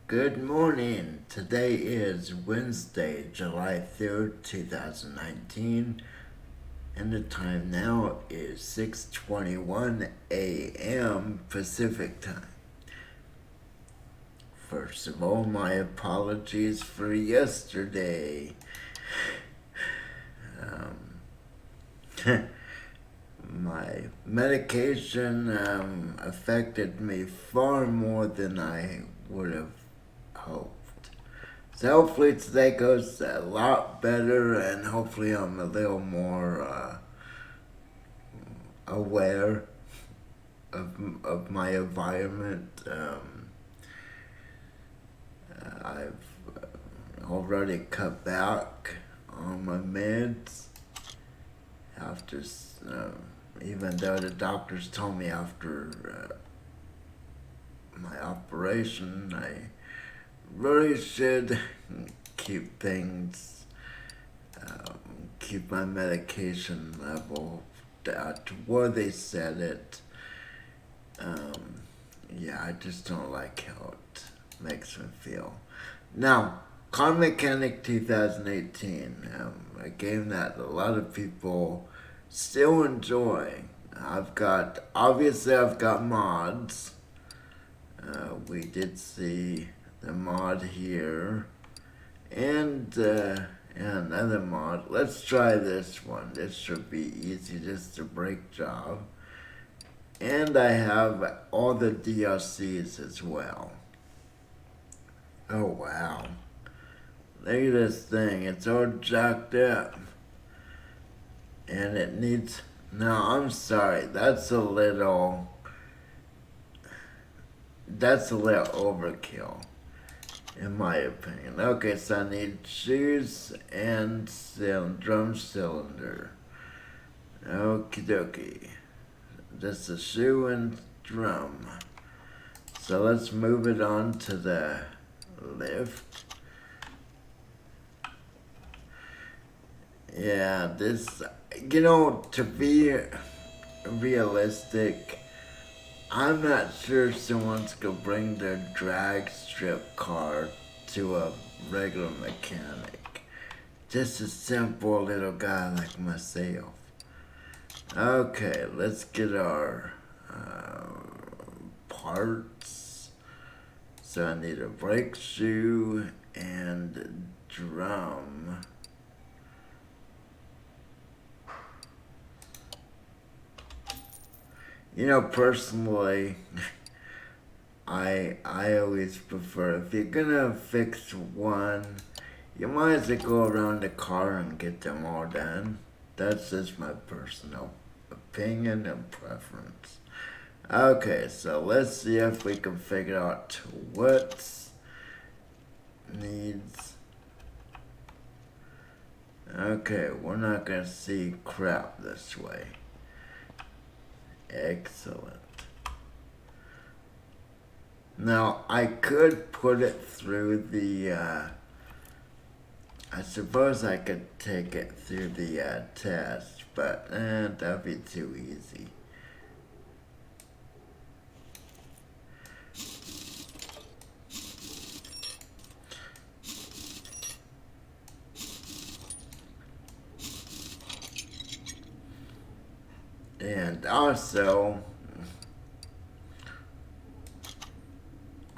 Good morning. Today is Wednesday, July 3rd, 2019, and the time now is 6:21 a.m. Pacific time. First of all, my apologies for yesterday. My medication affected me far more than I would have hoped. So hopefully today goes a lot better, and hopefully I'm a little more aware of my environment. I've already cut back on my meds after, even though the doctors told me after my operation, I really should keep things, keep my medication level at where they said it. Yeah, I just don't like how it makes me feel. Now, Car Mechanic 2018, a game that a lot of people still enjoy. I've got mods. We did see the mod here, and another mod. Let's try this one. This should be easy, just a brake job. And I have all the DLCs as well. Oh wow. Look at this thing. It's all jacked up. And it needs... No, I'm sorry. That's a little overkill, in my opinion. Okay, so I need shoes and drum cylinder. Okie dokie. Just a shoe and drum. So let's move it on to the lift. Yeah, this, to be realistic, I'm not sure someone's gonna bring their drag strip car to a regular mechanic. Just a simple little guy like myself. Okay, let's get our parts. So I need a brake shoe and drum. Personally, I always prefer, if you're gonna fix one, you might as well go around the car and get them all done. That's just my personal opinion and preference. Okay, so let's see if we can figure out what needs. Okay, we're not gonna see crap this way. Excellent. Now, I could put it through the, I suppose I could take it through the test, but that'd be too easy. And also,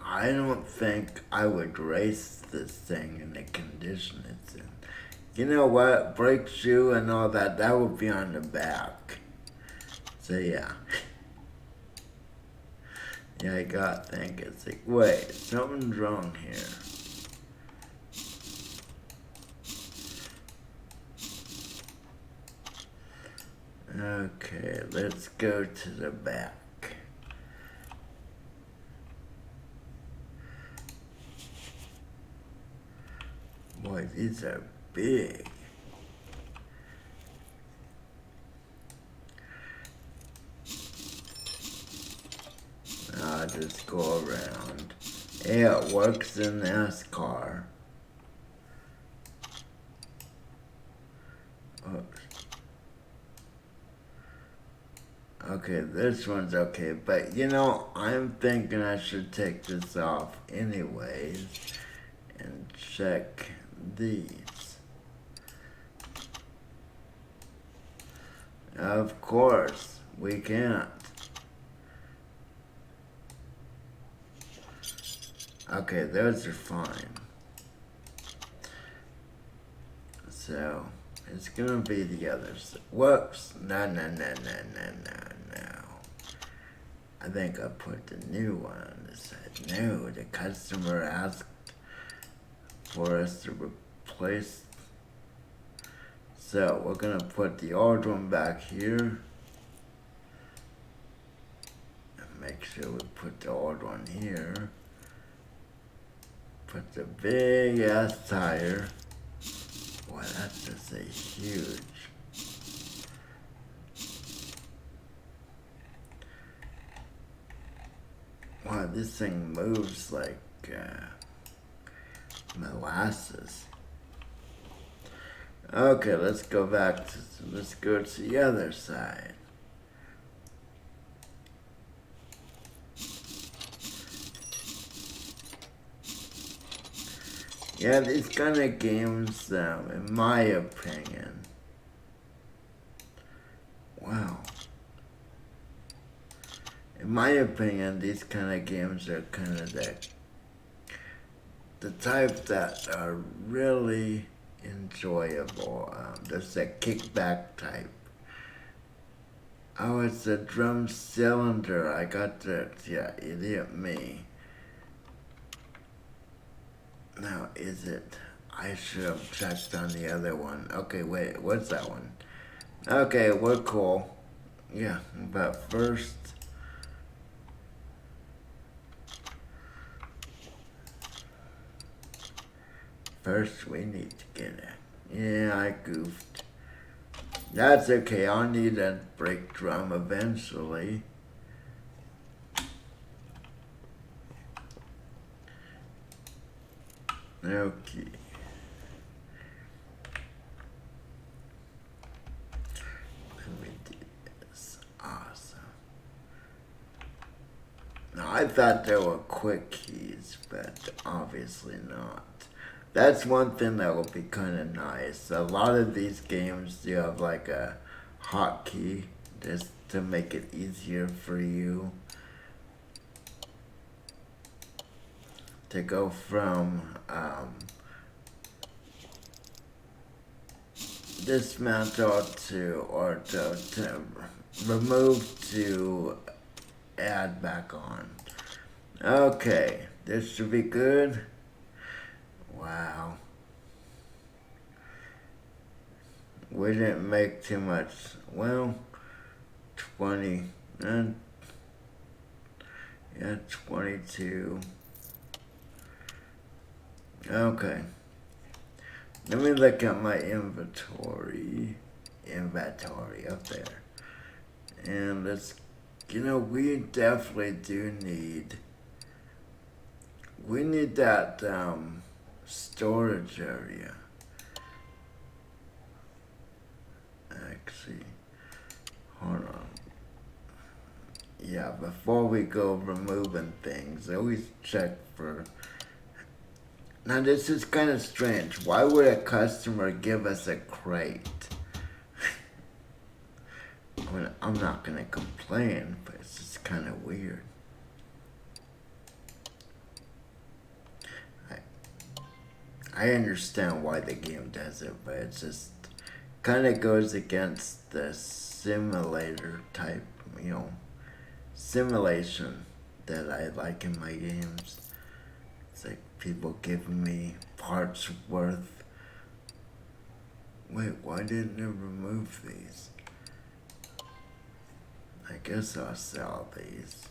I don't think I would race this thing in the condition it's in. You know what? Brake shoe and all that, that would be on the back. So yeah. Yeah, I got thinking. It's like, wait, something's wrong here. Okay, let's go to the back. Boy, these are big. I'll just go around. Yeah, it works in NASCAR. Okay, this one's okay, but you know, I'm thinking I should take this off anyways and check these. Of course, we can't. Okay, those are fine. So, it's gonna be the others. Whoops. No, no, no, no, no, no, no. I think I put the new one on the side. No, the customer asked for us to replace. So, we're gonna put the old one back here. And make sure we put the old one here. Put the big ass tire. Boy, that's just a huge. Wow, this thing moves like molasses. Okay, let's go to the other side. Yeah, these kind of games, in my opinion, wow. In my opinion, these kind of games are kind of the type that are really enjoyable. There's a kickback type. Oh, it's a drum cylinder. I got that. Yeah, idiot me. Now, is it? I should have checked on the other one. Okay, wait, what's that one? Okay, we're cool. Yeah, but first... First, we need to get it. Yeah, I goofed. That's okay, I'll need a brake drum eventually. Okay. Let me do this. Awesome. Now, I thought there were quick keys, but obviously not. That's one thing that will be kind of nice. A lot of these games do have like a hotkey just to make it easier for you to go from dismantle to remove to add back on. Okay, this should be good. Wow. We didn't make too much. Well, 20. And yeah, 22. Okay. Let me look at my inventory. Inventory up there. And let's, we definitely do need. We need that, storage area. Actually, hold on. Yeah, before we go removing things, always check for. Now this is kind of strange. Why would a customer give us a crate? I'm not gonna complain, but it's just kind of weird. I understand why the game does it, but it's just kind of goes against the simulator type, simulation that I like in my games. It's like people giving me parts worth. Wait, why didn't they remove these? I guess I'll sell these.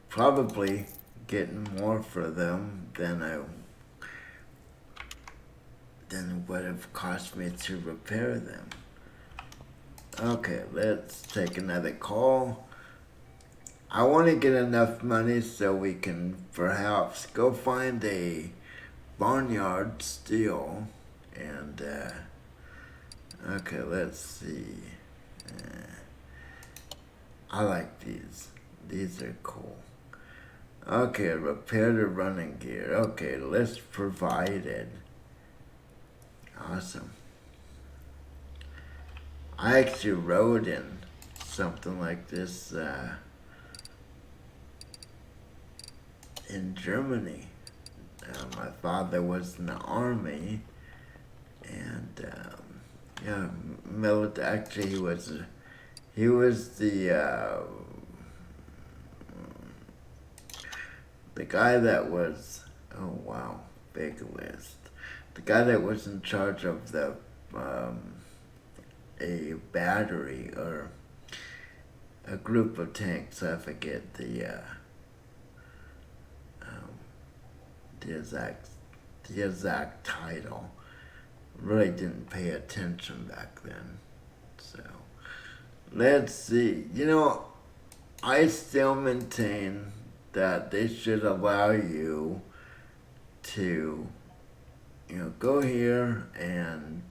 Probably getting more for them than it would have cost me to repair them. Okay, let's take another call. I want to get enough money so we can perhaps go find a barnyard steel and Okay, let's see. I like these. These are cool. Okay, repair the running gear. Okay, list provided. Awesome. I actually rode in something like this in Germany. My father was in the army, and yeah, actually he was the guy that was, oh wow, big list. The guy that was in charge of um, a battery or a group of tanks. I forget um, the exact the exact title. Really didn't pay attention back then. So let's see. I still maintain that they should allow you to, go here and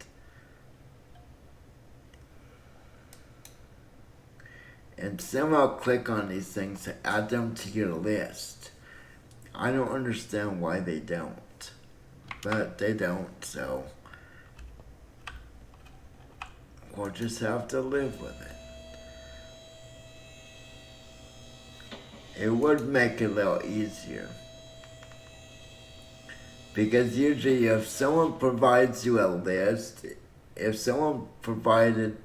somehow click on these things to add them to your list. I don't understand why they don't, but they don't, so we'll just have to live with it. It would make it a little easier. Because usually if someone provides you a list, if someone provided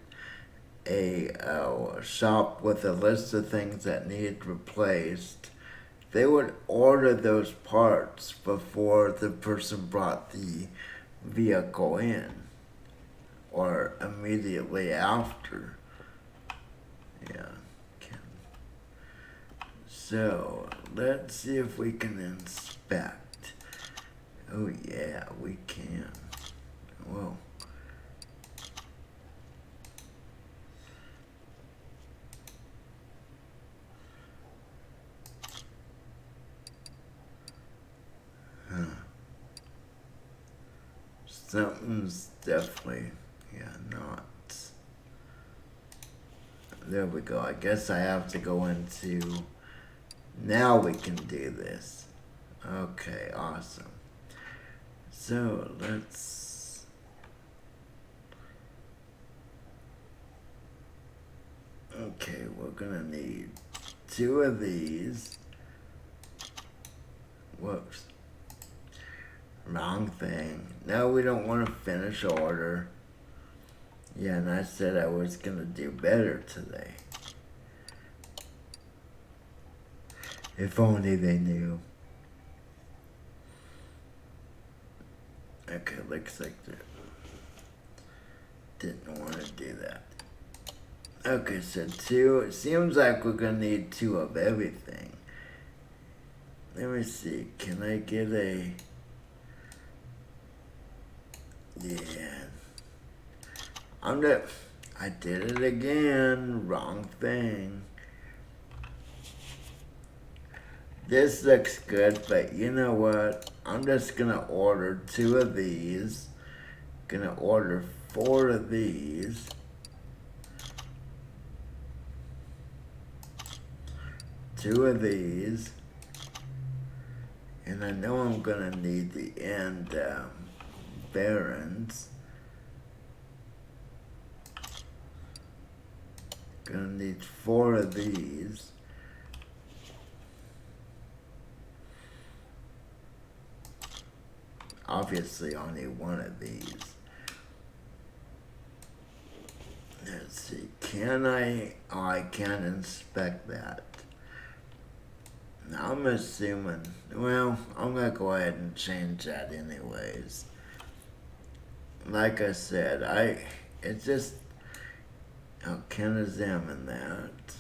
a shop with a list of things that need replaced, they would order those parts before the person brought the vehicle in or immediately after. Yeah. So let's see if we can inspect. Oh yeah, we can. Whoa. Huh. Something's definitely, not. There we go. I guess I have to go into, now we can do this. Okay, awesome. So let's, okay, we're gonna need 2 of these. Whoops. Wrong thing. No, we don't want to finish order. Yeah, and I said I was gonna do better today. If only they knew. Okay, looks like they didn't want to do that. Okay, so 2. It seems like we're gonna need 2 of everything. Let me see. Can I get a? Yeah. I did it again. Wrong thing. This looks good, but you know what? I'm just gonna order 2 of these. Gonna order 4 of these. 2 of these. And I know I'm gonna need the end bearings. Gonna need 4 of these. Obviously only 1 of these. Let's see, can I? Oh, I can't inspect that. Now I'm assuming, well, I'm gonna go ahead and change that anyways. Like I said, it's just, I can examine that.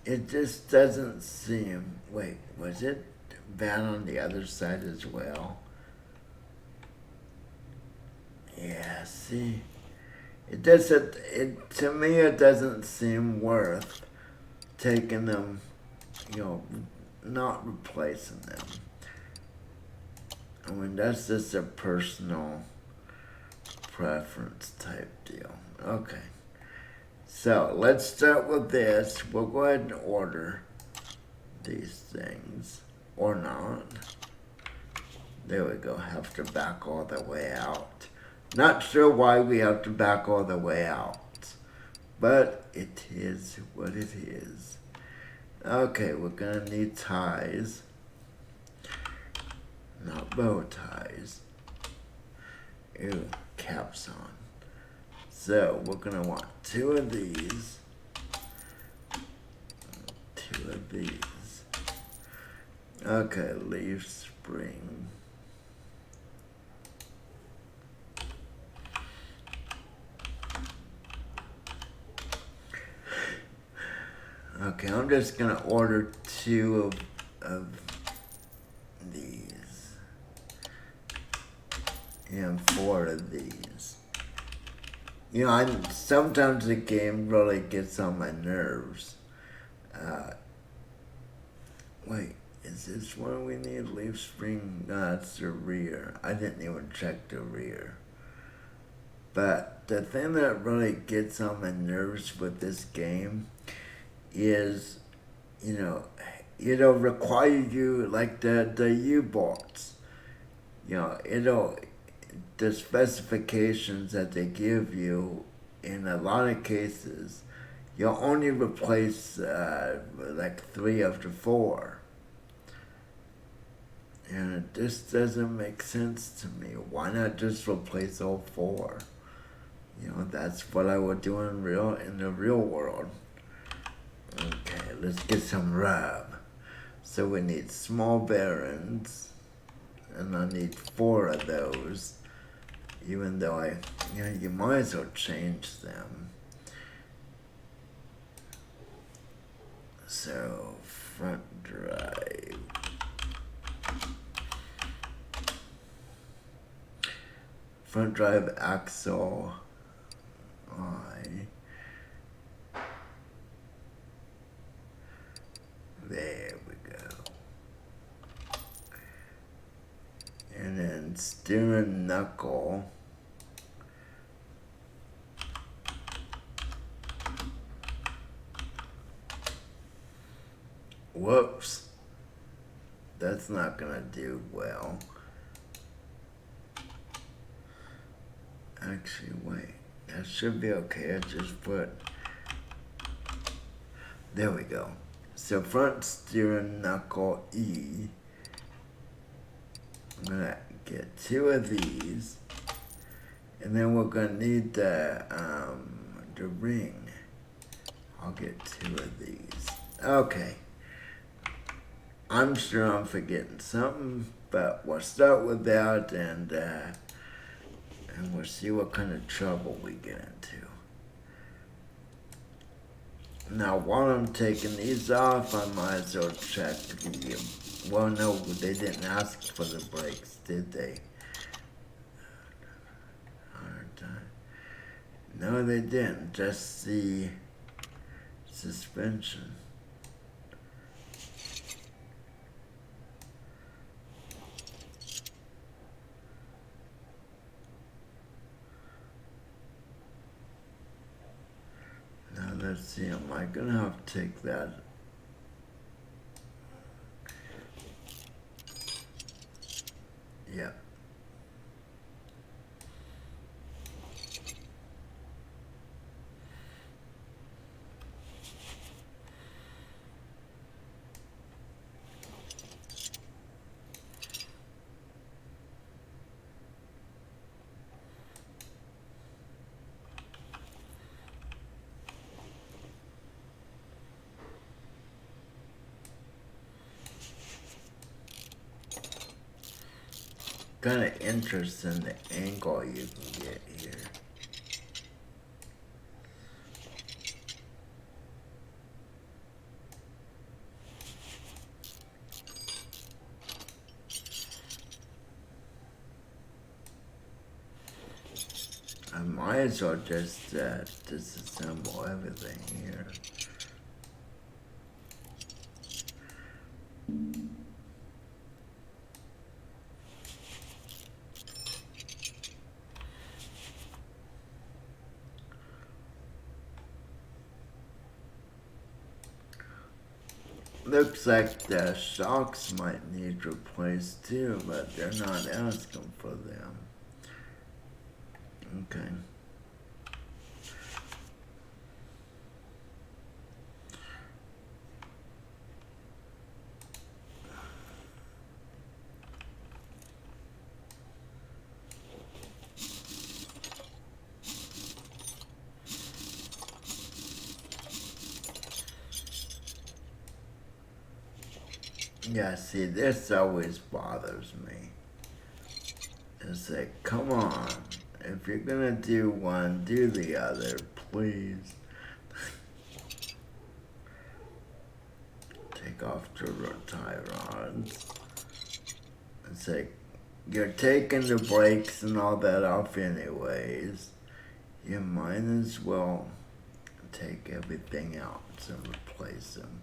It just doesn't seem, wait, was it bad on the other side as well? Yeah, see, to me it doesn't seem worth taking them, not replacing them. I mean, that's just a personal preference type deal. Okay. So let's start with this. We'll go ahead and order these things. Or not. There we go. Have to back all the way out. Not sure why we have to back all the way out. But it is what it is. Okay, we're gonna need ties. Not bow ties. Ew, caps on. So we're gonna want 2 of these. 2 of these. Okay, leaf spring. Okay, I'm just gonna order 2 of these. And 4 of these. You know, sometimes the game really gets on my nerves. Wait, is this one we need? Leaf spring? No, it's the rear. I didn't even check the rear. But the thing that really gets on my nerves with this game is, it'll require you, like the U-boats. The specifications that they give you, in a lot of cases, you'll only replace like 3 of the 4. And this doesn't make sense to me. Why not just replace all 4? That's what I would do in the real world. Okay, let's get some rub. So we need small barons, and I need 4 of those. Even though you might as well change them. So, front drive. Front drive axle I. There we go. And then steering knuckle. Whoops. That's not gonna do well. Actually, wait. That should be okay. I just put... There we go. So front steering knuckle E. I'm gonna get 2 of these. And then we're gonna need the ring. I'll get 2 of these. Okay. I'm sure I'm forgetting something, but we'll start with that and we'll see what kind of trouble we get into. Now, while I'm taking these off, I might as well check the... Well, no, they didn't ask for the brakes, did they? No, they didn't. Just the suspension. Now, let's see. Am I going to have to take that? Yeah. Kind of interesting the angle you can get here. I might as well just disassemble everything here. Looks like the shocks might need replaced too, but they're not asking for them. Okay. Yeah, see, this always bothers me. It's like, come on. If you're gonna do one, do the other, please. Take off the tie rods. It's like, you're taking the brakes and all that off anyways. You might as well take everything out and replace them.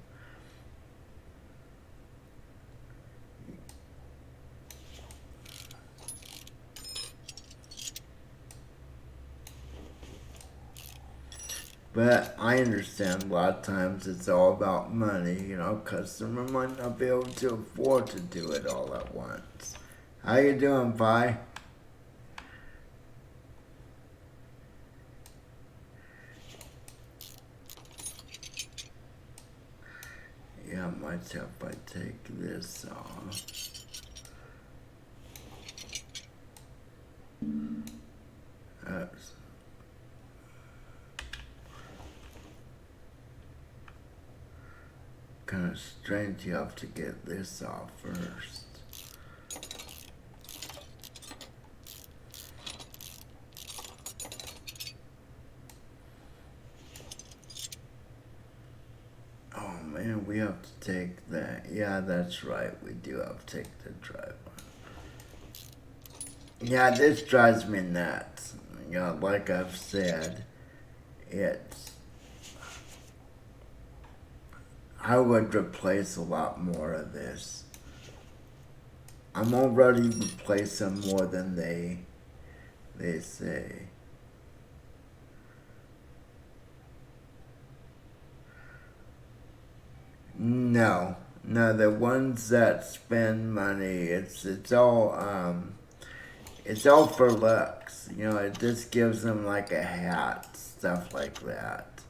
But I understand a lot of times it's all about money. You know, customer might not be able to afford to do it all at once. How you doing, Pi? Yeah, I might help if I take this off. Kind of strange you have to get this off first. Oh man, we have to take that. Yeah, that's right. We do have to take the drive on. Yeah, this drives me nuts. You know, like I've said, it's. I would replace a lot more of this. I'm already replacing more than they say. No, no, the ones that spend money, it's all for looks. You know, it just gives them like a hat, stuff like that.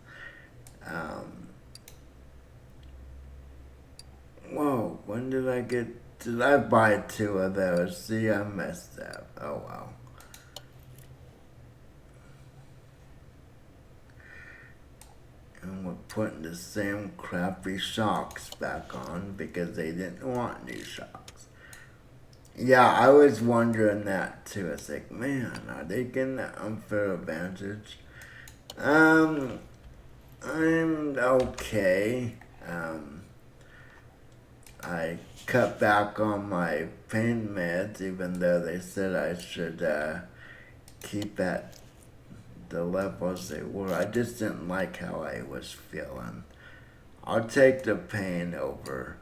Um, Whoa, when did I get? Did I buy two of those? See, I messed up. Oh well. And we're putting the same crappy shocks back on because they didn't want new shocks. Yeah, I was wondering that too. It's like, man, are they getting an unfair advantage? Um, I'm okay. I cut back on my pain meds, even though they said I should keep at the levels they were. I just didn't like how I was feeling. I'll take the pain over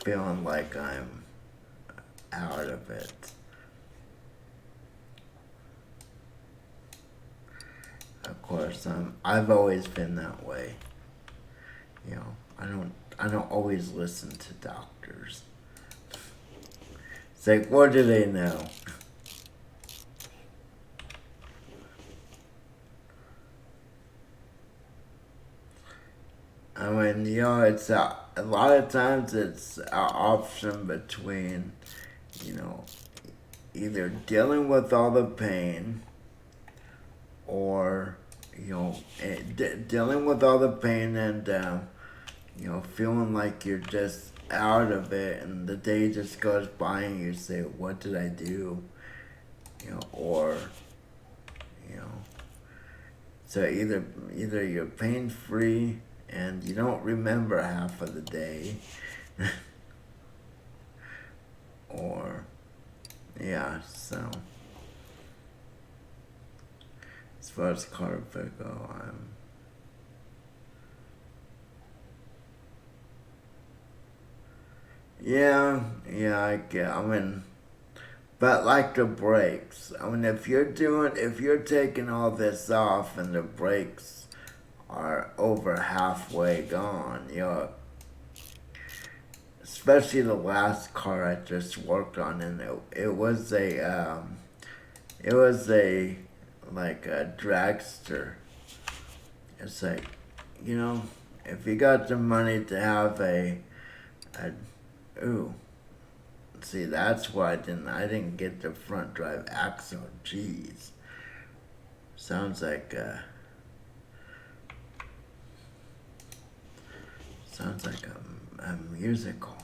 feeling like I'm out of it. Of course, I've always been that way. You know, I don't always listen to doctors. It's like, what do they know? I mean, you know, it's a lot of times it's an option between, you know, either dealing with all the pain or, you know, dealing with all the pain and, you know, feeling like you're just out of it and the day just goes by and you say, what did I do? You know, or, you know, so either you're pain free and you don't remember half of the day, or yeah. So as far as carpet go, yeah, I get. I mean, but like the brakes. I mean, if you're taking all this off and the brakes are over halfway gone. Especially the last car I just worked on, and it was a like a dragster. It's like, you know, if you got the money to have a ooh, see, that's why I didn't get the front drive axle. Jeez, sounds like a musical.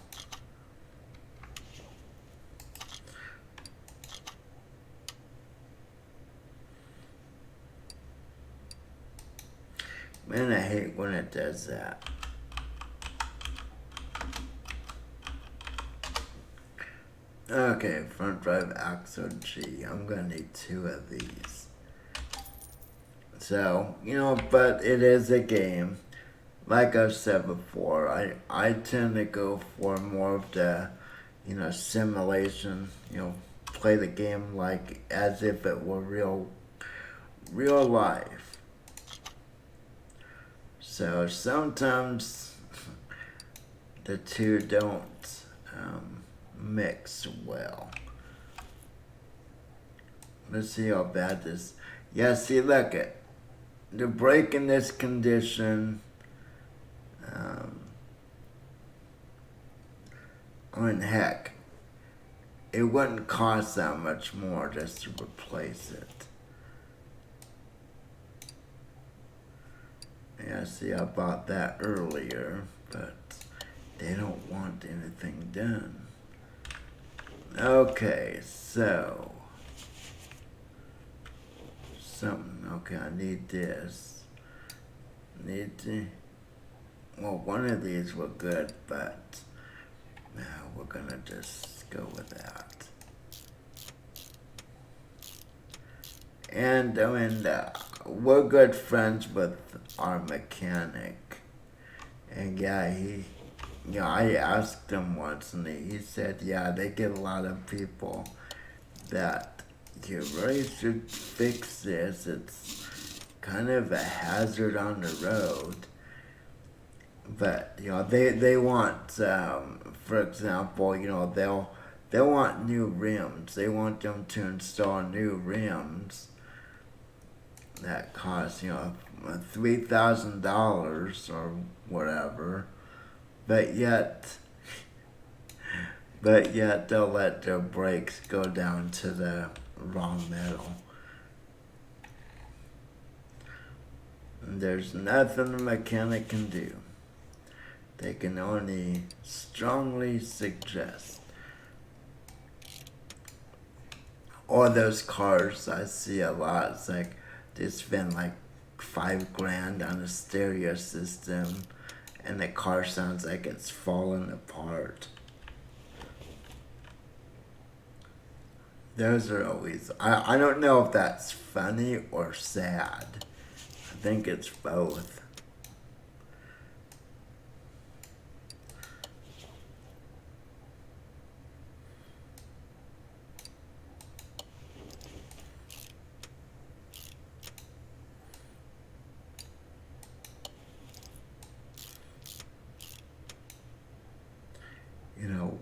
Man, I hate when it does that. Okay, front drive axle G. I'm gonna need 2 of these. So, but it is a game. Like I've said before, I tend to go for more of the, simulation, play the game like as if it were real life. So sometimes the two don't mix well. Let's see how bad this. Yeah, see, look it. The brake in this condition. I mean, heck, it wouldn't cost that much more just to replace it. Yeah, see, I bought that earlier, but they don't want anything done. Okay, so something. Okay, I need this. Well, one of these were good, but now we're gonna just go with that. And we're good friends with our mechanic. And yeah, I asked him once, and he said, yeah, they get a lot of people that you really should fix this. It's kind of a hazard on the road. But they want, for example, they'll want new rims. They want them to install new rims that cost $3,000 or whatever. But yet they'll let their brakes go down to the raw metal. And there's nothing the mechanic can do. They can only strongly suggest. Or those cars I see a lot. It's like they spend like $5,000 on a stereo system, and the car sounds like it's falling apart. Those are always. I don't know if that's funny or sad. I think it's both.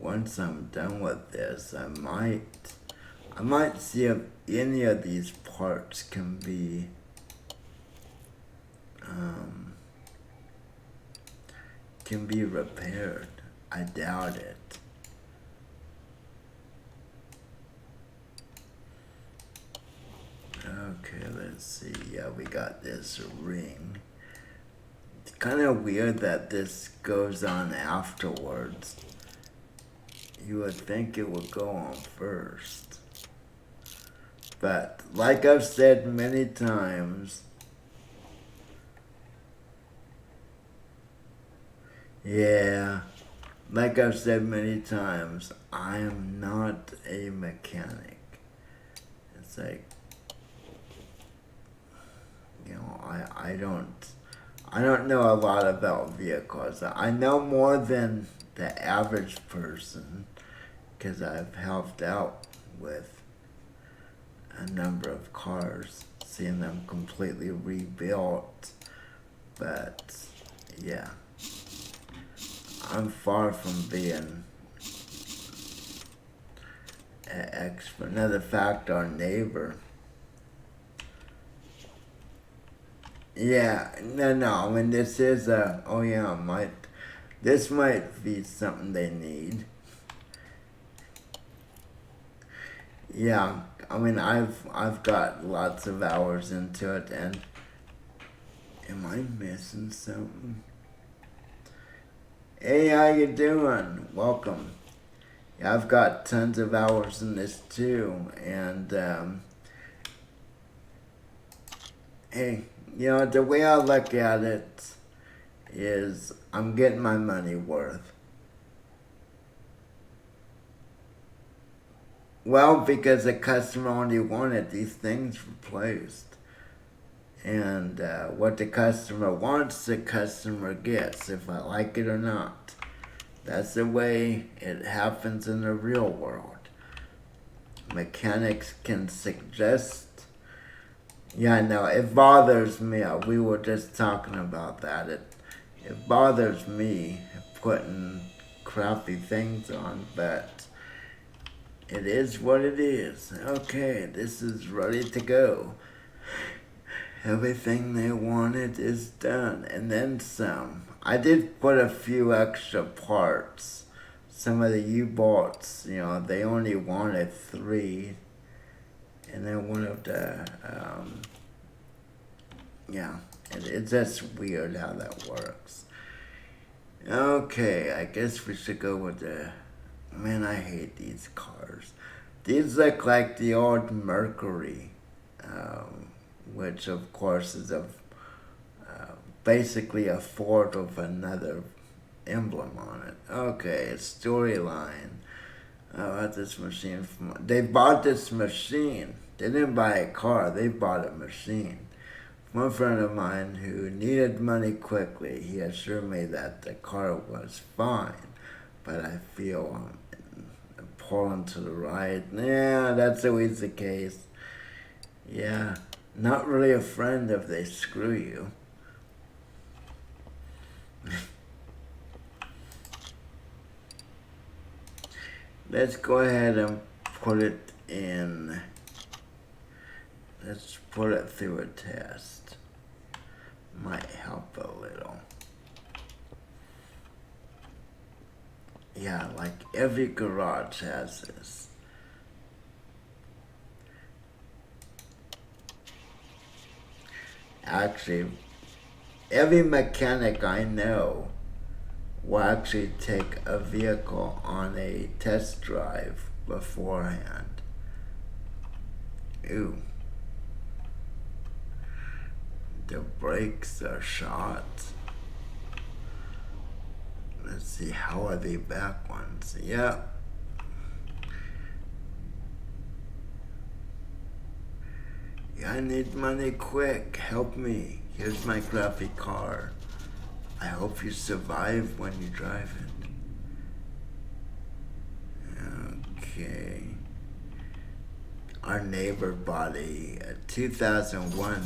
Once I'm done with this, I might see if any of these parts can be repaired. I doubt it. Okay, let's see. Yeah, we got this ring. It's kind of weird that this goes on afterwards. You would think it would go on first. But like I've said many times, like I've said many times, I am not a mechanic. It's like, I don't know a lot about vehicles. I know more than the average person, because I've helped out with a number of cars, seeing them completely rebuilt But yeah, I'm far from being an expert. Another fact, our neighbor. Yeah, no. I mean, this is a. Oh yeah, this might be something they need. Yeah, I mean, I've got lots of hours into it, and am I missing something? Hey, how you doing? Welcome. Yeah, I've got tons of hours in this too, and hey, the way I look at it is I'm getting my money worth. Well, because the customer only wanted these things replaced. And what the customer wants, the customer gets, if I like it or not. That's the way it happens in the real world. Mechanics can suggest. Yeah, no, it bothers me. We were just talking about that. It bothers me putting crappy things on, but it is what it is. Okay, this is ready to go. Everything they wanted is done, and then some. I did put a few extra parts. Some of the U-boats, they only wanted 3, and then one of the, yeah, it's just weird how that works. Okay, I guess we should go with the, man, I hate these cars. These look like the old Mercury, which of course is basically a Ford with another emblem on it. Okay, storyline. About this machine they bought this machine. They didn't buy a car, they bought a machine. One friend of mine who needed money quickly, he assured me that the car was fine, but I feel pulling to the right. Yeah, that's always the case. Yeah, not really a friend if they screw you. Let's go ahead and put it in. Let's put it through a test. Might help a little. Yeah, like every garage has this. Actually, every mechanic I know will actually take a vehicle on a test drive beforehand. Ooh. The brakes are shot. Let's see, how are the back ones? Yeah. Yeah, I need money quick. Help me. Here's my crappy car. I hope you survive when you drive it. Okay. Our neighbor bought a 2001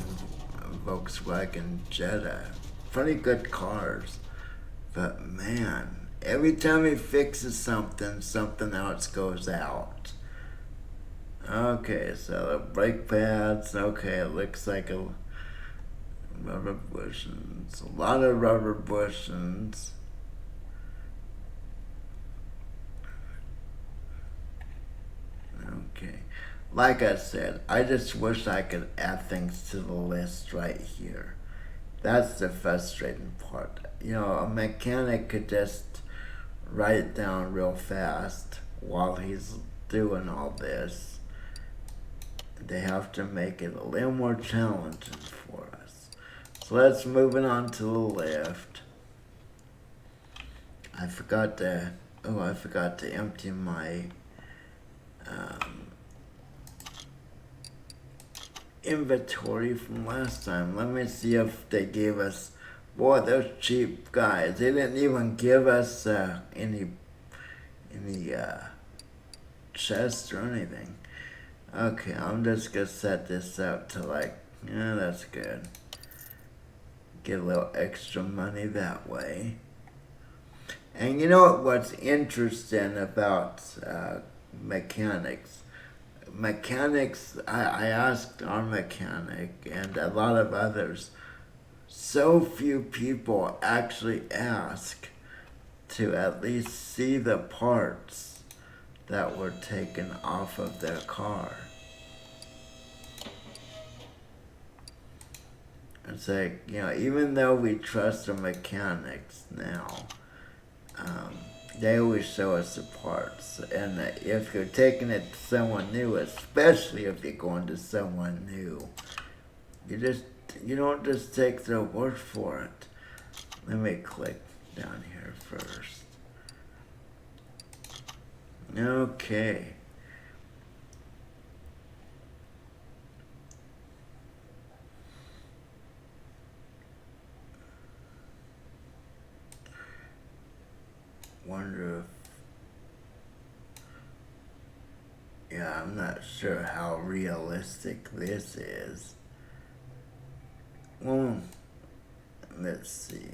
Volkswagen Jetta. Pretty good cars. But man, every time he fixes something, something else goes out. Okay, so the brake pads, okay, it looks like a rubber bushings. A lot of rubber bushings. Okay. Like I said, I just wish I could add things to the list right here. That's the frustrating part. A mechanic could just write it down real fast while he's doing all this. They have to make it a little more challenging for us. So let's move it on to the left. I forgot to empty my inventory from last time. Let me see if they gave us. Boy, those cheap guys. They didn't even give us any chest or anything. Okay, I'm just gonna set this up to yeah, that's good. get a little extra money that way. And you know what's interesting about mechanics? I asked our mechanic and a lot of others, so few people actually ask to at least see the parts that were taken off of their car. It's like, even though we trust the mechanics now, they always show us the parts. And if you're taking it to someone new, especially if you're going to someone new, you don't just take their word for it. Let me click down here first. Okay. Wonder if, I'm not sure how realistic this is. Well, let's see.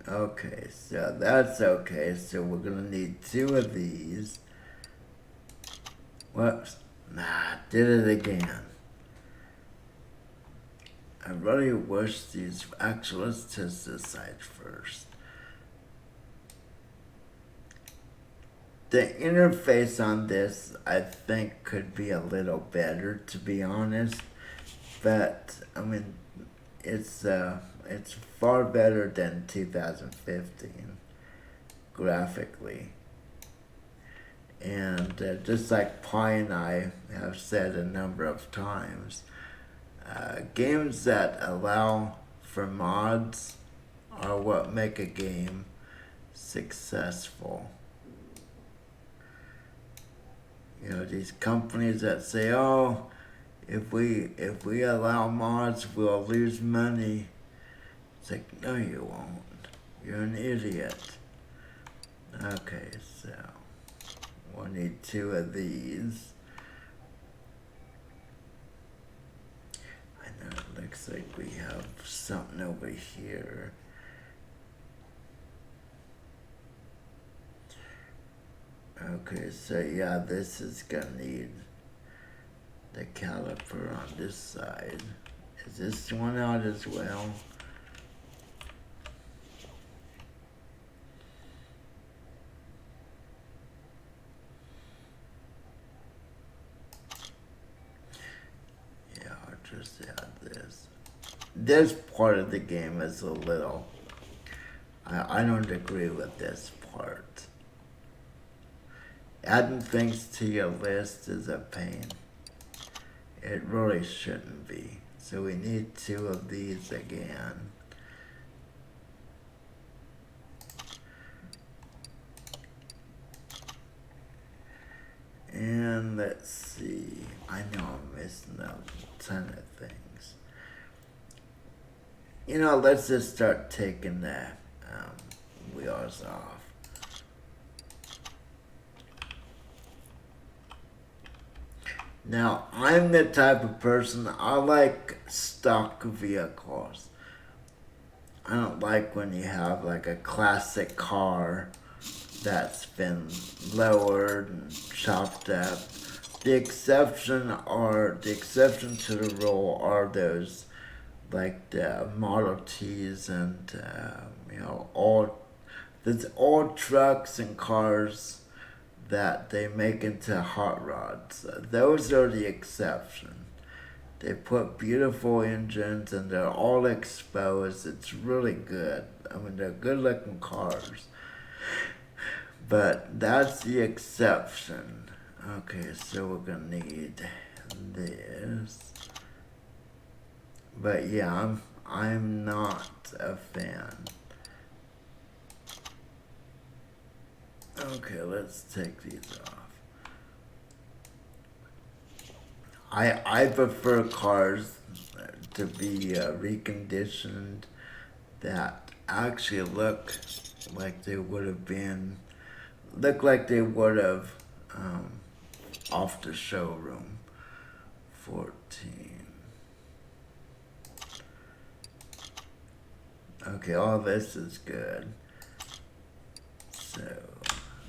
Okay, so that's okay. So we're gonna need 2 of these. Whoops. Did it again. I really wish these... Actually, let's test this side first. The interface on this, I think, could be a little better, to be honest. But, I mean, it's far better than 2015, graphically. And just like Pi and I have said a number of times, games that allow for mods are what make a game successful. These companies that say, "Oh, if we allow mods, we'll lose money." It's like, no, you won't. You're an idiot. Okay, so we'll need 2 of these. I know it looks like we have something over here. Okay, so yeah, this is gonna need the caliper on this side. Is this one out as well? Yeah, I'll just add this. This part of the game is a little... I don't agree with this part. Adding things to your list is a pain. It really shouldn't be. So we need 2 of these again. And let's see. I know I'm missing a ton of things. Let's just start taking the wheels off. Now, I'm the type of person, I like stock vehicles. I don't like when you have like a classic car that's been lowered and chopped up. The exception to the rule are those like the Model Ts and all trucks and cars that they make into hot rods. Those are the exception. They put beautiful engines and they're all exposed. It's really good. I mean, they're good looking cars. But that's the exception. Okay, so we're gonna need this. But yeah, I'm not a fan. Okay, let's take these off. I prefer cars to be reconditioned that actually look like they would have um, off the showroom. 14. Okay, all this is good. So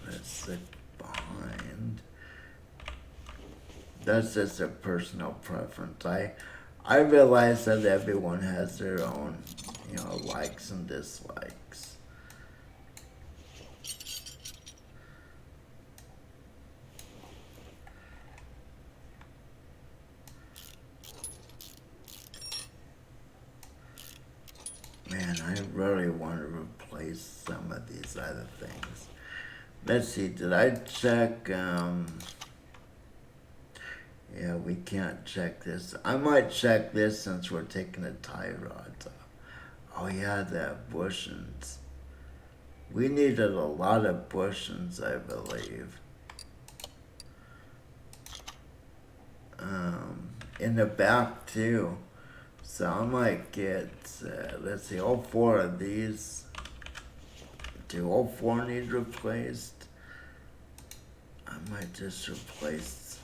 let's look behind. That's just a personal preference. I realize that everyone has their own, likes and dislikes. Man, I really want to replace some of these other things. Let's see, did I check, yeah, we can't check this. I might check this since we're taking the tie rods off. Oh yeah, the bushings. We needed a lot of bushings, I believe. In the back too. So I might get, let's see, all four of these. Do all four need replaced? I might just replace,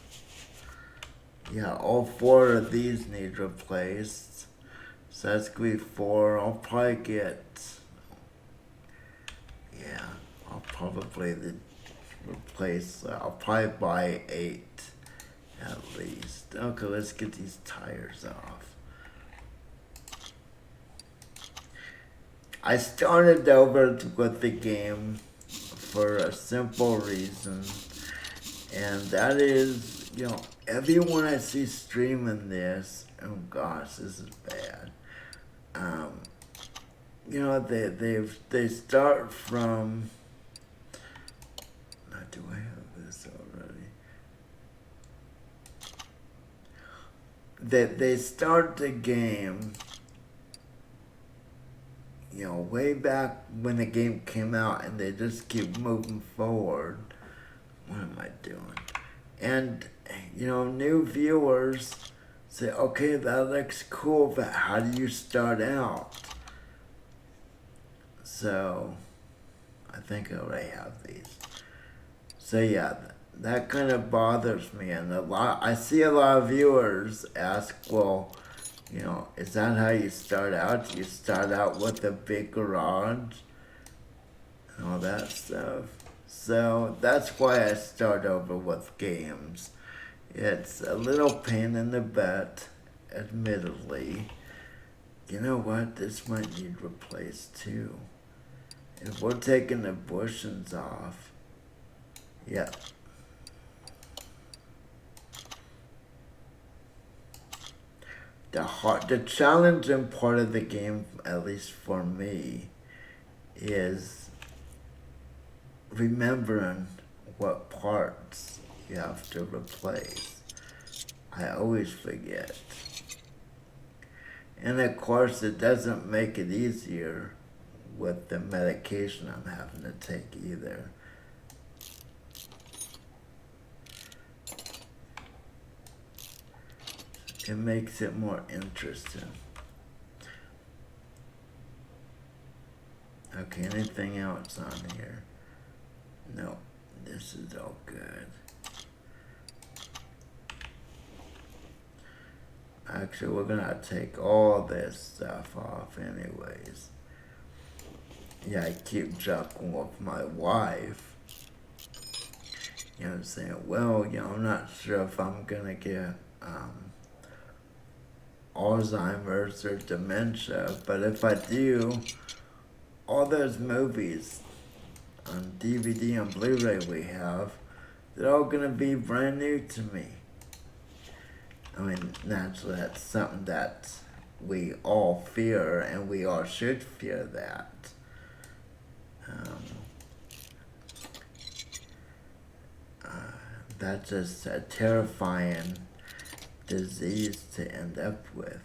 yeah, all four of these need replaced. So that's gonna be 4. I'll probably get, yeah, I'll probably replace, I'll probably buy 8 at least. Okay, let's get these tires off. I started over with the game for a simple reason, and that is, everyone I see streaming this, oh gosh, this is bad. They start from. Do I have this already? They start the game. Way back when the game came out, and they just keep moving forward. What am I doing? And new viewers say, okay, that looks cool, but how do you start out? So, I think I already have these. So yeah, that kind of bothers me, and I see a lot of viewers ask, well, is that how you start out? Do you start out with a big garage? And all that stuff. So that's why I start over with games. It's a little pain in the butt, admittedly. You know what? This might need replaced too. If we're taking the bushings off, yeah. The challenging part of the game, at least for me, is remembering what parts you have to replace. I always forget. And of course, it doesn't make it easier with the medication I'm having to take either. It makes it more interesting. Okay, anything else on here? No, this is all good. Actually, we're gonna take all this stuff off anyways. Yeah, I keep joking with my wife. Saying, well, I'm not sure if I'm gonna get Alzheimer's or dementia, but if I do, all those movies on DVD and Blu-ray we have, they're all gonna be brand new to me. I mean, naturally, that's something that we all fear, and we all should fear that. That's just a terrifying disease to end up with.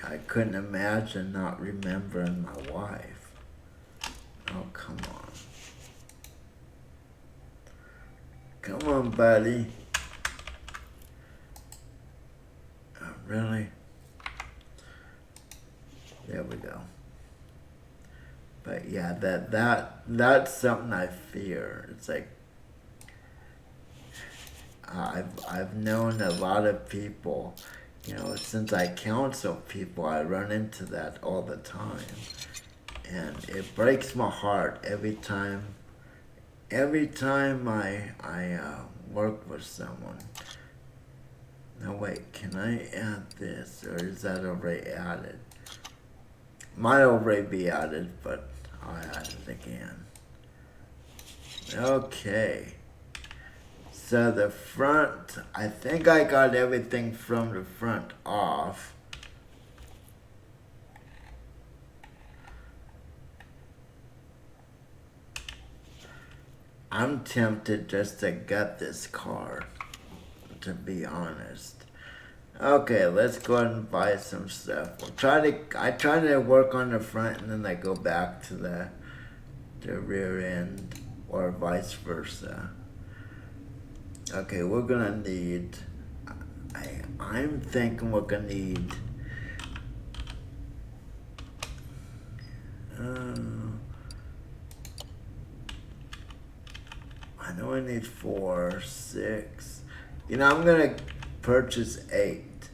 I couldn't imagine not remembering my wife. Oh, come on. Come on, buddy. Oh, really? There we go. But yeah, that's something I fear. It's like I've known a lot of people, since I counsel people, I run into that all the time, and it breaks my heart every time. Every time I work with someone. Now wait, can I add this, or is that already added? Might already be added, but I'll add it again. Okay. So the front, I think I got everything from the front off. I'm tempted just to gut this car, to be honest. Okay, let's go ahead and buy some stuff. I try to work on the front and then I go back to the rear end, or vice versa. Okay, we're gonna need, I'm thinking we're gonna need, I know I need 4, 6. I'm gonna purchase 8.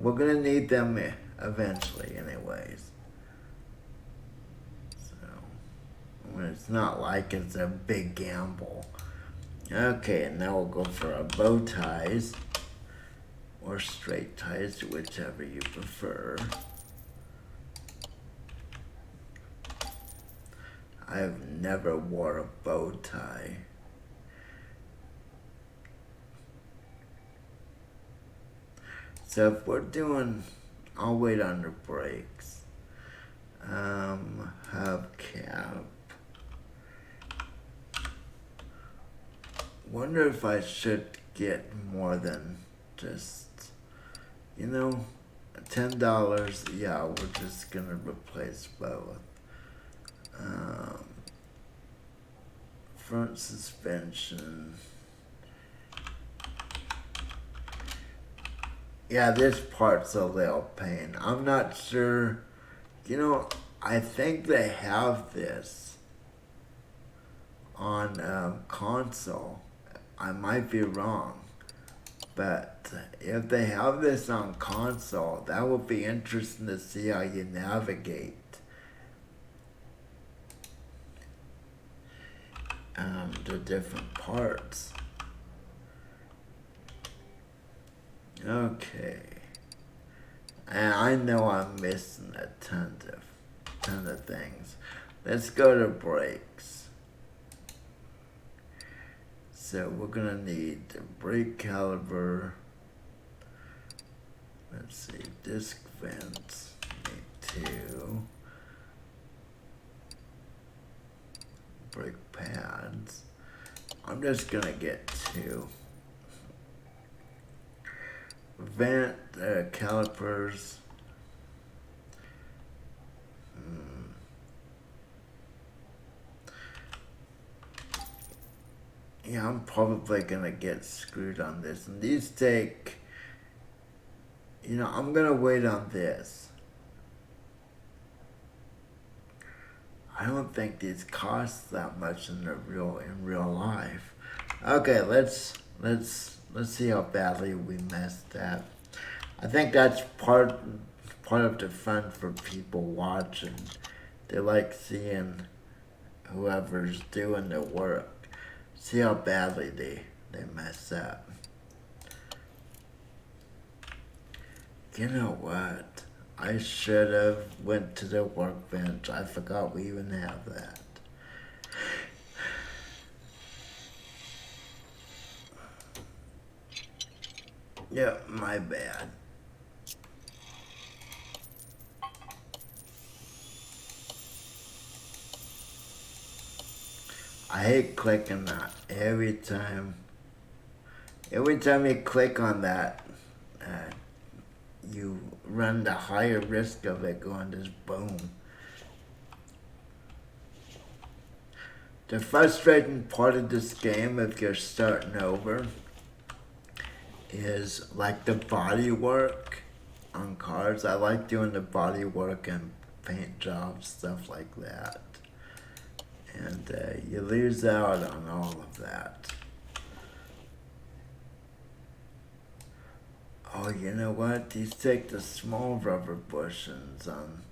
We're gonna need them eventually anyways. So, it's not like it's a big gamble. Okay, and now we'll go for our bow ties, or straight ties, whichever you prefer. I've never wore a bow tie. So if we're doing, I'll wait on the brakes. Hubcap. Wonder if I should get more than just, $10. Yeah, we're just gonna replace both. Front suspension. Yeah, this part's a little pain. I'm not sure. I think they have this on console. I might be wrong. But if they have this on console, that would be interesting to see how you navigate the different parts. Okay. And I know I'm missing a ton of things. Let's go to brakes. So we're gonna need the brake caliper. Let's see, disc vents. Need 2. Brake pads. I'm just gonna get 2. Vent calipers. Yeah, I'm probably gonna get screwed on this. And these take, I'm gonna wait on this. I don't think these cost that much in real life. Okay, let's see how badly we messed up. I think that's part of the fun for people watching. They like seeing whoever's doing the work. See how badly they mess up. You know what? I should have went to the workbench. I forgot we even have that. Yeah, my bad. I hate clicking that every time. Every time you click on that, you run the higher risk of it going just boom. The frustrating part of this game, if you're starting over, is like the body work on cars. I like doing the body work and paint jobs, stuff like that. And you lose out on all of that. Oh, you know what? These take the small rubber bushings on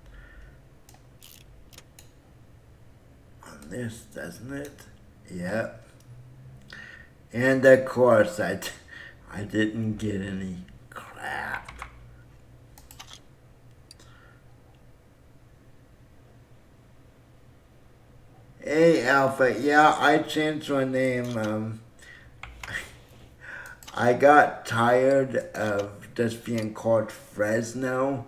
this, doesn't it? Yep. And of course, I didn't get any crap. Hey, Alpha. Yeah, I changed my name. I got tired of just being called Fresno.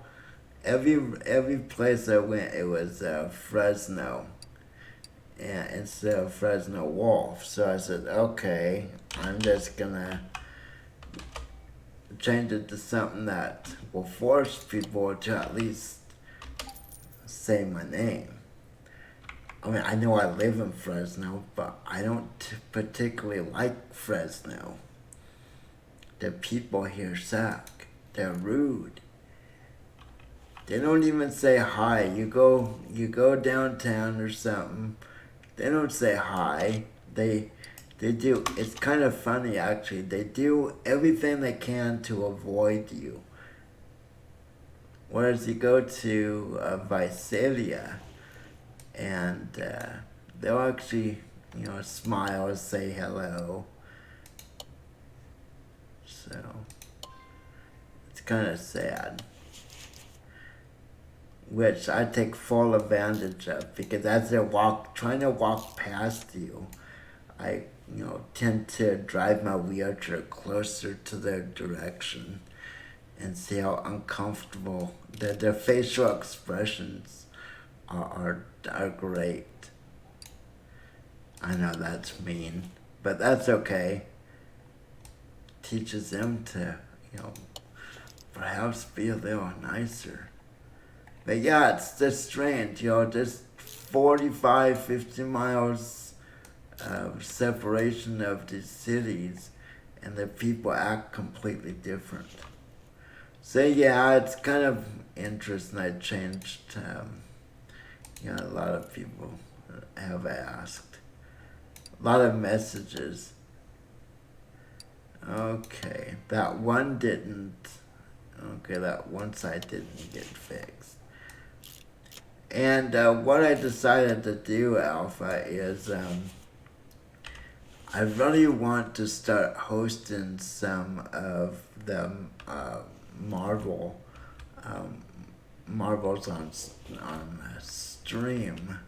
Every place I went, it was Fresno, and instead of Fresno Wolf. So I said, okay, I'm just gonna change it to something that will force people to at least say my name. I mean, I know I live in Fresno, but I don't particularly like Fresno. The people here suck. They're rude. They don't even say hi. You go downtown or something. They don't say hi. They do. It's kind of funny actually. They do everything they can to avoid you. Whereas you go to Visalia, and they'll actually, smile, say hello. So it's kind of sad, which I take full advantage of because as they're trying to walk past you, I tend to drive my wheelchair closer to their direction and see how uncomfortable their facial expressions are great. I know that's mean, but that's okay. Teaches them to, perhaps be a little nicer. But yeah, it's just strange, just 45, 50 miles of separation of these cities, and the people act completely different. So yeah, it's kind of interesting. I changed, a lot of people have asked. A lot of messages. Okay, that one didn't. Okay, that one side didn't get fixed. And what I decided to do, Alpha, is I really want to start hosting some of the Marvel Marvels on stream,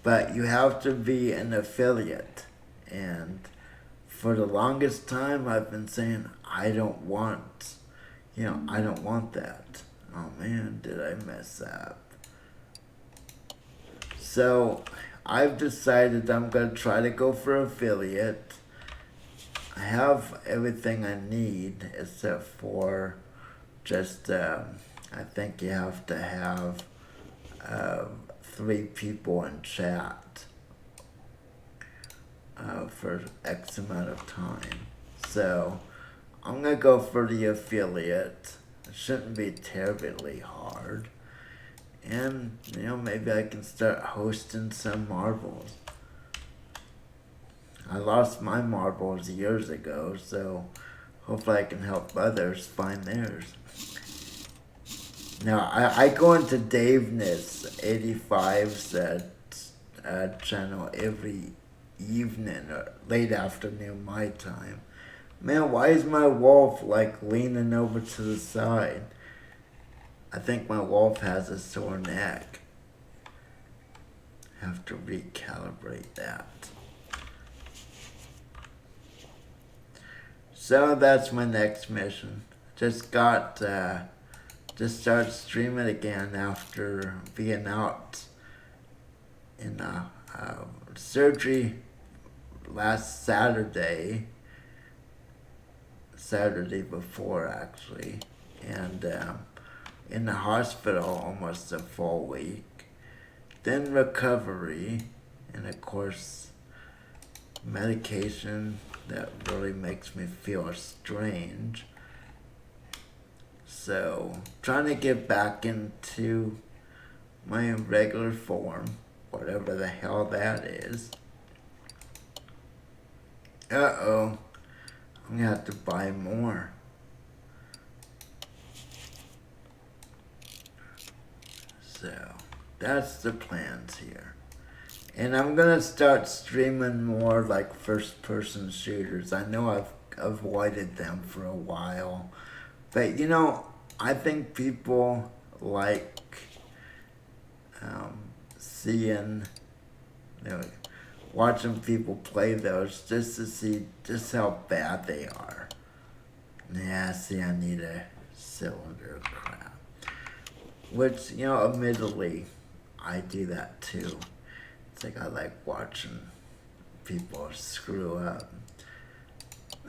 but you have to be an affiliate. And for the longest time, I've been saying I don't want, I don't want that. Oh man, did I mess up? So I've decided I'm gonna try to go for affiliate. I have everything I need except for just I think you have to have 3 people in chat for X amount of time. So I'm gonna go for the affiliate. It shouldn't be terribly hard. And maybe I can start hosting some marbles. I lost my marbles years ago, so hopefully I can help others find theirs. Now, I go into Daveness 85's channel every evening or late afternoon my time. Man, why is my wolf leaning over to the side? I think my wolf has a sore neck. Have to recalibrate that. So that's my next mission. Just started streaming again after being out in surgery last Saturday before actually, and in the hospital almost a full week. Then recovery, and of course medication that really makes me feel strange. So trying to get back into my regular form. whatever the hell that is. Uh-oh. I'm gonna have to buy more. So, that's the plans here. And I'm gonna start streaming more like first-person shooters. I know I've avoided them for a while. But, you know, I think people like seeing, you know, watching people play those just to see just how bad they are. Yeah, see, I need a cylinder. Crap. Which, you know, admittedly, I do that too. It's like I like watching people screw up.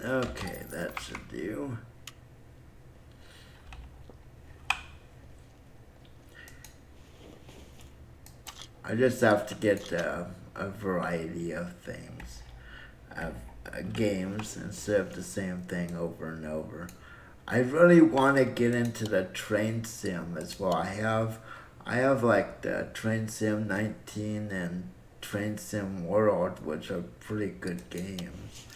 Okay, that should do. I just have to get a variety of things, of games, instead of the same thing over and over. I really want to get into the train sim as well. I have like the Train Sim 19 and Train Sim World, which are pretty good games.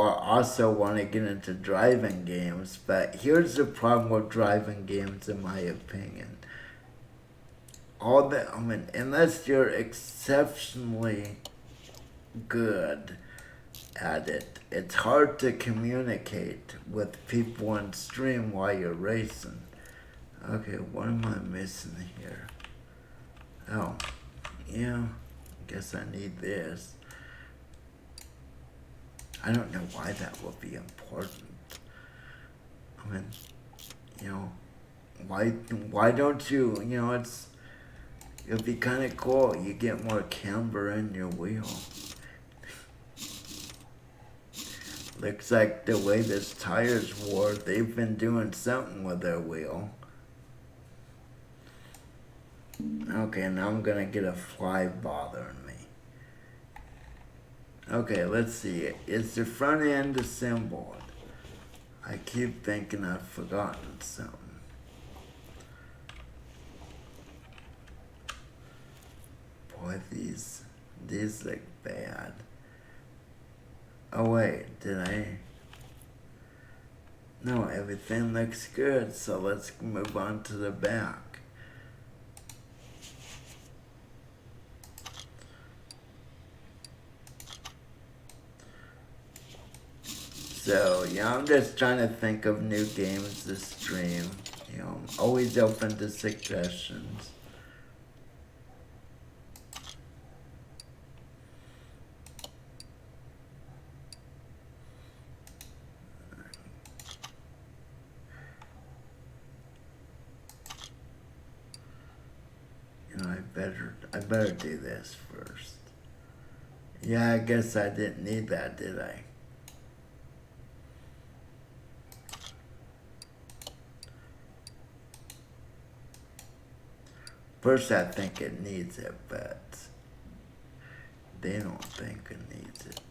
Also want to get into driving games, but here's the problem with driving games, in my opinion. Unless you're exceptionally good at it, it's hard to communicate with people on stream while you're racing. Okay, what am I missing here? Oh, yeah, guess I need this. I don't know why that would be important. I mean, you know, why don't you, you know, it'd be kind of cool. You get more camber in your wheel. Looks like the way this tire's wore, they've been doing something with their wheel. Okay, now I'm gonna get a fly bothering me. Okay, let's see. Is the front end assembled? I keep thinking I've forgotten something. Boy, these look bad. Oh wait, did I? No, everything looks good, so let's move on to the back. So, yeah, I'm just trying to think of new games to stream. You know, I'm always open to suggestions. You know, I better do this first. Yeah, I guess I didn't need that, did I? First, I think it needs it, but they don't think it needs it.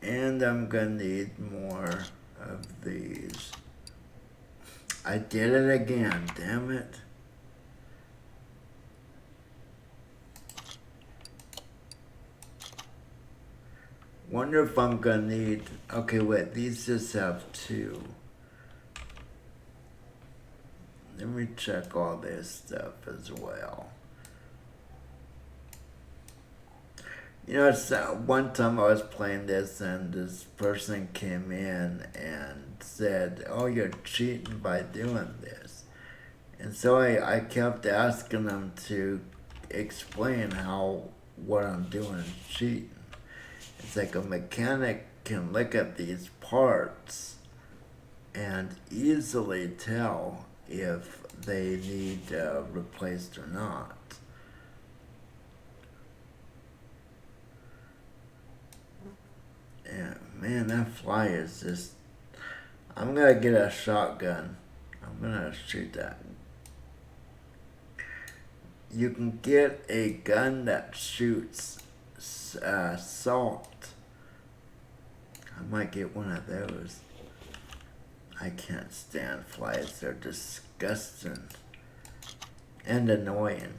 And I'm gonna need more of these. I did it again, damn it. Wonder if I'm gonna need, okay wait, these just have two. Let me check all this stuff as well. You know, it's, one time I was playing this and this person came in and said, oh, you're cheating by doing this. And so I kept asking them to explain how what I'm doing is cheating. It's like a mechanic can look at these parts and easily tell if they need replaced or not. Yeah, man, that fly is just... I'm gonna get a shotgun. I'm gonna shoot that. You can get a gun that shoots salt. I might get one of those. I can't stand flies. They're disgusting and annoying.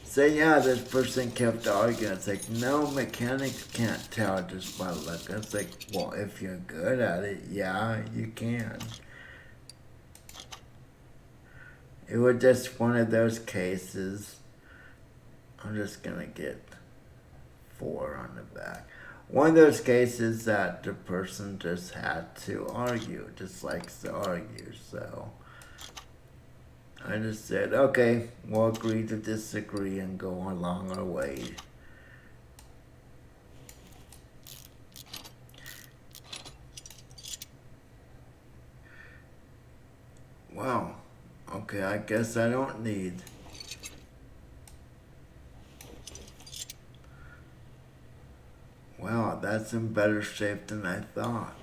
So yeah, this person kept arguing. It's like, no, mechanics can't tell just by look. It's like, well, if you're good at it, yeah, you can. It was just one of those cases. I'm just gonna get 4 on the back. One of those cases that the person just had to argue, just likes to argue, so I just said, okay, we'll agree to disagree and go along our way. Well, okay, I guess I don't need. Wow, that's in better shape than I thought.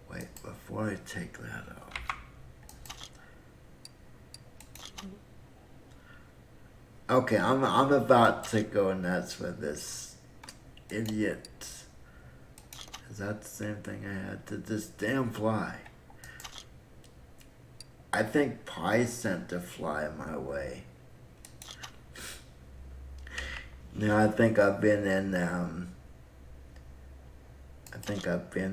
Wait, before I take that off. Okay, I'm about to go nuts with this idiot. Is that the same thing I had to this damn fly? I think Pi sent a fly my way. No, I think I've been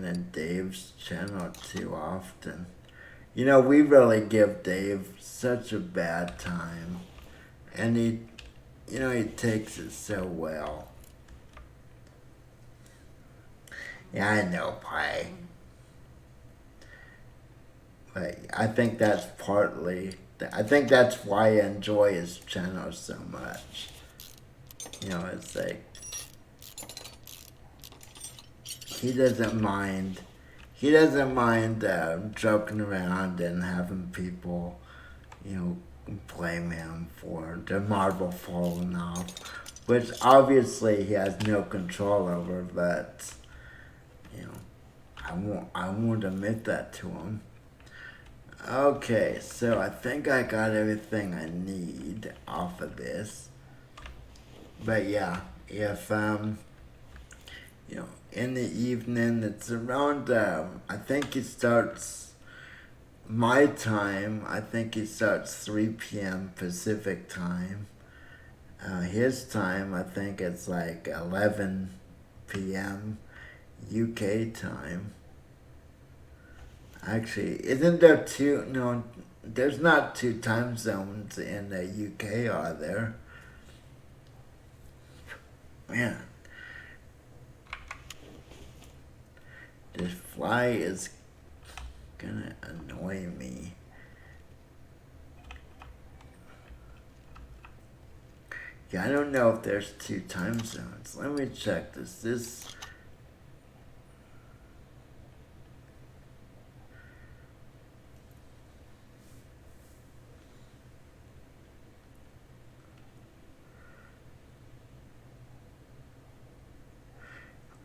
in Dave's channel too often. You know, we really give Dave such a bad time. And he takes it so well. Yeah, I know, Pi. But I think that's why I enjoy his channel so much. You know, it's like, he doesn't mind joking around and having people, blame him for the marble falling off, which obviously he has no control over, but, I won't admit that to him. Okay, so I think I got everything I need off of this. But yeah, if, in the evening, it's around, I think it starts, my time, I think it starts 3 p.m. Pacific time. His time, I think it's like 11 p.m. UK time. Actually, isn't there no, there's not 2 time zones in the UK, are there? Man, this fly is gonna annoy me. Yeah, I don't know if there's 2 time zones. Let me check this.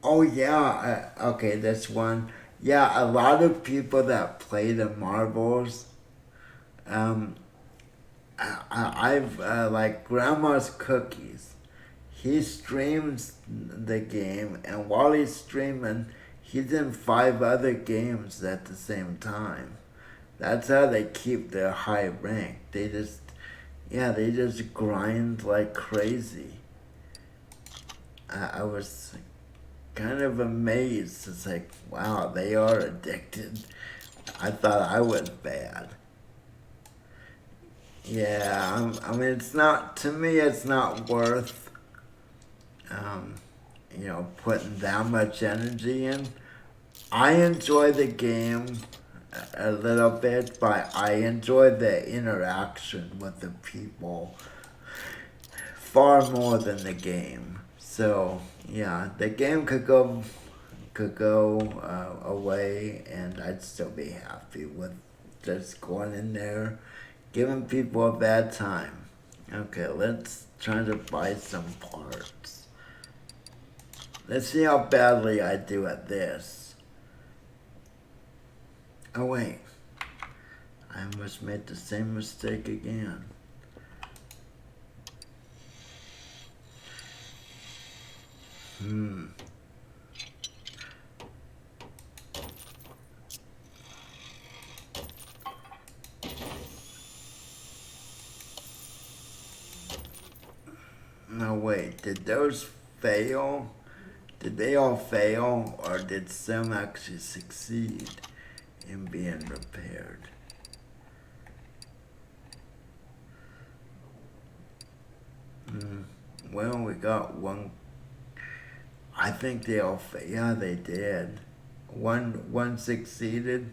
Oh yeah, okay, this one. Yeah, a lot of people that play the marbles, um, I've like Grandma's Cookies. He streams the game, and while he's streaming, he's in 5 other games at the same time. That's how they keep their high rank. They just grind like crazy. I was kind of amazed. It's like, wow, they are addicted. I thought I was bad. Yeah, I mean, to me, it's not worth, putting that much energy in. I enjoy the game a little bit, but I enjoy the interaction with the people far more than the game. So yeah, the game could go away, and I'd still be happy with just going in there, giving people a bad time. Okay, let's try to buy some parts. Let's see how badly I do at this. Oh wait, I almost made the same mistake again. No, wait, did those fail? Did they all fail, or did some actually succeed in being repaired? Well, we got one. I think they all. Yeah, they did. One succeeded.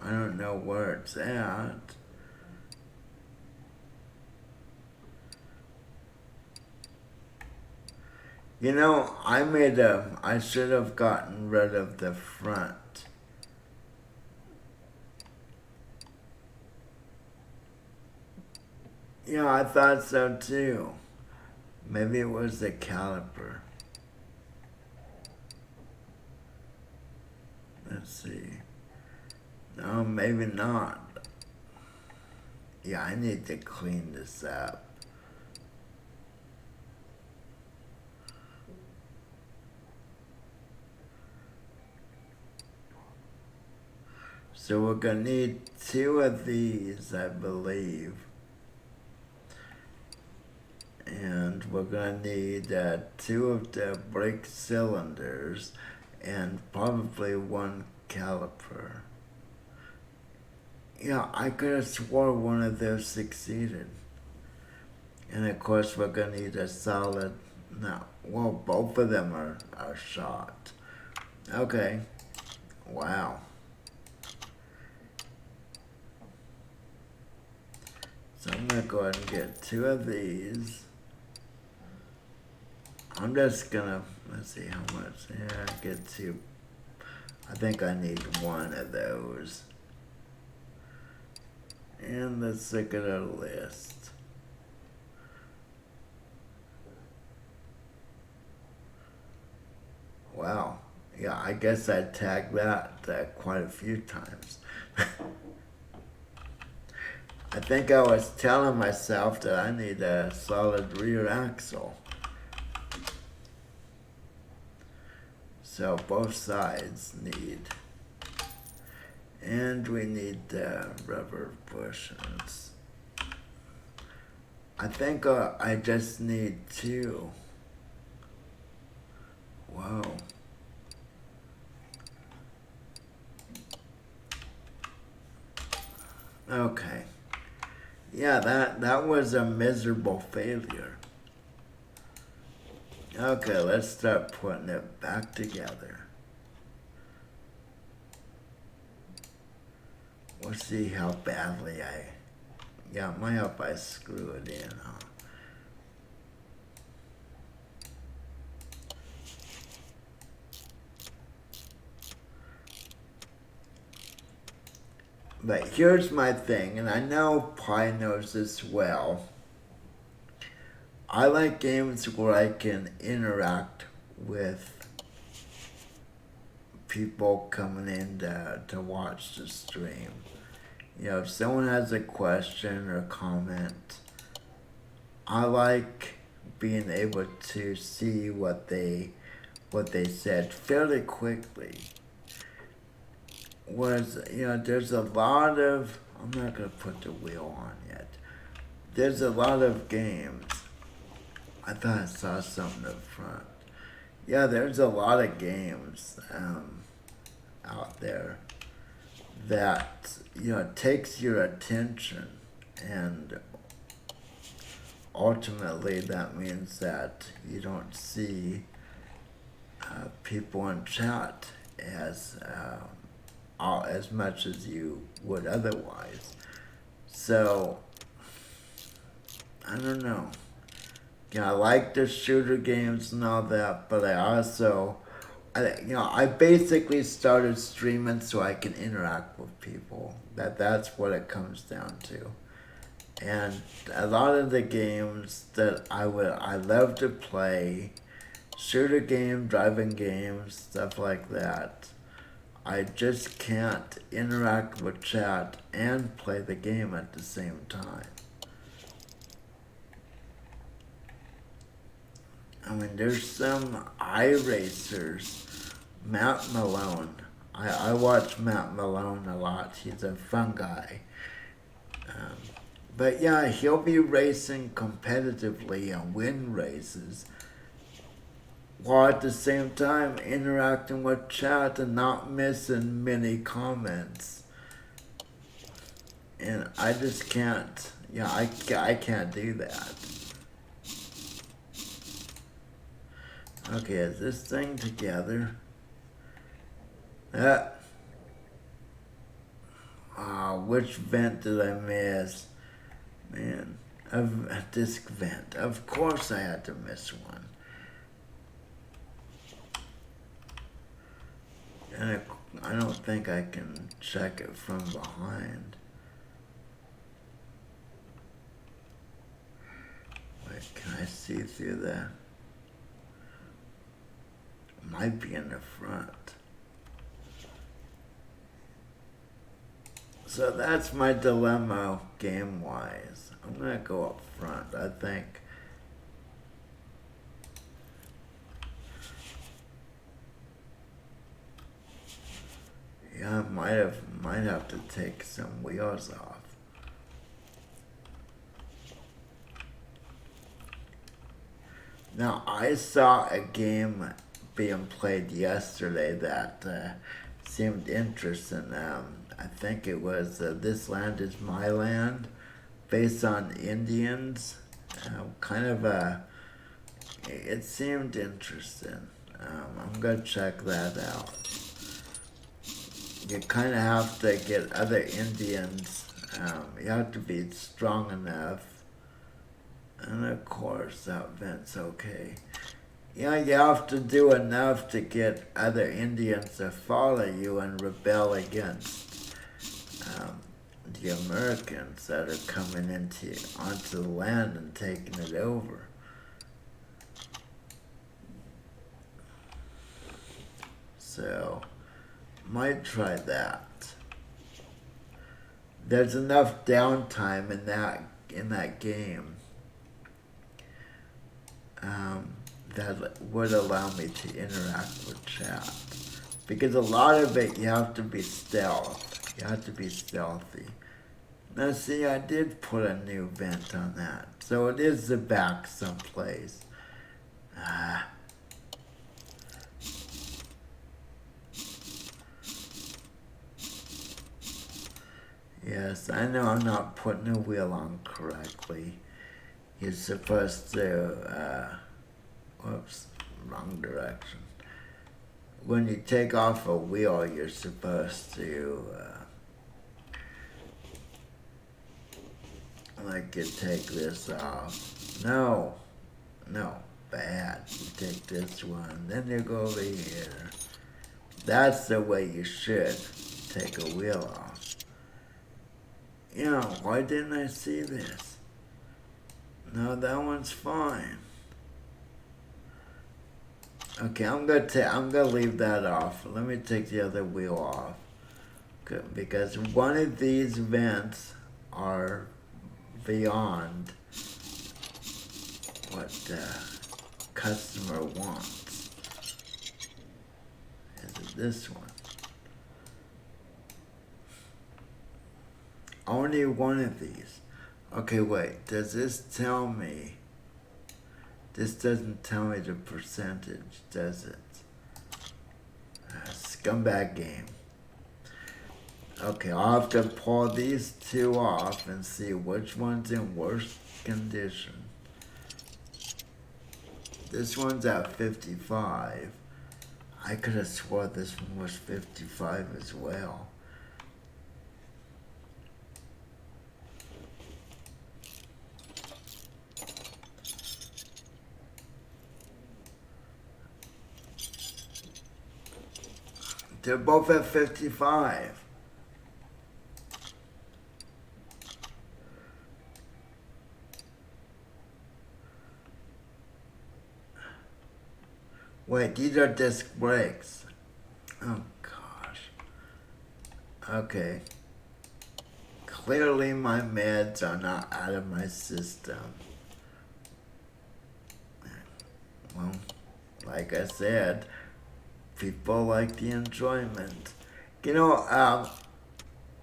I don't know where it's at. You know, I should have gotten rid of the front. Yeah, I thought so too. Maybe it was the caliper. Let's see. No, maybe not. Yeah, I need to clean this up. So we're gonna need two of these, I believe. And we're gonna need two of the brake cylinders and probably one caliper. Yeah, I could have swore one of those succeeded. And of course we're gonna need a solid, no, well, both of them are shot. Okay, wow. So I'm gonna go ahead and get two of these. I'm just gonna, let's see how much, yeah, get two. I think I need one of those. And let's look at our list. Wow. Yeah, I guess I tagged that quite a few times. I think I was telling myself that I need a solid rear axle. So both sides need. And we need rubber bushings. I think I just need two. Whoa. Okay. Yeah, that was a miserable failure. Okay, let's start putting it back together. We'll see how badly yeah, it might help I screw it in, huh? But here's my thing, and I know Pi knows this well. I like games where I can interact with people coming in to watch the stream. You know, if someone has a question or comment, I like being able to see what they said fairly quickly. Was, you know, there's a lot of, I'm not gonna put the wheel on yet. There's a lot of games. I thought I saw something up front. Yeah, there's a lot of games out there that, you know, takes your attention, and ultimately that means that you don't see people in chat as much as you would otherwise. So I don't know. You know, I like the shooter games and all that, but I also, I basically started streaming so I can interact with people. That's what it comes down to. And a lot of the games that I love to play, shooter game, driving games, stuff like that, I just can't interact with chat and play the game at the same time. I mean, there's some iRacers. Matt Malone. I watch Matt Malone a lot. He's a fun guy. But yeah, he'll be racing competitively and win races, while at the same time interacting with chat and not missing many comments. And I just can't, yeah, I can't do that. Okay, is this thing together? Which vent did I miss? Man, a disc vent. Of course I had to miss one. And I don't think I can check it from behind. Wait, can I see through that? Might be in the front. So that's my dilemma game-wise. I'm gonna go up front, I think. Yeah, I might have to take some wheels off. Now I saw a game being played yesterday that seemed interesting. I think it was This Land Is My Land, based on Indians. Kind of it seemed interesting. I'm gonna check that out. You kind of have to get other Indians. You have to be strong enough. And of course, that vent's okay. Yeah, you have to do enough to get other Indians to follow you and rebel against the Americans that are coming onto the land and taking it over. So, might try that. There's enough downtime in that game that would allow me to interact with chat. Because a lot of it, you have to be stealth. You have to be stealthy. Now see, I did put a new vent on that. So it is the back someplace. Yes, I know I'm not putting the wheel on correctly. You're supposed to, whoops, wrong direction. When you take off a wheel, you're supposed to, like you take this off. No, bad. You take this one, then you go over here. That's the way you should take a wheel off. You know, why didn't I see this? No, that one's fine. Okay, I'm gonna leave that off. Let me take the other wheel off. Good, because one of these vents are beyond what the customer wants. Is it this one? Only one of these. Okay, wait, does this tell me? This doesn't tell me the percentage, does it? Scumbag game. Okay, I'll have to pull these two off and see which one's in worse condition. This one's at 55. I could have swore this one was 55 as well. They're both at 55. Wait, these are disc brakes. Oh gosh. Okay. Clearly my meds are not out of my system. Well, like I said, people like the enjoyment. You know,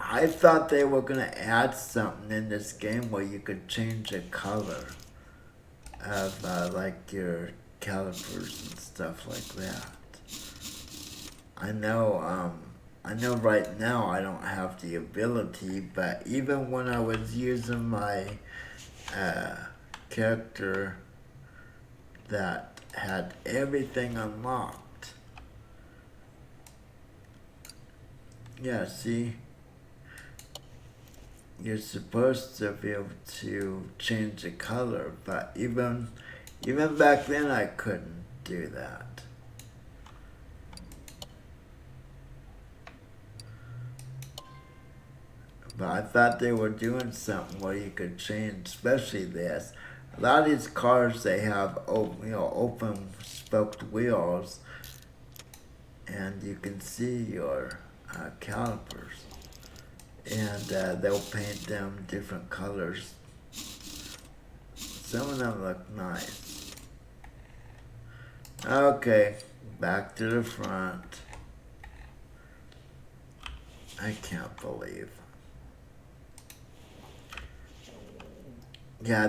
I thought they were gonna add something in this game where you could change the color of like your calipers and stuff like that. I know, I know right now I don't have the ability, but even when I was using my character that had everything unlocked, yeah, see, you're supposed to be able to change the color, but even back then I couldn't do that. But I thought they were doing something where you could change, especially this. A lot of these cars they have open spoked wheels, and you can see your calipers, and they'll paint them different colors. Some of them look nice. Okay, back to the front. I can't believe. Yeah,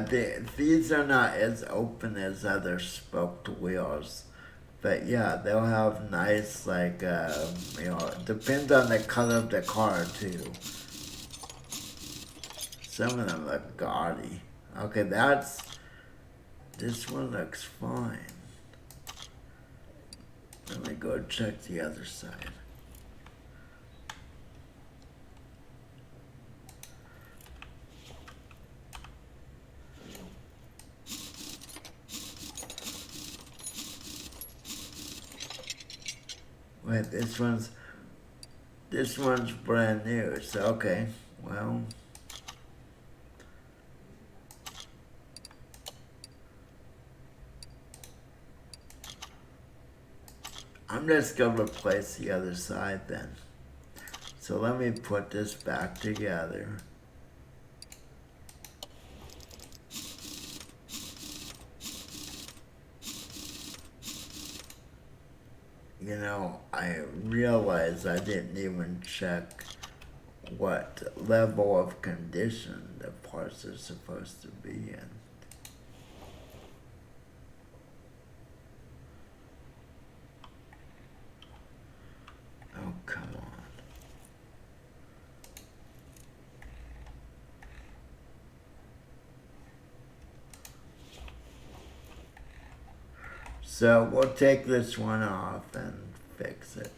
these are not as open as other spoked wheels. But yeah, they'll have nice, like, it depends on the color of the car, too. Some of them look gaudy. Okay, this one looks fine. Let me go check the other side. Wait, this one's brand new. So okay, well, I'm just gonna replace the other side then. So let me put this back together. You know, I realized I didn't even check what level of condition the parts are supposed to be in. Oh, come on. So we'll take this one off and fix it.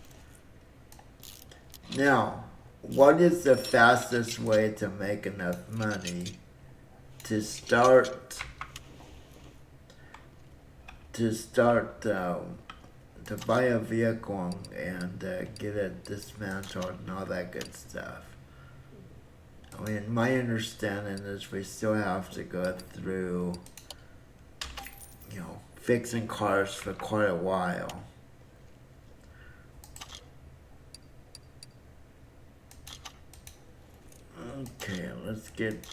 Now, what is the fastest way to make enough money to start to buy a vehicle and get it dismantled and all that good stuff? I mean, my understanding is we still have to go through, fixing cars for quite a while. Okay, let's get...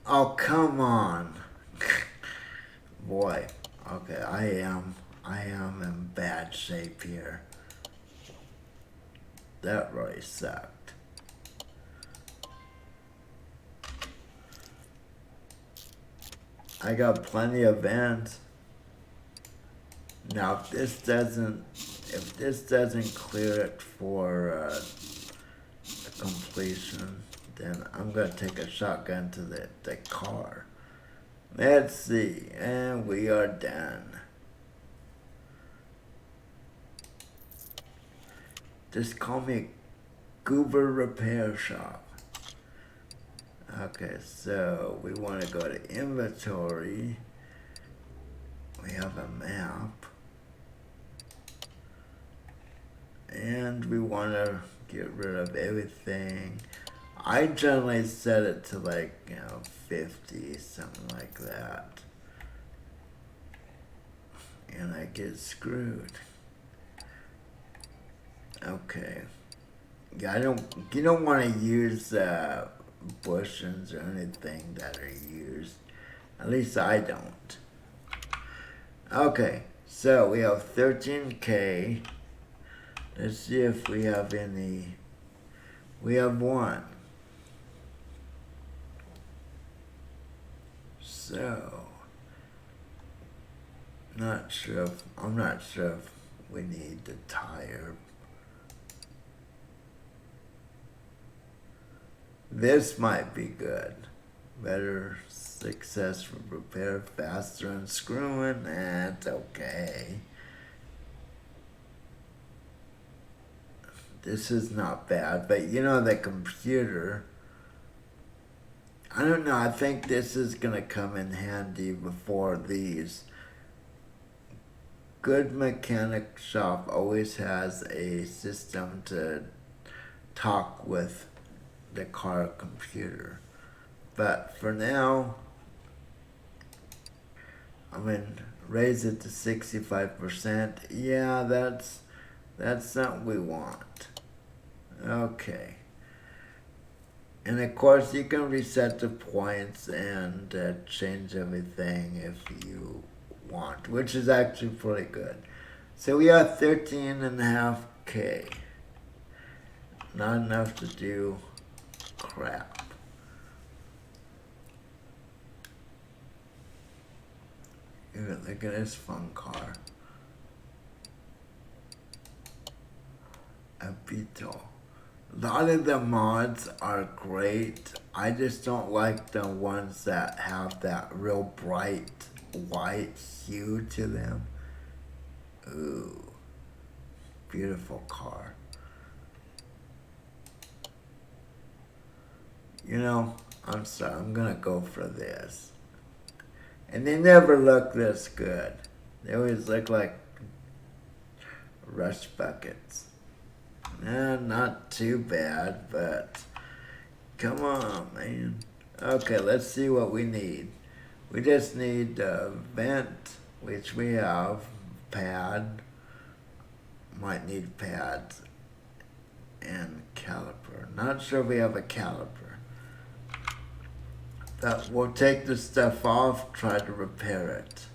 Oh, come on. Boy. Okay, I am in bad shape here. That really sucked. I got plenty of vents. Now, if this doesn't clear it for completion, then I'm gonna take a shotgun to the car. Let's see, and we are done. Just call me Goober Repair Shop. Okay, so we want to go to inventory. We have a map. And we want to get rid of everything. I generally set it to 50, something like that. And I get screwed. Okay. Yeah, you don't want to use bushings or anything that are used. At least I don't. Okay, So we have 13K. Let's see if we have any. We have one. So, I'm not sure if we need the tire. This might be good. Better success for repair, faster unscrewing. That's okay. This is not bad, but you know the computer. I don't know, I think this is gonna come in handy before these. Good mechanic shop always has a system to talk with the car computer. But for now, raise it to 65%. Yeah, that's not what we want. Okay. And of course, you can reset the points and change everything if you want, which is actually pretty good. So we have 13.5K. Not enough to do crap. Look at this fun car. A Beetle. A lot of the mods are great. I just don't like the ones that have that real bright white hue to them. Ooh. Beautiful car. You know, I'm sorry, I'm gonna go for this. And they never look this good. They always look like rush buckets. Not too bad, but come on, man. Okay, let's see what we need. We just need a vent, which we have, pad, might need pads, and caliper. Not sure we have a caliper. But we'll take the stuff off, try to repair it.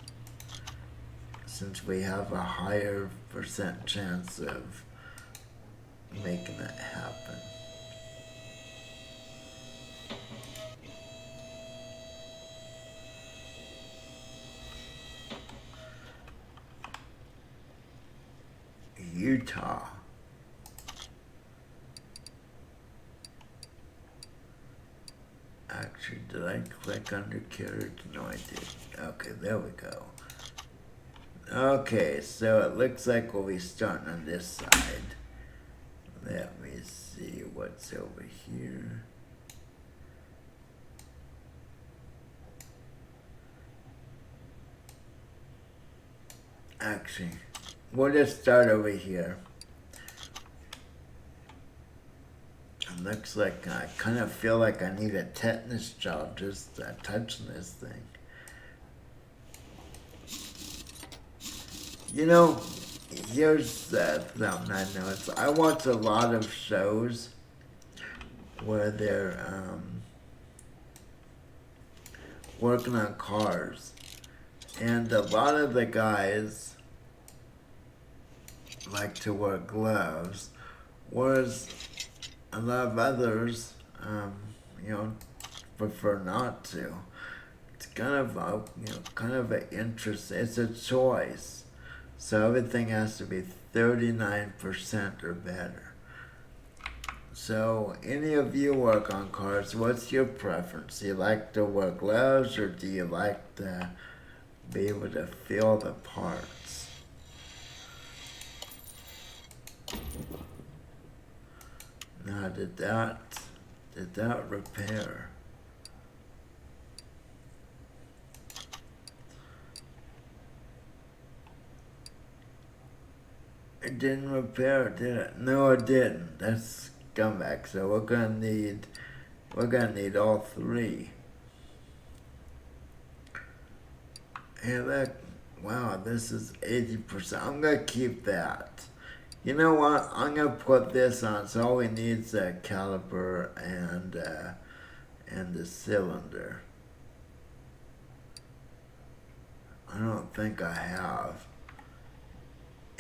Since we have a higher percent chance of making it happen. Utah. Actually, did I click under carriage? No, I didn't. Okay, there we go. Okay, so it looks like we'll be starting on this side. Let me see what's over here. Actually, we'll just start over here. It looks like I kind of feel like I need a tetanus job just touching this thing. You know, here's the something I noticed. I watch a lot of shows where they're working on cars. And a lot of the guys like to wear gloves, whereas a lot of others, prefer not to. It's kind of an interest. It's a choice. So everything has to be 39% or better. So any of you work on cars, what's your preference? Do you like to wear gloves or do you like to be able to feel the parts? Now did that repair? It didn't repair, did it? No, it didn't. That's scumbag. So we're gonna need all three. Hey, look. Wow, this is 80%. I'm gonna keep that. You know what? I'm gonna put this on. So all we need is a caliper and the cylinder. I don't think I have.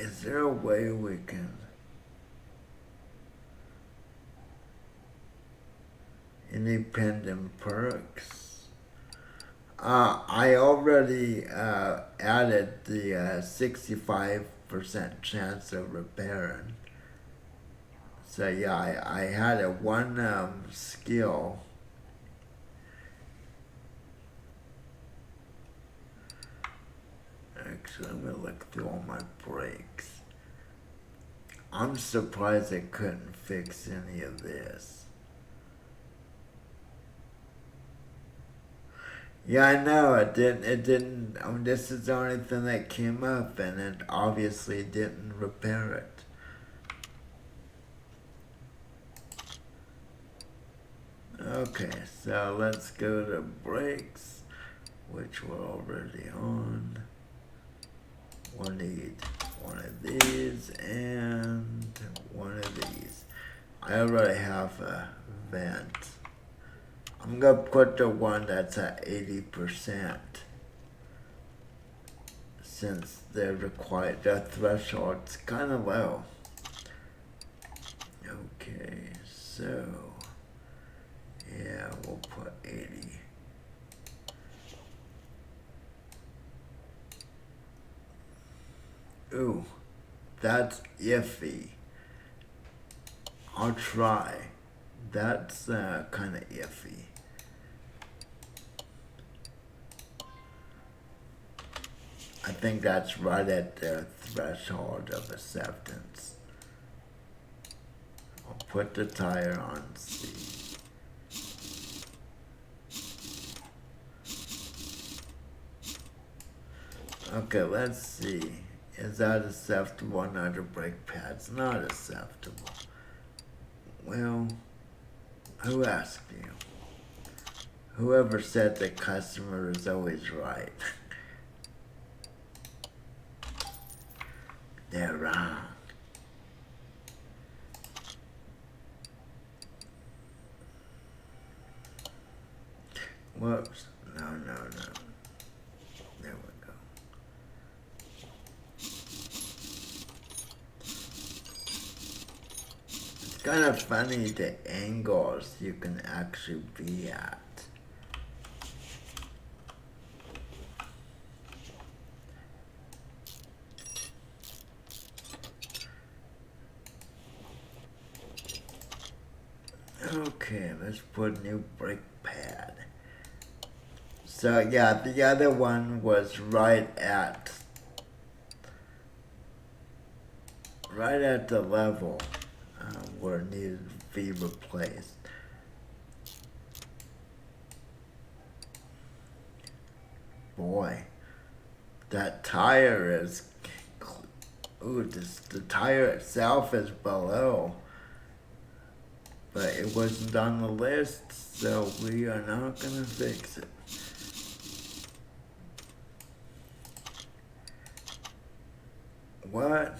is there a way we can independent perks? I already added the 65% chance of repairing. So yeah, I had a one skill. Actually, I'm gonna look through all my breaks. I'm surprised I couldn't fix any of this. Yeah, I know it didn't. It didn't. This is the only thing that came up, and it obviously didn't repair it. Okay, so let's go to brakes, which we're already on. We'll need one of these and one of these. I already have a vent. I'm gonna put the one that's at 80% since the threshold's kind of low. Okay, so yeah, we'll put 80. Ooh, that's iffy. I'll try. That's kind of iffy. I think that's right at the threshold of acceptance. I'll put the tire on C. Okay, let's see. Is that acceptable under brake pads? Not acceptable. Well, who asked you? Whoever said the customer is always right. They're wrong. Whoops. No. There we go. It's kind of funny the angles you can actually be at. Okay, let's put new brake pad. So yeah, the other one was right at the level where it needed to be replaced. Boy, that tire is. Ooh, the tire itself is below. But it wasn't on the list, so we are not gonna fix it. What?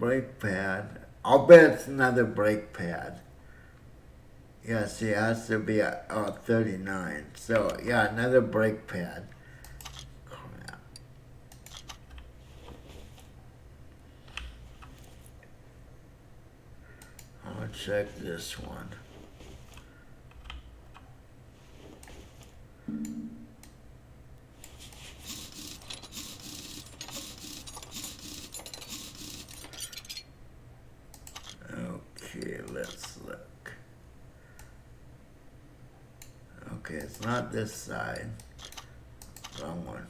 Brake pad. I'll bet it's another brake pad. Yeah, see, it has to be at 39. So, yeah, another brake pad. Crap. I'll check this one. Okay, let's look. Okay, it's not this side. Wrong one.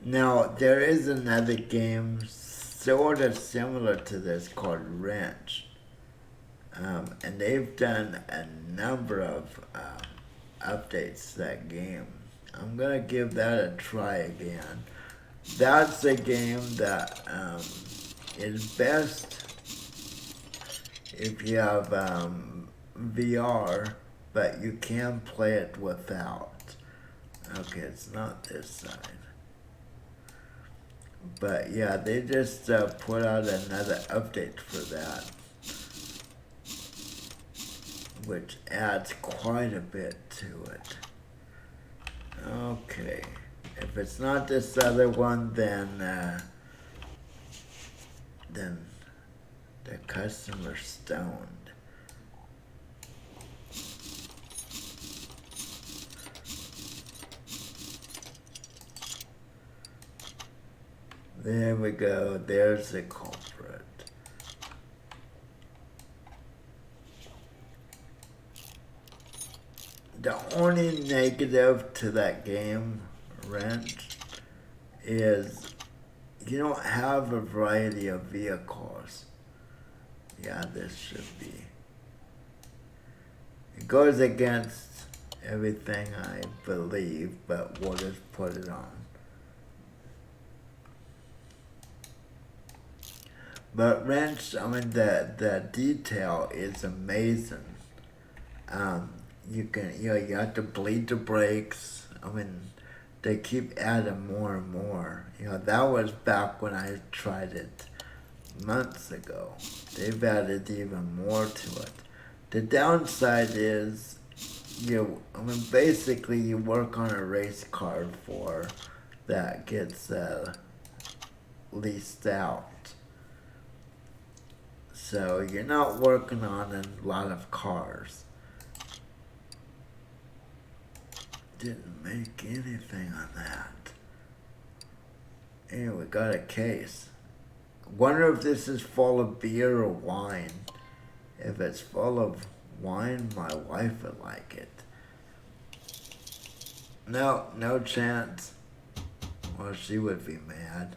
Now, there is another game sort of similar to this called Wrench. And they've done a number of updates to that game. I'm gonna give that a try again. That's a game that is best if you have VR, but you can play it without. Okay, it's not this side. But yeah, they just put out another update for that. which adds quite a bit to it. Okay, if it's not this other one, then the customer's stoned. There we go, there's the culprit. The only negative to that game, Wrench, is you don't have a variety of vehicles. Yeah, this should be. It goes against everything I believe, but we'll just put it on. But Wrench, I mean, the detail is amazing. You have to bleed the brakes. I mean, they keep adding more and more. That was back when I tried it months ago. They've added even more to it. The downside is, basically you work on a race car that gets leased out. So you're not working on a lot of cars. Didn't make anything on that. Anyway, we got a case. Wonder if this is full of beer or wine. If it's full of wine, my wife would like it. No chance. Well, she would be mad.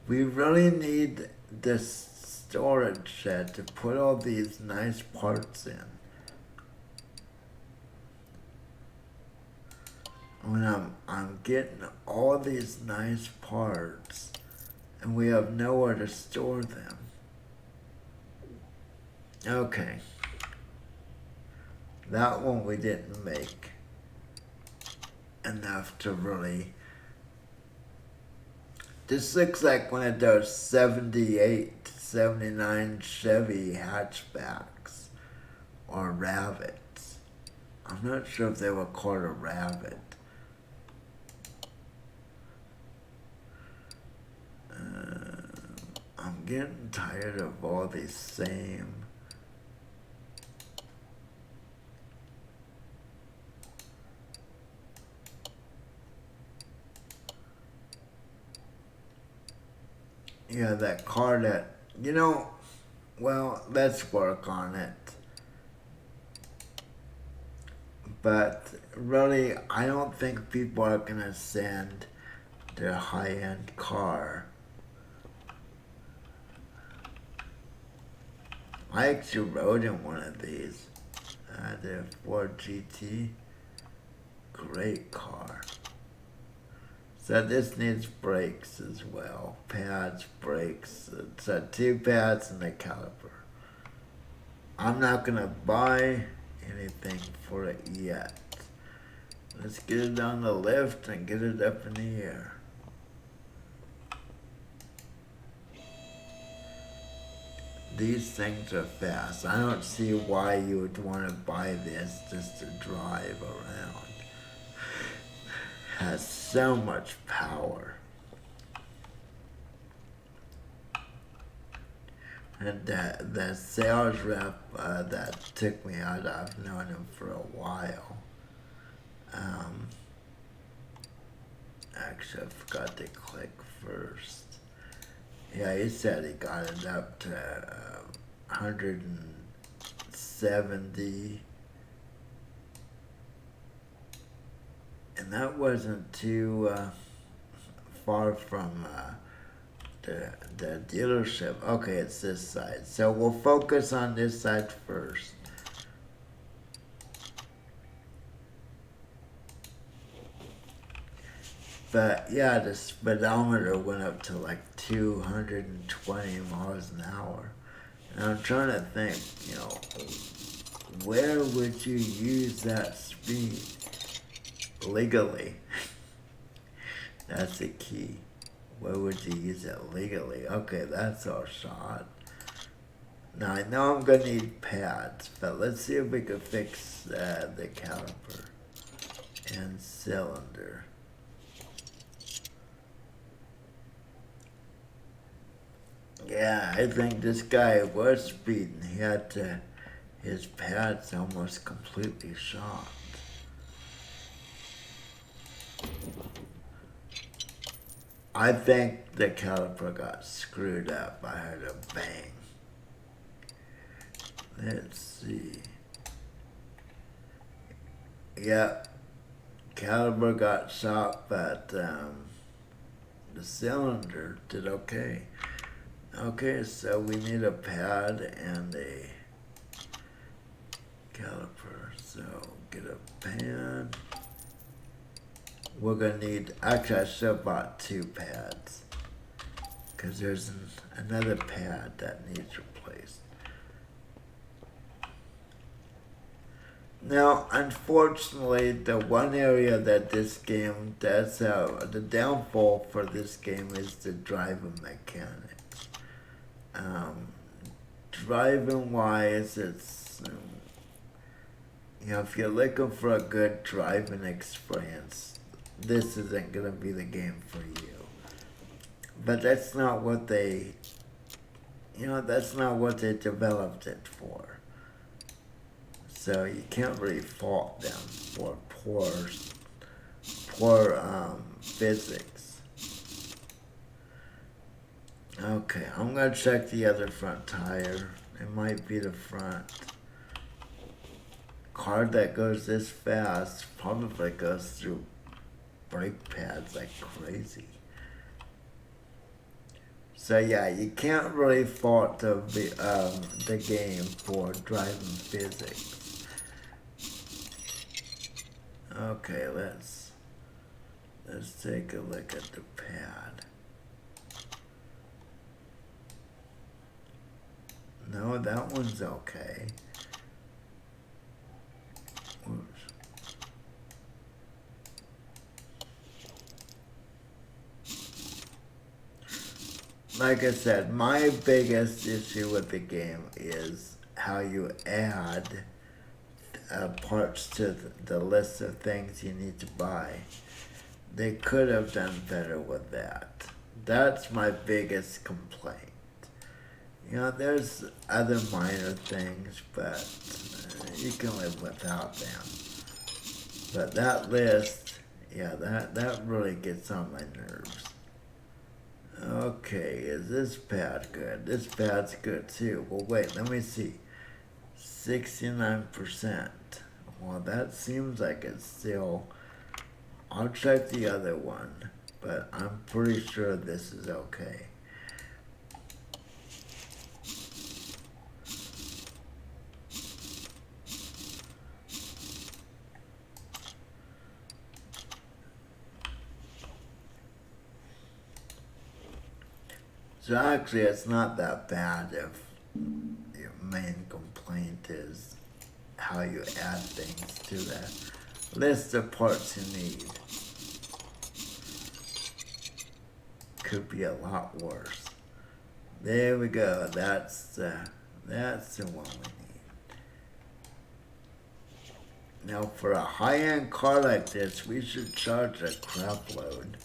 We really need this storage shed to put all these nice parts in. When I'm getting all these nice parts and we have nowhere to store them. Okay. That one we didn't make enough to really. This looks like one of those 78, 79 Chevy hatchbacks or Rabbits. I'm not sure if they were called a Rabbit. I'm getting tired of all these same. Yeah, that car that, well, let's work on it. But really, I don't think people are going to send their high-end car. I actually rode in one of these. The Ford GT. Great car. So this needs brakes as well. Pads, brakes. It's 2 pads and a caliper. I'm not going to buy anything for it yet. Let's get it on the lift and get it up in the air. These things are fast. I don't see why you would want to buy this just to drive around. It has so much power. And the sales rep that took me out, I've known him for a while. Actually, I forgot to click first. Yeah, he said he got it up to 170. And that wasn't too far from the dealership. Okay, it's this side. So we'll focus on this side first. But yeah, the speedometer went up to like 220 miles an hour. And I'm trying to think, where would you use that speed? Legally. That's the key. Where would you use it legally? Okay, that's all shot. Now I know I'm gonna need pads, but let's see if we can fix the caliper and cylinder. Yeah, I think this guy was speeding. He had his pads almost completely shot. I think the caliper got screwed up. I heard a bang. Let's see. Yep, caliber got shot, but the cylinder did okay. Okay, so we need a pad and a caliper. So get a pad. We're gonna need, actually I should have bought 2 pads. Because there's another pad that needs replaced. Now, unfortunately, the one area that this game does have, the downfall for this game is the driving mechanics. Driving wise, it's, if you're looking for a good driving experience, this isn't going to be the game for you. But that's not what that's not what they developed it for. So you can't really fault them for poor physics. Okay, I'm gonna check the other front tire. It might be the front. Car that goes this fast probably goes through brake pads like crazy. So yeah, you can't really fault the game for driving physics. Okay, let's take a look at the pad. No, that one's okay. Oops. Like I said, my biggest issue with the game is how you add parts to the list of things you need to buy. They could have done better with that. That's my biggest complaint. There's other minor things, but you can live without them. But that list, yeah, that really gets on my nerves. Okay, is this pad good? This pad's good too. Well, wait, let me see. 69%. Well, that seems like it's still... I'll check the other one, but I'm pretty sure this is okay. So actually, it's not that bad if your main complaint is how you add things to the list of parts you need. Could be a lot worse. There we go. That's the one we need. Now, for a high-end car like this, we should charge a crap load.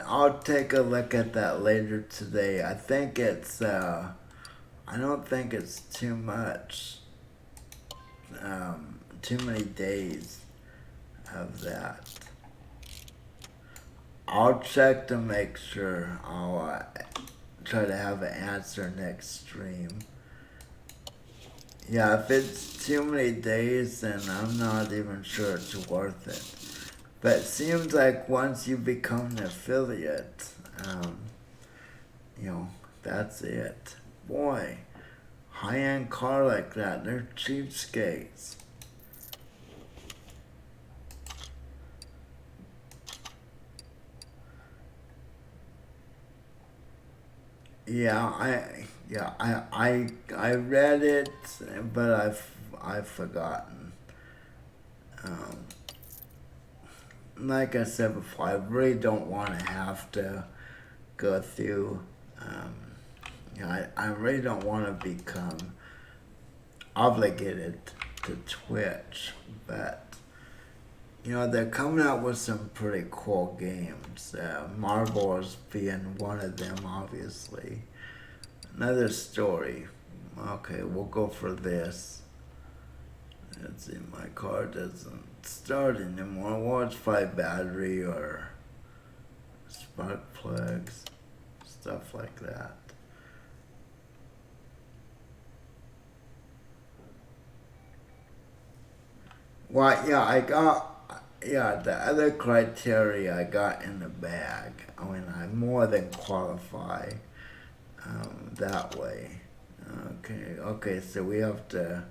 I'll take a look at that later today. I think it's I don't think it's too much, too many days of that. I'll check to make sure. I'll try to have an answer next stream. Yeah, if it's too many days, then I'm not even sure it's worth it. But it seems like once you become an affiliate, that's it. Boy, high-end car like that, they're cheapskates. Yeah, Yeah, I read it, but I've forgotten. Um, like I said before, I really don't want to have to go through. Um, I really don't want to become obligated to Twitch, but they're coming out with some pretty cool games. Marvel's being one of them, obviously. Another story. Okay, we'll go for this. Let's see, my car doesn't start anymore. Well, it's probably battery or spark plugs, stuff like that. Well, yeah, the other criteria I got in the bag. I mean, I more than qualify that way. Okay, so we have to.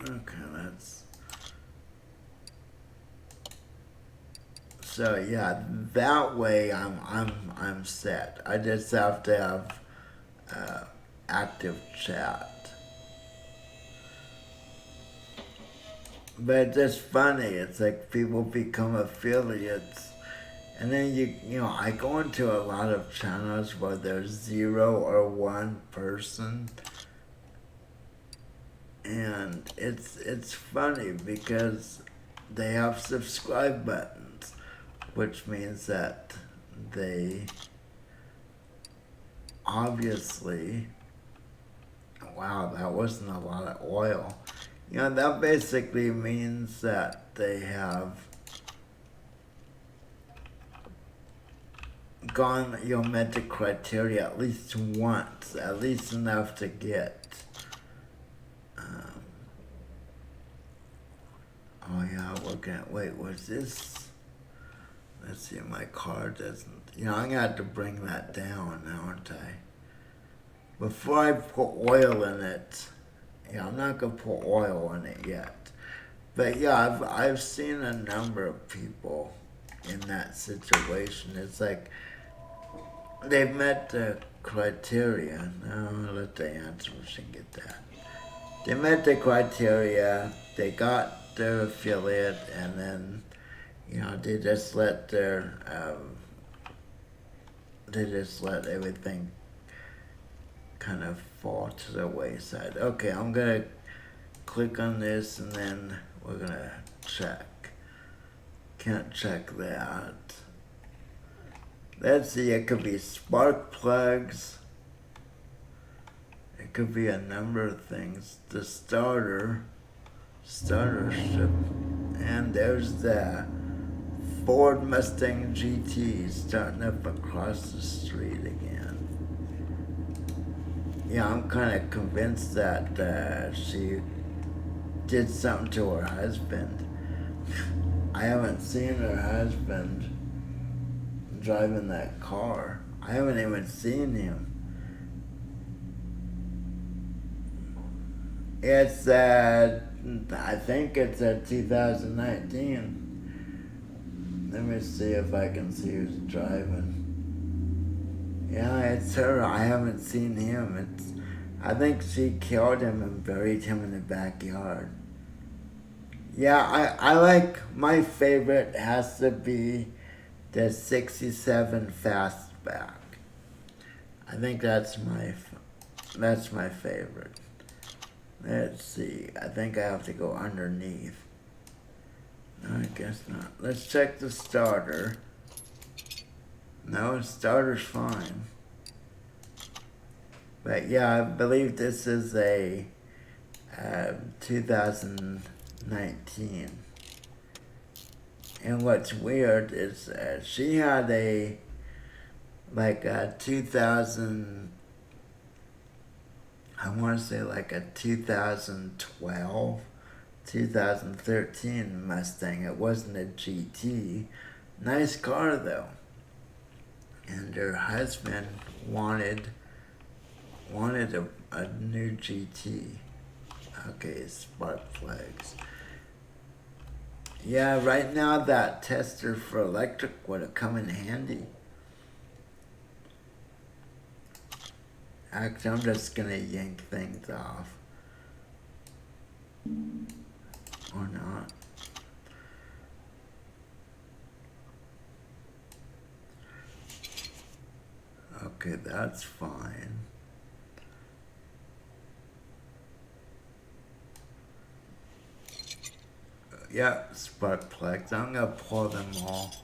Okay, that's. So yeah, that way I'm set. I just have to have active chat. But it's just funny. It's like people become affiliates, and then I go into a lot of channels where there's 0 or 1 person, and it's funny because they have subscribe buttons, which means that they obviously. Wow, that wasn't a lot of oil. That basically means that they have gone, met the criteria at least once, at least enough to get. Um, oh yeah, we're gonna wait. Was this? Let's see. My car doesn't. I'm gonna have to bring that down, aren't I? Before I put oil in it. I'm not gonna put oil in it yet. But yeah, I've seen a number of people in that situation. It's like they've met the criteria. Now I'll let the answer machine get that. They met the criteria. They got their affiliate, and then they just let everything kind of fall to the wayside. Okay, I'm gonna click on this, and then we're gonna check. Can't check that. Let's see, it could be spark plugs. It could be a number of things. The starter strip, and there's the Ford Mustang GT starting up across the street again. I'm kind of convinced that she did something to her husband. I haven't seen her husband driving that car. I haven't even seen him. It's I think it's 2019. Let me see if I can see who's driving. Yeah, it's her. I haven't seen him. I think she killed him and buried him in the backyard. Yeah, I like, my favorite has to be the 67 Fastback. I think that's my favorite. Let's see. I think I have to go underneath. No, I guess not. Let's check the starter. No, starter's fine. But yeah, I believe this is a 2019. And what's weird is she had a 2000. I want to say like a 2012, 2013 Mustang. It wasn't a GT. Nice car though. And her husband wanted a new GT. Okay, spark plugs. Yeah, right now that tester for electric would have come in handy. Actually, I'm just gonna yank things off. Or not. Okay, that's fine. Yeah, spark plugs. I'm gonna pour them all.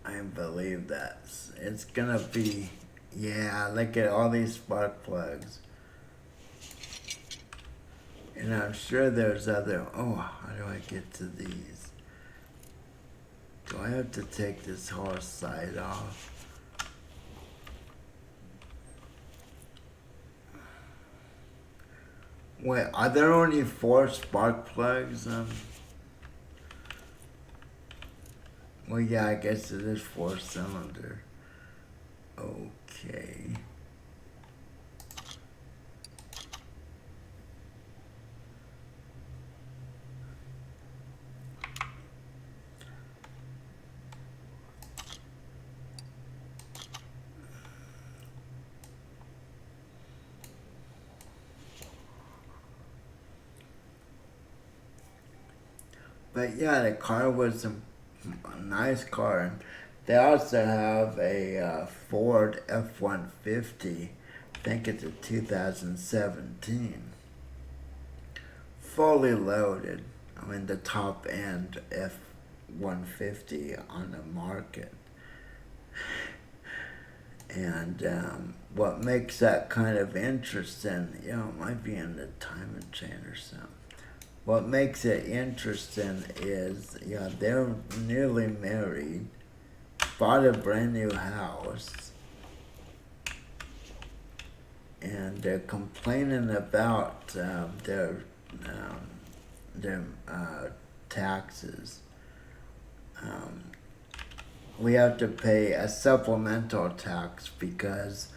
I believe that it's gonna be. Yeah, look at all these spark plugs. And I'm sure there's other. Oh, how do I get to these? Do I have to take this whole side off? Wait, are there only 4 spark plugs? Well, yeah, I guess it is 4-cylinder. Okay. But yeah, the car was a nice car. And they also have a Ford F-150. I think it's a 2017. Fully loaded. I mean, the top end F-150 on the market. And what makes that kind of interesting, it might be in the timing chain or something. What makes it interesting is, they're newly married, bought a brand new house, and they're complaining about um, their taxes. Um, we have to pay a supplemental tax because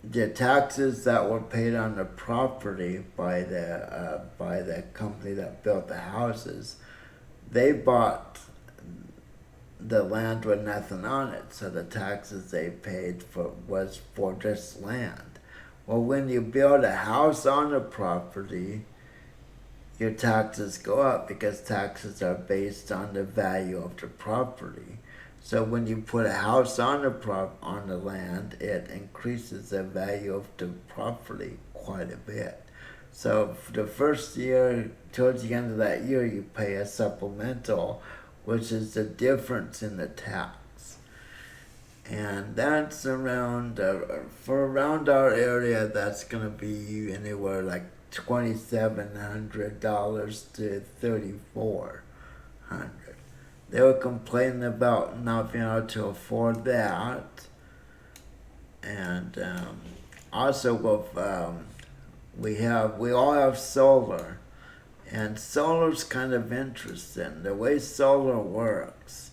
the taxes that were paid on the property by the company that built the houses, they bought the land with nothing on it, so the taxes they paid for was for just land. Well, when you build a house on the property, your taxes go up because taxes are based on the value of the property. So when you put a house on the land, it increases the value of the property quite a bit. So for the first year, towards the end of that year, you pay a supplemental, which is the difference in the tax. And that's around for around our area. That's gonna be anywhere like $2,700 to $3,400. They were complaining about not being able to afford that, and also with we all have solar, and solar's kind of interesting. The way solar works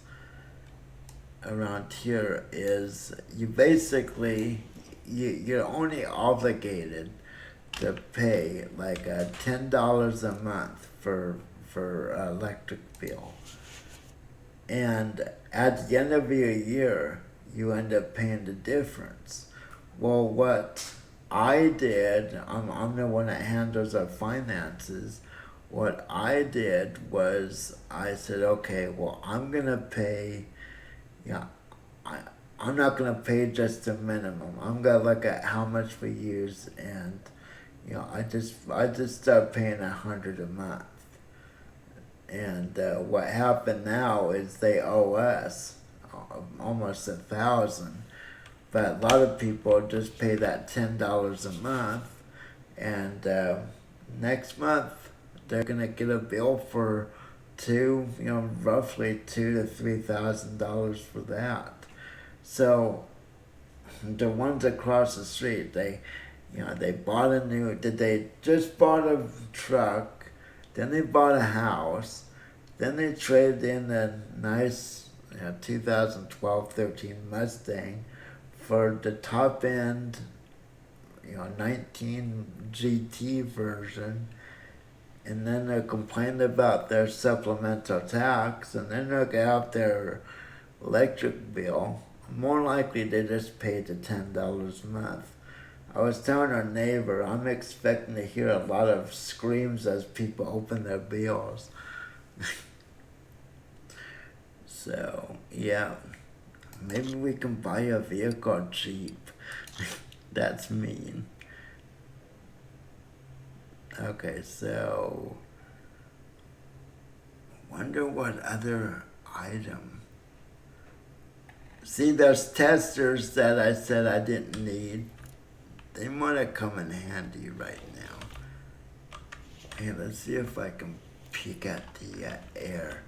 around here is you're only obligated to pay like $10 a month for electric bill, and at the end of your year you end up paying the difference. Well, what I did, I'm the one that handles our finances. What I did was I said, okay, well, I'm gonna pay. Yeah, I I'm not gonna pay just the minimum. I'm gonna look at how much we use, and I just start paying 100 a month. And what happened now is they owe us almost 1,000. But a lot of people just pay that $10 a month, and next month they're gonna get a bill for roughly $2,000 to $3,000 for that. So the ones across the street, they bought a new, they just bought a truck, then they bought a house, then they traded in a nice 2012-13 Mustang for the top end, 19 GT version, and then they're complaining about their supplemental tax, and then they'll get out their electric bill, More likely they just paid the $10 a month. I was telling our neighbor I'm expecting to hear a lot of screams as people open their bills. So, yeah, maybe we can buy a vehicle cheap. That's mean. Okay, so wonder what other item. See those testers that I said I didn't need? They might have come in handy right now. Hey, let's see if I can peek at the air.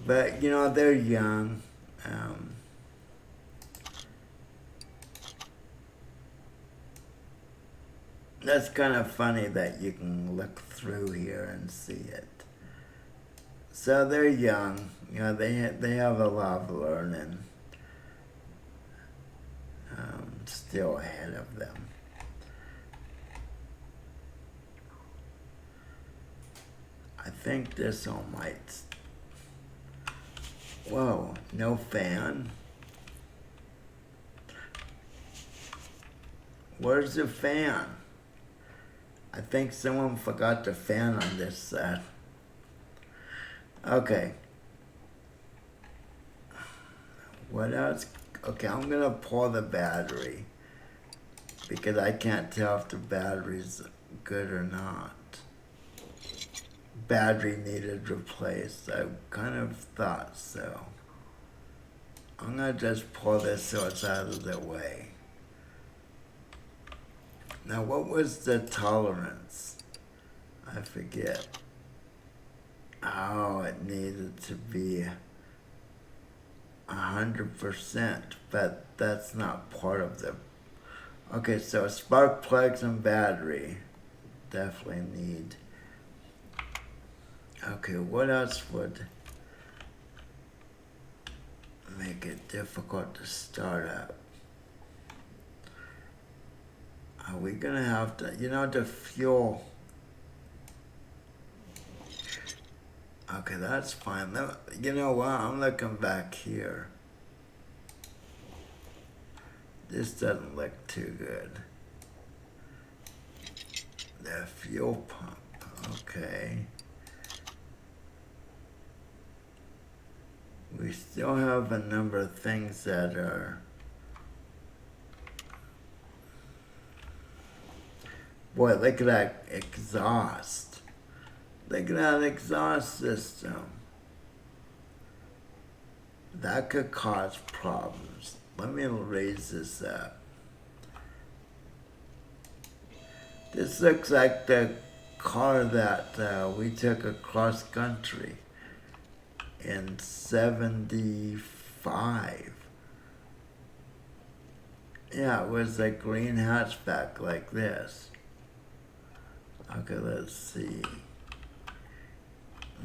But, they're young. That's kind of funny that you can look through here and see it. So they're young. They have a lot of learning still ahead of them. I think this one might. Whoa, no fan? Where's the fan? I think someone forgot the fan on this set. Okay. What else? Okay, I'm gonna pull the battery because I can't tell if the battery's good or not. Battery needed replaced. I kind of thought so. I'm gonna just pull this so it's out of the way. Now, what was the tolerance? I forget. Oh, it needed to be 100%, but that's not part of the. Okay, so spark plugs and battery definitely need. Okay, what else would make it difficult to start up? Are we gonna have to, the fuel? Okay, that's fine. You know what? I'm looking back here. This doesn't look too good. The fuel pump. Okay. We still have a number of things that are. Boy, look at that exhaust. Look at that exhaust system. That could cause problems. Let me raise this up. This looks like the car that we took across country in 75. Yeah, it was a green hatchback like this. Okay, let's see.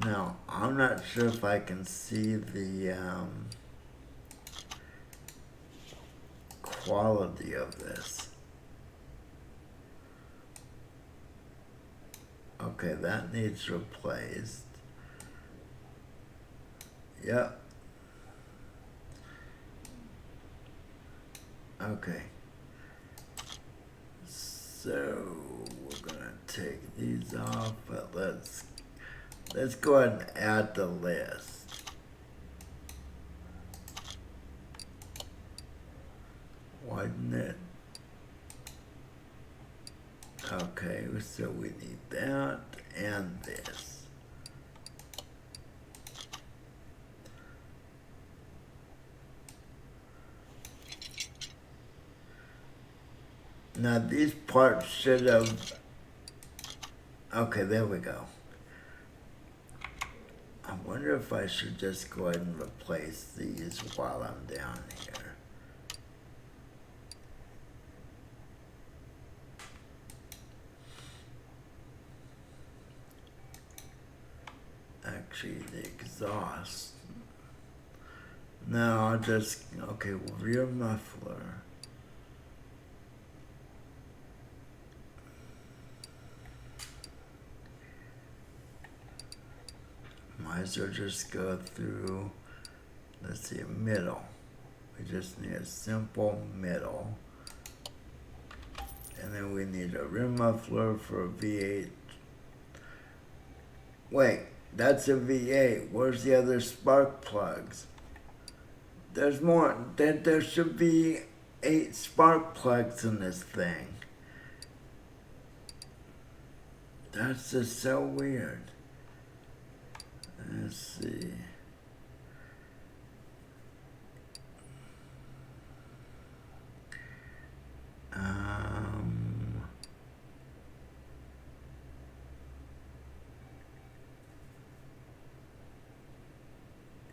Now, I'm not sure if I can see the quality of this. Okay, that needs replaced. Yep. Okay. So we're gonna take these off, but let's go ahead and add the list. Widen it. Okay, so we need that and this. Now these parts should have. Okay, there we go. I wonder if I should just go ahead and replace these while I'm down here. Actually, the exhaust. No, I'll just, okay, rear muffler. might as well just go through, let's see, middle. We just need a simple middle. And then we need a rim muffler for a V8. Wait, that's a V8. Where's the other spark plugs? There's more. There should be 8 spark plugs in this thing. That's just so weird. Let's see.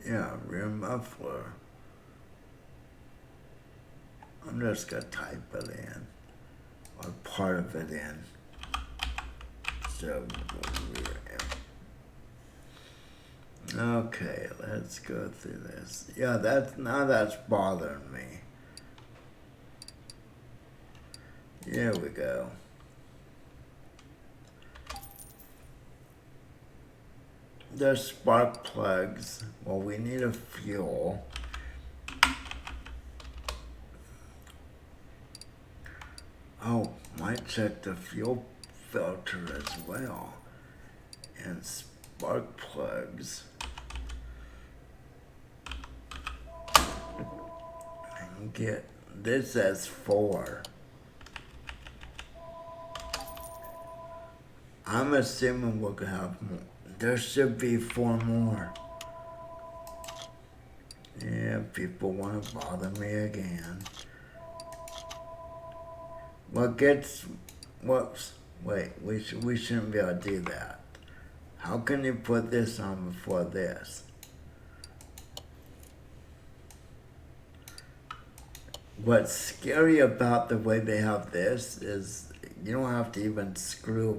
Yeah, rear muffler. I'm just gonna type it in, or part of it in. So, okay, let's go through this. Yeah, now that's bothering me. Here we go. There's spark plugs. Well, we need a fuel. Oh, might check the fuel filter as well. And spark plugs. And get this as 4. I'm assuming we're gonna have more. There should be 4 more. Yeah, people want to bother me again. Whoops, wait, we shouldn't be able to do that. How can you put this on before this? What's scary about the way they have this is you don't have to even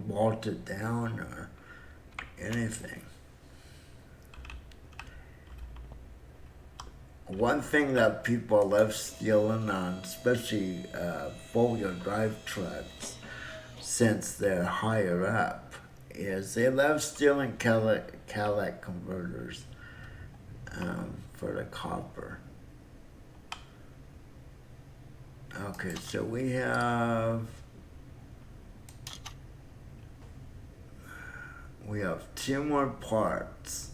bolt it down or anything. One thing that people love stealing on, especially 4-wheel drive trucks, since they're higher up, is they love stealing Cadillac converters for the copper. Okay, so we have 2 more parts.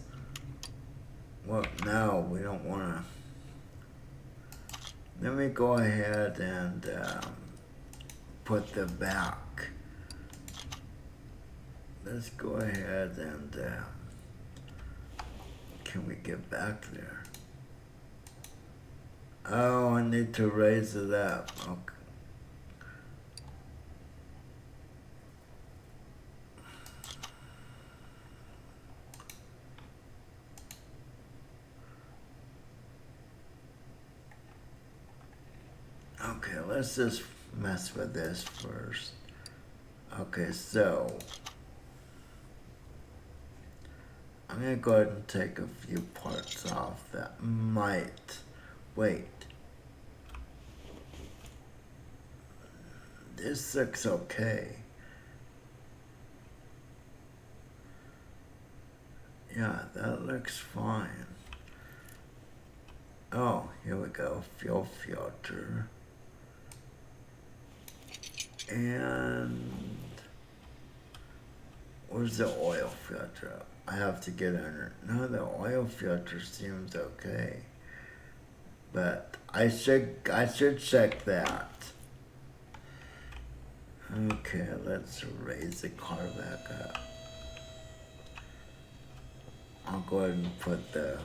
Well, no, we don't want to. Let me go ahead and put the back. Let's go ahead and can we get back there? Oh, I need to raise it up. Okay. Okay, let's just mess with this first. Okay, so I'm gonna go ahead and take a few parts off that might. Wait. This looks okay. Yeah, that looks fine. Oh, here we go. Fuel filter. And where's the oil filter? I have to get under. No, the oil filter seems okay. But I should check that. Okay, let's raise the car back up. I'll go ahead and put the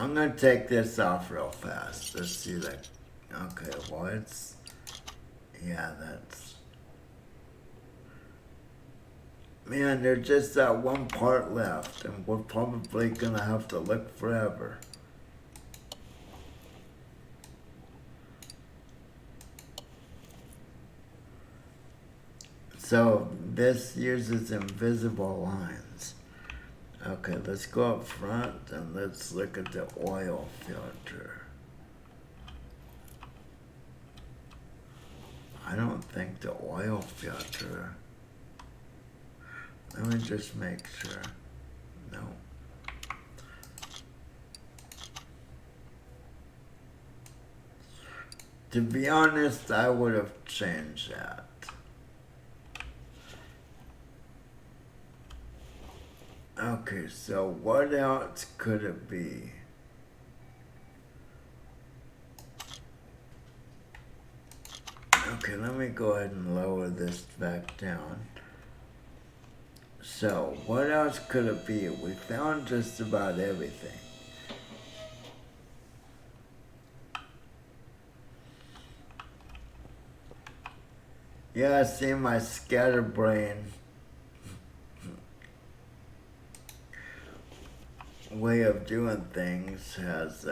I'm gonna take this off real fast. Let's see that. Okay, well it's, yeah, that's, man, there's just that one part left and we're probably gonna have to look forever. So this uses invisible lines. Okay, let's go up front and let's look at the oil filter. I don't think the oil filter. Let me just make sure. No. To be honest, I would have changed that. Okay, so what else could it be? Okay, let me go ahead and lower this back down. So, what else could it be? We found just about everything. Yeah, see, my scatterbrain way of doing things has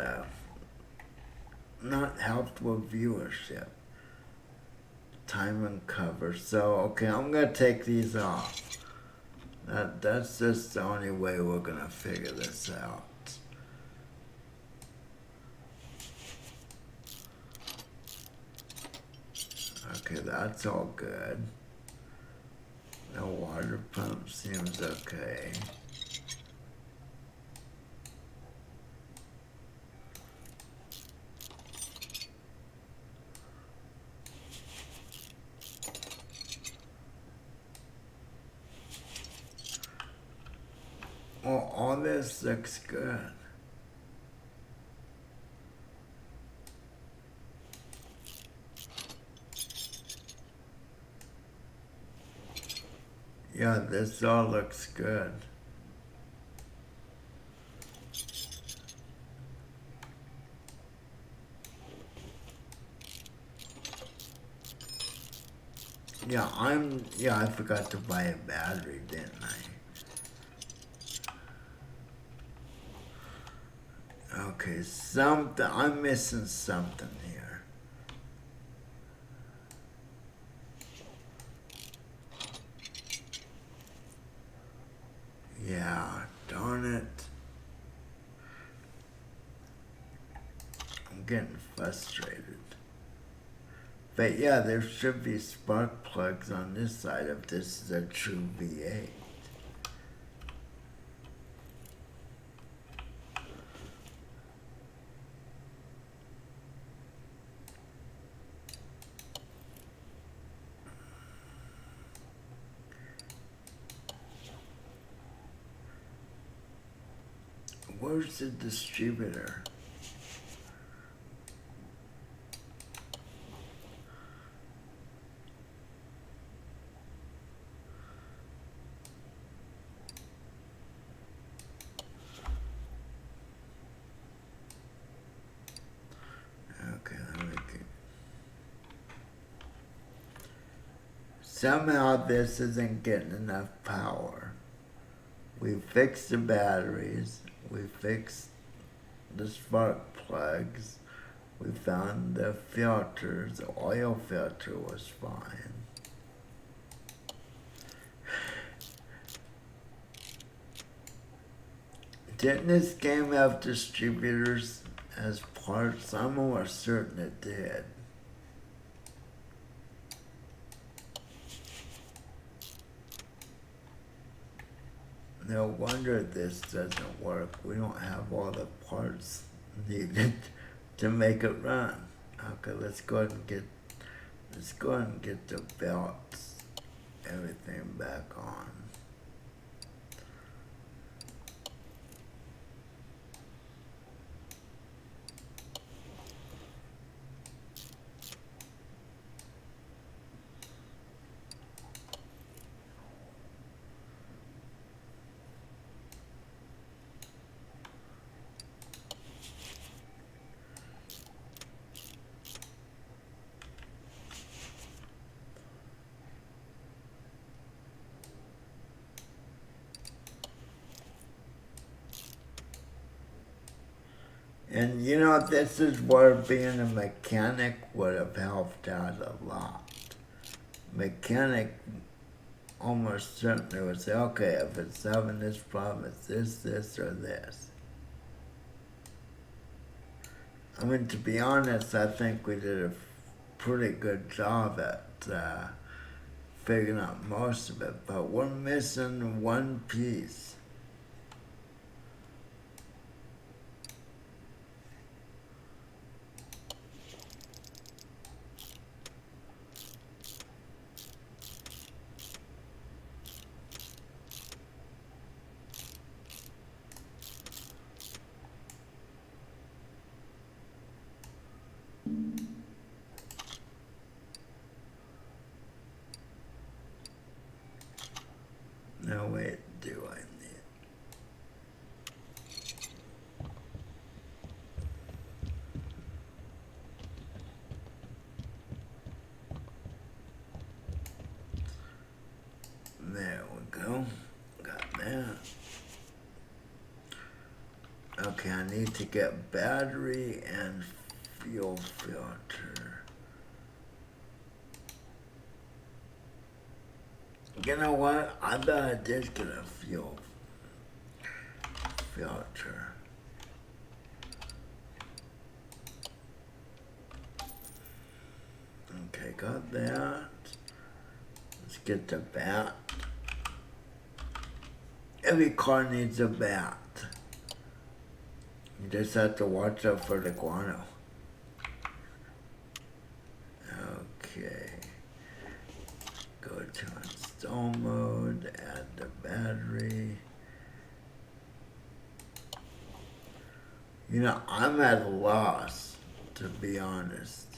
not helped with viewership. Time and cover. So, okay, I'm going to take these off. That's just the only way we're going to figure this out. Okay, that's all good. The water pump seems okay. Well, all this looks good. Yeah, this all looks good. Yeah, I forgot to buy a battery, didn't I? Okay, I'm missing something here. Yeah, darn it. I'm getting frustrated. But yeah, there should be spark plugs on this side if this is a true V8. Where's the distributor? Okay, let me get... Somehow this isn't getting enough power. We fixed the batteries. We fixed the spark plugs. We found the filters. The oil filter was fine. Didn't this game have distributors as parts? I'm almost certain it did. No wonder this doesn't work. We don't have all the parts needed to make it run. Okay, let's go ahead and get the belts, everything back on. And you know, this is where being a mechanic would have helped out a lot. Mechanic almost certainly would say, okay, if it's having this problem, it's this, or this. I mean, to be honest, I think we did pretty good job at figuring out most of it, but we're missing one piece. No, wait, do I need? There we go. Got that. Okay, I need to get battery and fuel filter. You know what? I bet I did get a fuel filter. Okay, got that. Let's get the bat. Every car needs a bat. You just have to watch out for the guano. Okay. Go to install mode, add the battery. You know, I'm at a loss, to be honest.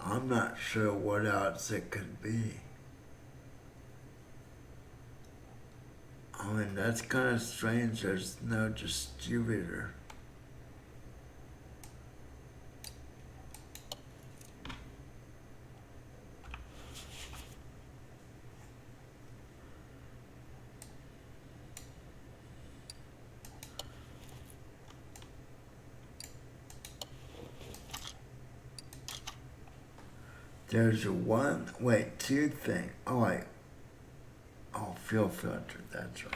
I'm not sure what else it could be. I mean, that's kind of strange. There's no distributor. There's two things. Fuel filter, that's right.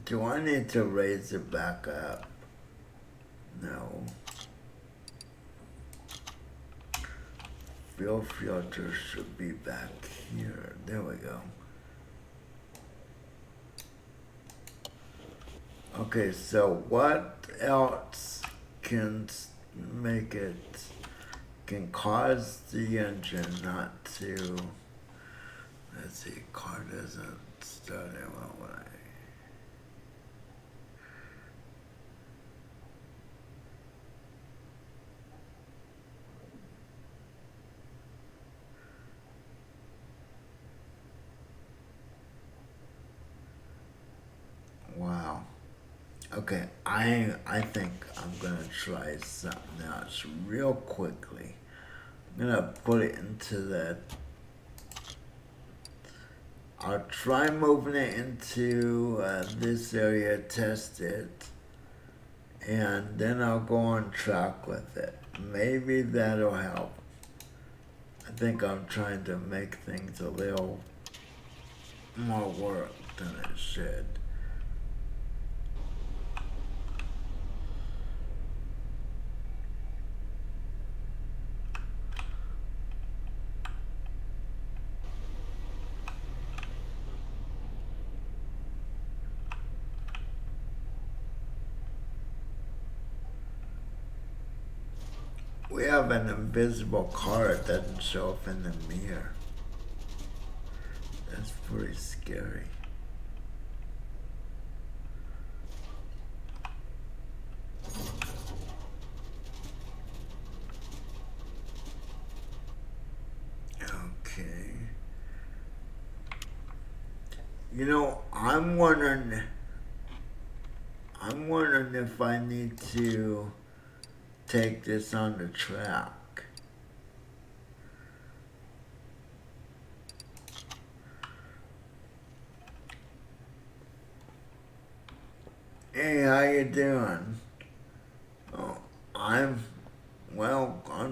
Do I need to raise it back up? No. Fuel filter should be back here. There we go. Okay, so what else can make it, can cause the engine not to, let's see, car doesn't start it when I, wow. Okay, I think I'm gonna try something else real quickly. I'm gonna put it into the, I'll try moving it into this area, test it, and then I'll go on track with it. Maybe that'll help. I think I'm trying to make things a little more work than it should. We have an invisible car that doesn't show up in the mirror. That's pretty scary. Okay. You know, I'm wondering if I need to take this on the track. Hey, how you doing? Oh, I'm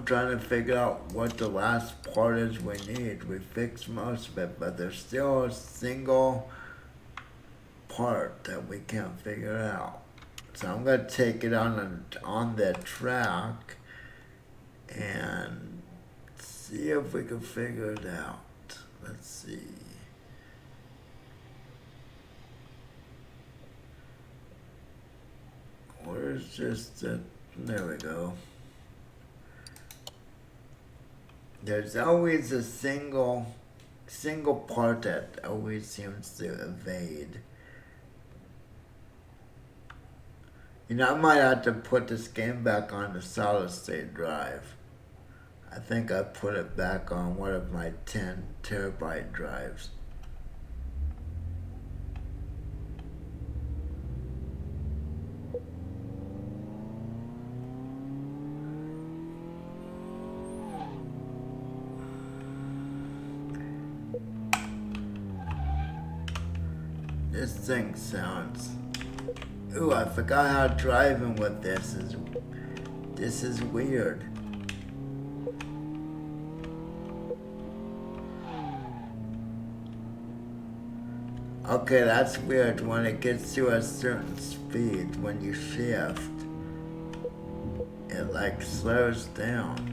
trying to figure out what the last part is we need. We fixed most of it, but there's still a single part that we can't figure out. So I'm gonna take it on the track and see if we can figure it out. Let's see. Where's just the, there we go. There's always a single part that always seems to evade. You know, I might have to put this game back on the solid state drive. I think I put it back on one of my 10 terabyte drives. This thing sounds... Ooh, I forgot how driving with this is... This is weird. Okay, that's weird. When it gets to a certain speed, when you shift, it like slows down.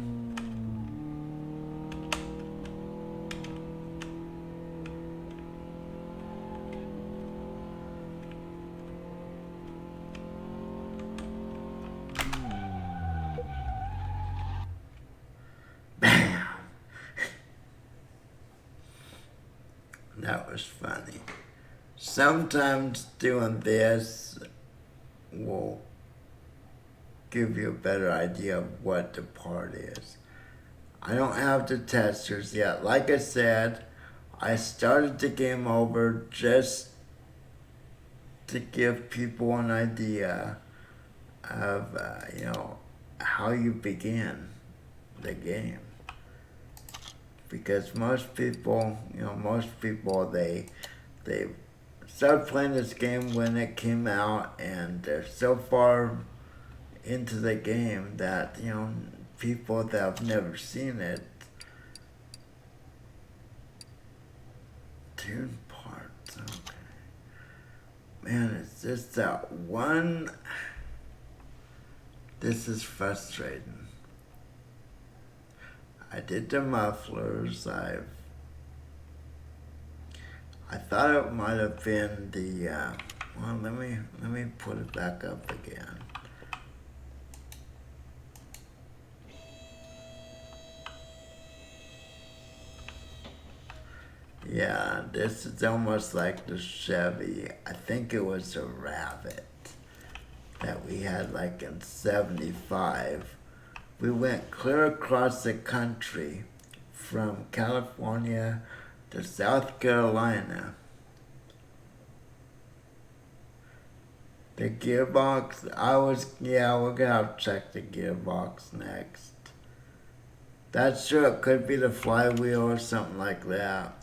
Bam! That was funny. Sometimes doing this will give you a better idea of what the part is. I don't have the testers yet. Like I said, I started the game over just to give people an idea of, you know, how you begin the game. Because most people, they started playing this game when it came out, and they're so far into the game that, you know, people that have never seen it, tune parts, okay. Man, it's just that one, this is frustrating. I did the mufflers, I thought it might have been the, well, let me put it back up again. Yeah, this is almost like the Chevy. I think it was a Rabbit that we had like in 75. We went clear across the country from California to South Carolina. The gearbox, we're gonna have to check the gearbox next. That's true, it could be the flywheel or something like that.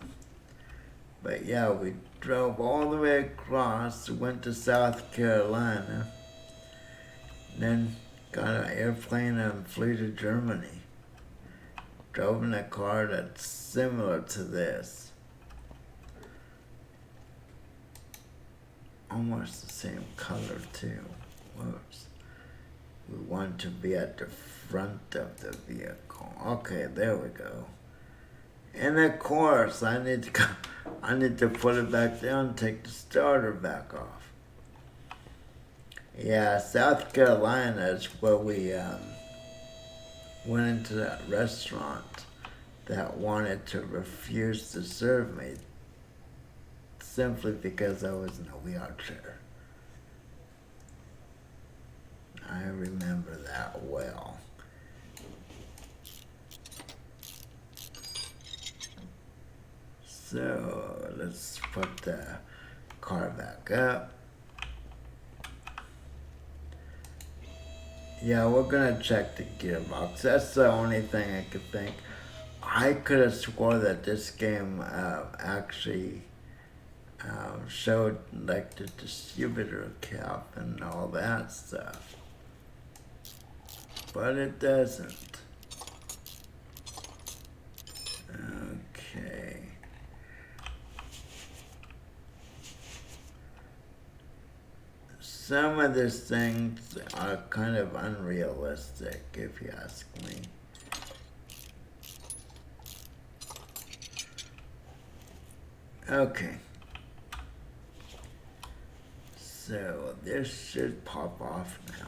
But yeah, we drove all the way across, went to South Carolina, then got an airplane and flew to Germany. Drove in a car that's similar to this. Almost the same color too. Whoops. We want to be at the front of the vehicle. Okay, there we go. And of course, I need to put it back down and take the starter back off. Yeah, South Carolina is where we went into that restaurant that wanted to refuse to serve me simply because I was in a wheelchair. I remember that well. So let's put the car back up. Yeah, we're gonna check the gearbox. That's the only thing I could think. I could have swore that this game actually showed like the distributor cap and all that stuff. But it doesn't. Okay. some of these things are kind of unrealistic, if you ask me. Okay. So this should pop off now.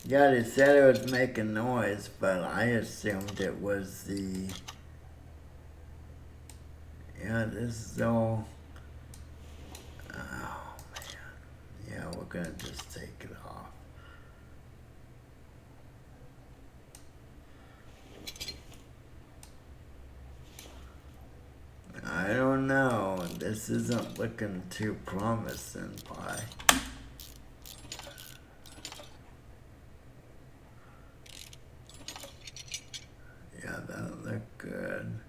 Yeah, they said it was making noise, but I assumed it was the... Yeah, this is all... Oh, man. Yeah, we're gonna just take it off. I don't know. This isn't looking too promising, Pi. Yeah, that looked good.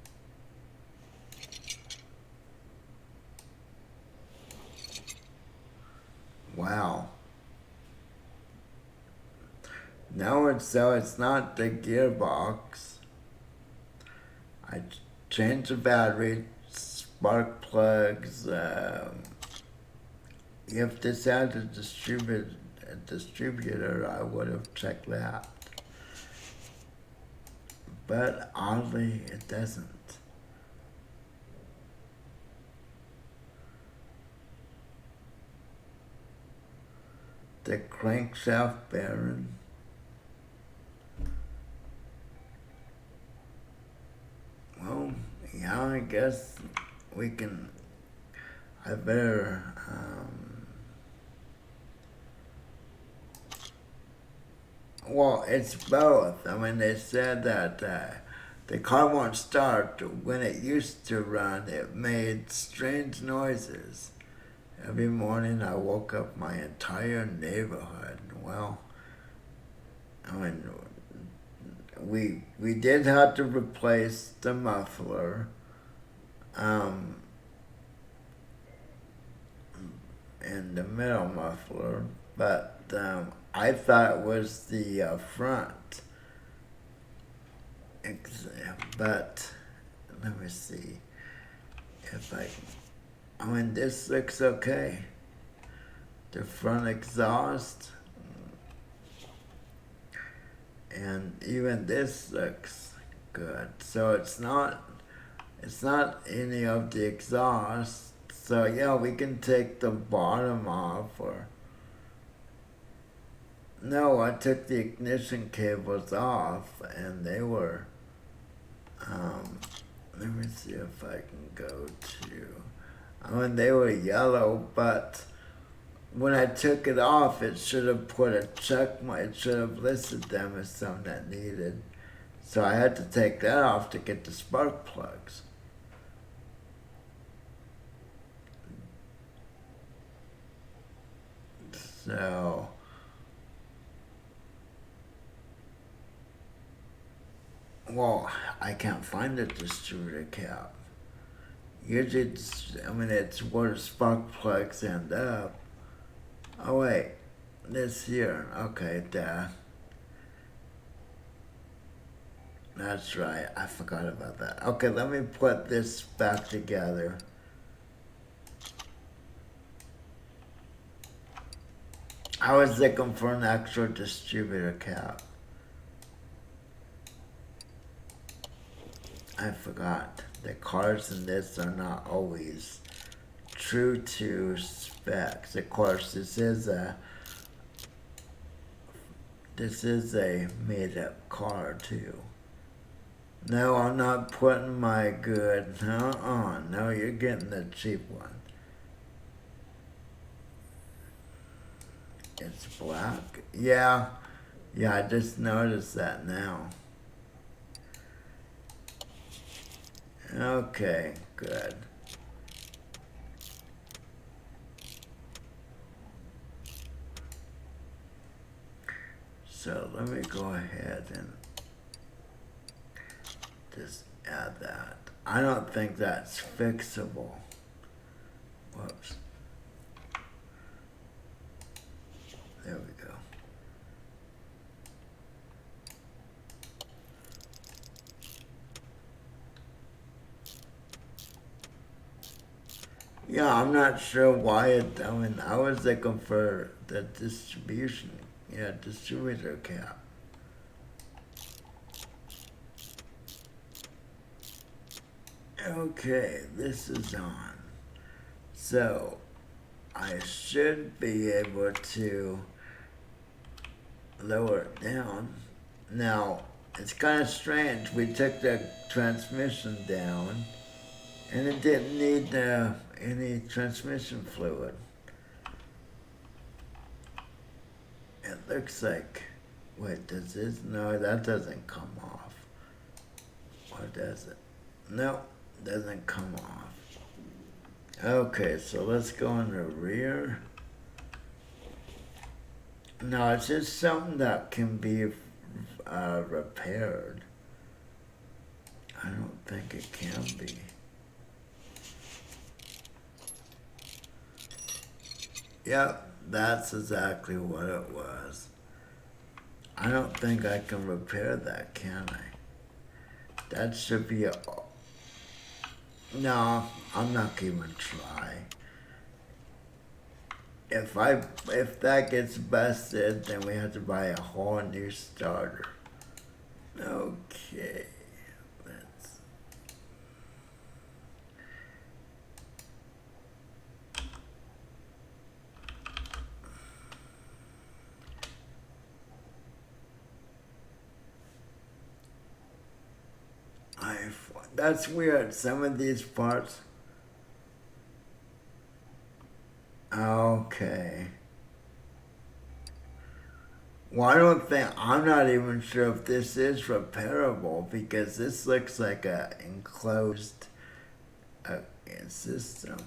Wow. No, it's not the gearbox. I changed the battery, spark plugs. If this had a distributor, I would have checked that. But oddly, it doesn't. The crankshaft bearing. Well, yeah, I guess we can. I better. Well, it's both. I mean, they said that the car won't start. When it used to run, it made strange noises. Every morning I woke up my entire neighborhood. Well, I mean, we did have to replace the muffler. And the middle muffler, but I thought it was the front. But let me see if I can. I mean, this looks okay. The front exhaust, and even this looks good. So it's not any of the exhaust. So yeah, we can take the bottom off, or no, I took the ignition cables off, and they were. Let me see if I can go to. I mean, they were yellow, but when I took it off, it should have put a check mark. It should have listed them as something that needed. So I had to take that off to get the spark plugs. So, well, I can't find the distributor cap. Usually, it's where the spark plugs end up. Oh wait, this here. Okay, that's right. I forgot about that. Okay, let me put this back together. I was looking for an extra distributor cap. I forgot. The cars in this are not always true to specs. Of course, this is a made-up car too. No, I'm not putting my good. No, you're getting the cheap one. It's black. Yeah, I just noticed that now. Okay, good. So let me go ahead and just add that. I don't think that's fixable. Whoops. There we go. Yeah, I'm not sure why I mean, I was looking for the distribution, yeah, distributor cap. Okay, this is on. So, I should be able to lower it down. Now, it's kind of strange. We took the transmission down, and it didn't need any transmission fluid. It looks like. Wait, does this? No, that doesn't come off. Or does it? No, doesn't come off. Okay, so let's go in the rear. No, it's just something that can be repaired. I don't think it can be. Yep, that's exactly what it was. I don't think I can repair that, can I? That should be a... No, I'm not gonna even try. If that gets busted, then we have to buy a whole new starter. Okay, let's... That's weird. Some of these parts... Okay. Well, I don't think... I'm not even sure if this is repairable because this looks like a enclosed system.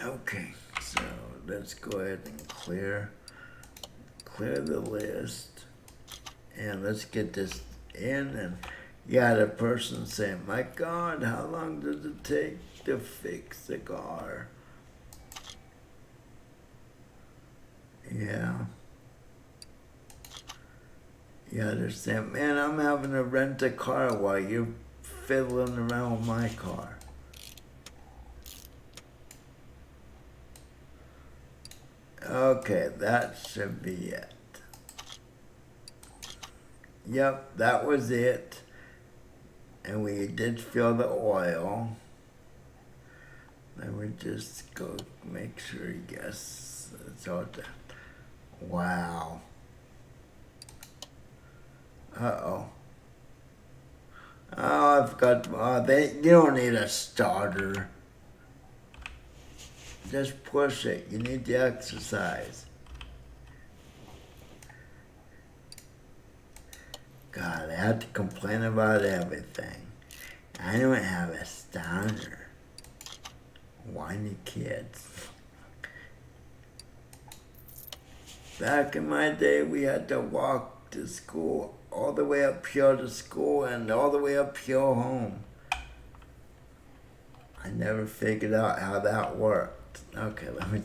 Okay, so let's go ahead and clear the list, and let's get this in. And yeah, the person saying, "My God, how long does it take to fix the car?" Yeah. Yeah, they're saying, "Man, I'm having to rent a car while you're fiddling around with my car." Okay, that should be it. Yep, that was it. And we did fill the oil. Then we just go make sure, yes, it's all done. Wow. Uh-oh. Oh, I've got, you don't need a starter. Just push it. You need the exercise. God, I have to complain about everything. I don't have a starter. Whiny kids. Back in my day, we had to walk to school, all the way up here to school and all the way up here home. I never figured out how that worked. Okay, let me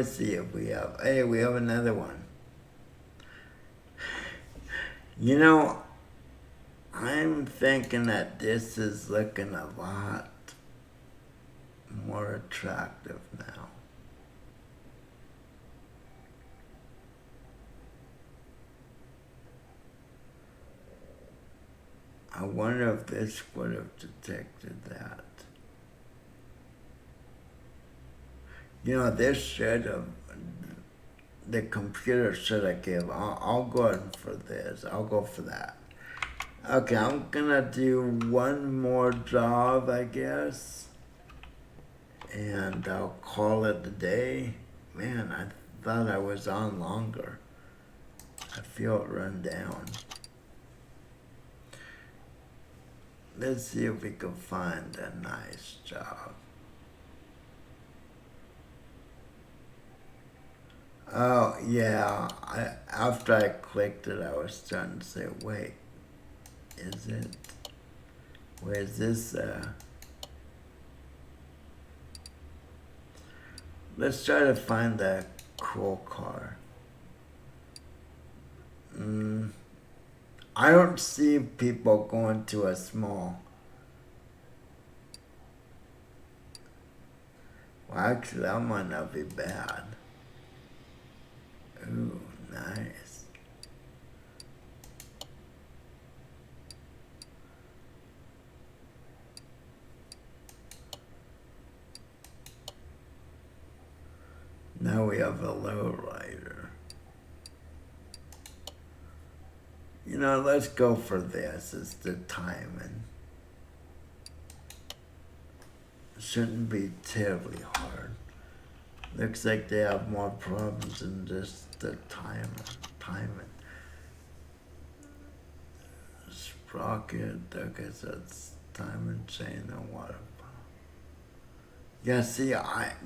see if we have. Hey, we have another one. You know, I'm thinking that this is looking a lot more attractive now. I wonder if this would have detected that. You know, this should have, the computer should have given. I'll go for this. I'll go for that. Okay, I'm gonna do one more job, I guess. And I'll call it a day. Man, I thought I was on longer. I feel it run down. Let's see if we can find a nice job. Oh, yeah. After I clicked it, I was starting to say, wait, is it? Where's this? Let's try to find that cool car. I don't see people going to a small Well, actually, that might not be bad. Ooh, nice. Now we have a lowrider. You know, let's go for this. It's the timing. Shouldn't be terribly hard. Looks like they have more problems than just the timing. Sprocket, okay, so it's timing chain and water pump. Yeah, see,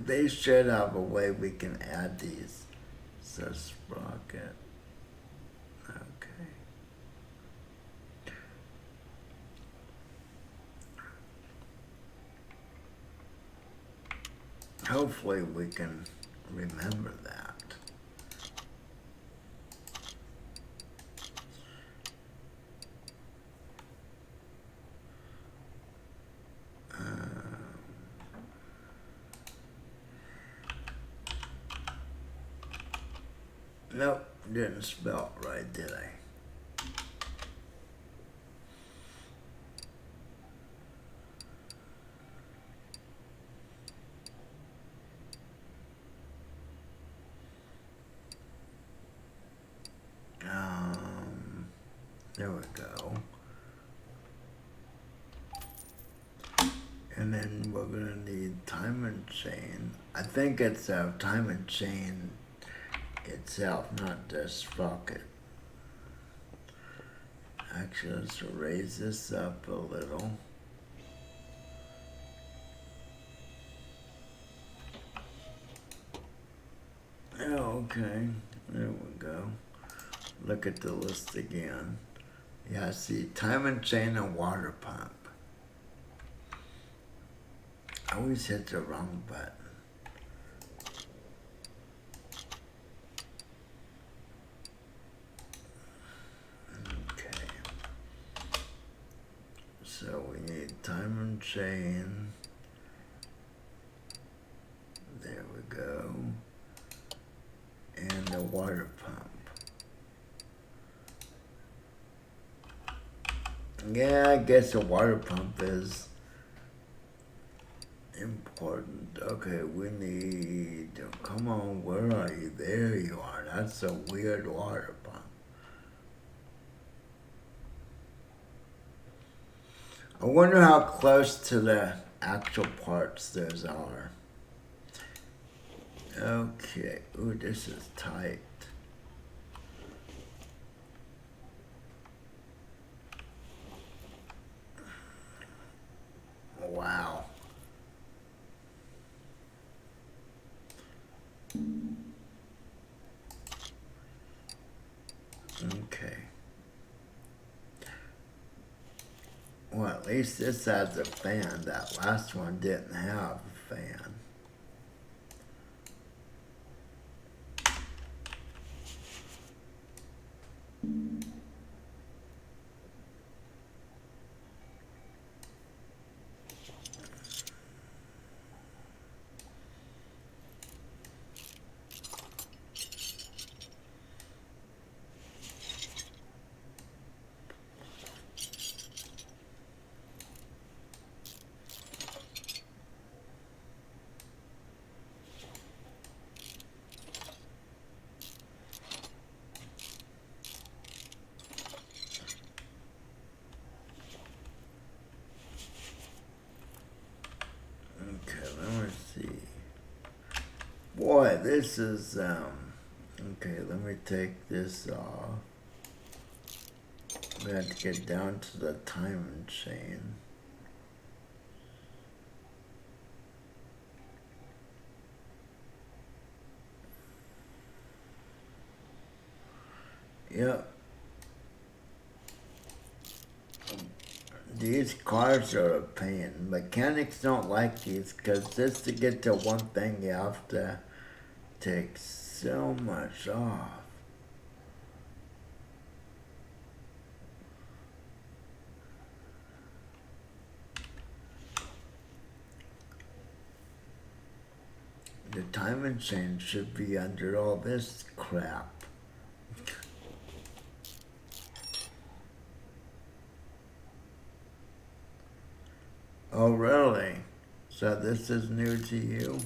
they should have a way we can add these. So sprocket, okay. Hopefully we can remember that. Nope, didn't spell it right, did I? There we go. And then we're gonna need timing chain. I think it's a timing chain itself, not the sprocket. Actually, let's raise this up a little. Okay, there we go. Look at the list again. Yeah, see, timing chain and water pump. I always hit the wrong button. Okay. So we need timing chain. There we go. And the water pump. Yeah, I guess the water pump is important. Okay, we need, come on, where are you? There you are. That's a weird water pump. I wonder how close to the actual parts those are. Okay, ooh, this is tight. Wow. Okay. Well, at least this has a fan. That last one didn't have a fan. Okay, let me see. Boy, this is, okay, let me take this off. We have to get down to the timing chain. Yep. These cars are a pain. Mechanics don't like these because just to get to one thing you have to take so much off. time machine should be under all this crap. Oh, really? So this is new to you?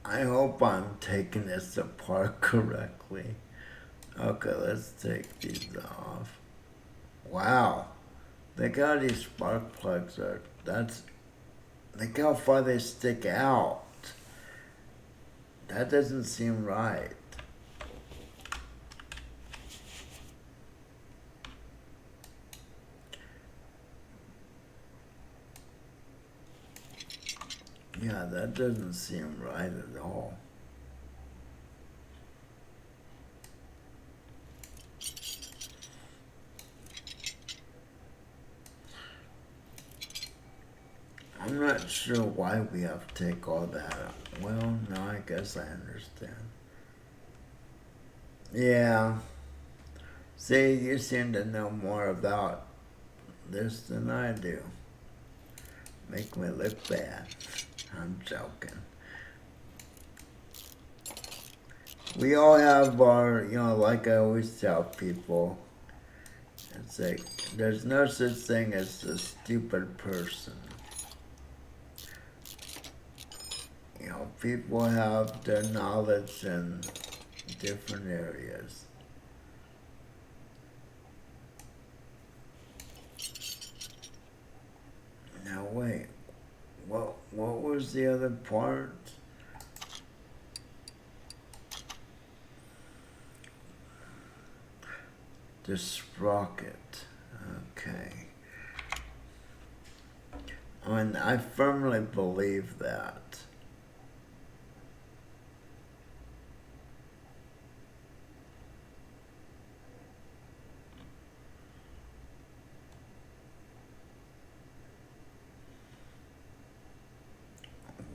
I hope I'm taking this apart correctly. Okay, let's take these off. Wow. Look how these spark plugs are. Look how far they stick out. That doesn't seem right. Yeah, that doesn't seem right at all. I'm not sure why we have to take all that out. Well, no, I guess I understand. Yeah. See, you seem to know more about this than I do. Make me look bad. I'm joking. We all have our, like I always tell people, it's like, there's no such thing as a stupid person. People have their knowledge in different areas. Now wait, what was the other part? The sprocket. Okay. And I firmly believe that.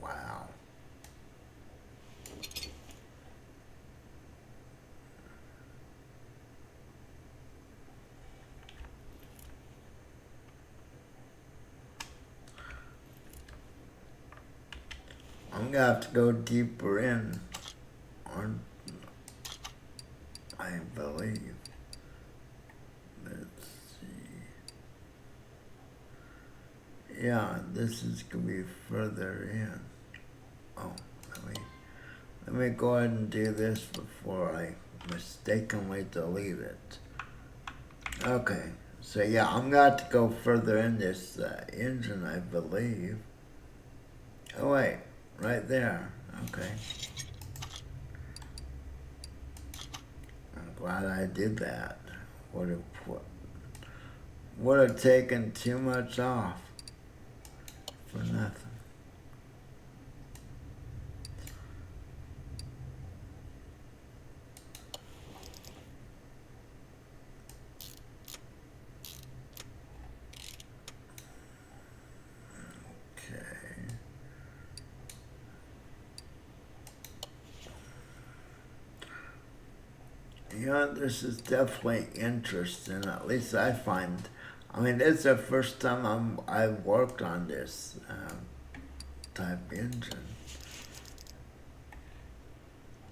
Wow. I'm gonna have to go deeper in on, I believe. Let's see. Yeah, this is gonna be further in. Oh, let me go ahead and do this before I mistakenly delete it. Okay, so yeah, I'm gonna have to go further in this engine, I believe. Oh wait, right there. Okay. I'm glad I did that. Would have taken too much off for nothing. Okay. Yeah, this is definitely interesting. At least I find. I mean, it's the first time I've worked on this type engine.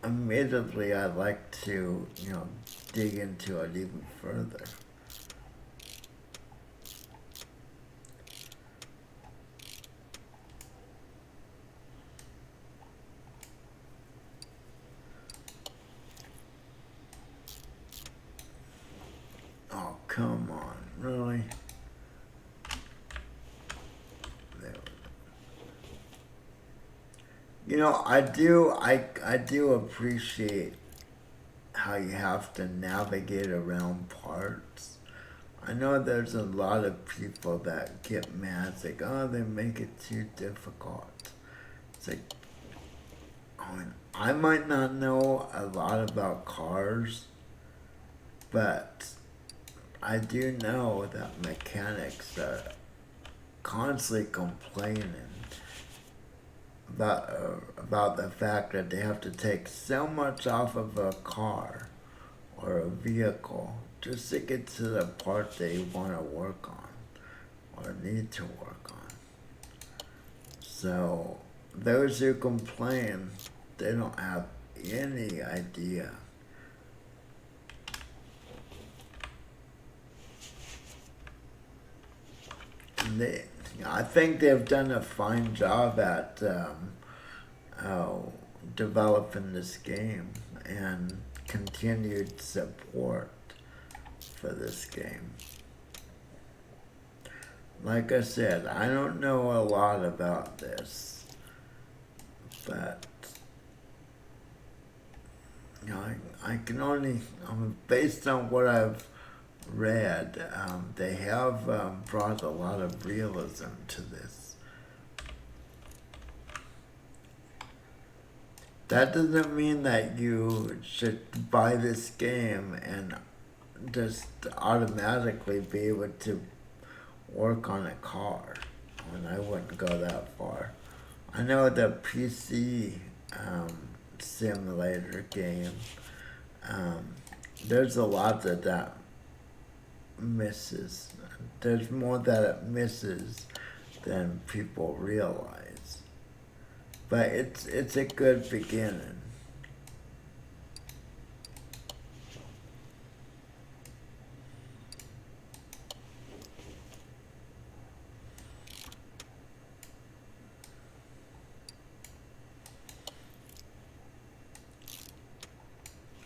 Admittedly, I'd like to, dig into it even further. Oh, come on, really? There we go. I do appreciate how you have to navigate around parts. I know there's a lot of people that get mad. It's like, oh, they make it too difficult. It's like, I mean, I might not know a lot about cars, but I do know that mechanics are constantly complaining about the fact that they have to take so much off of a car or a vehicle just to get to the part they want to work on or need to work on. So those who complain, they don't have any idea. And I think they've done a fine job at uh, developing this game and continued support for this game. Like I said, I don't know a lot about this, but you know, I can only, based on what I've read, they have brought a lot of realism to this. That doesn't mean that you should buy this game and just automatically be able to work on a car. And I wouldn't go that far. I know the PC simulator game, there's a lot that misses. There's more that it misses than people realize. But it's a good beginning.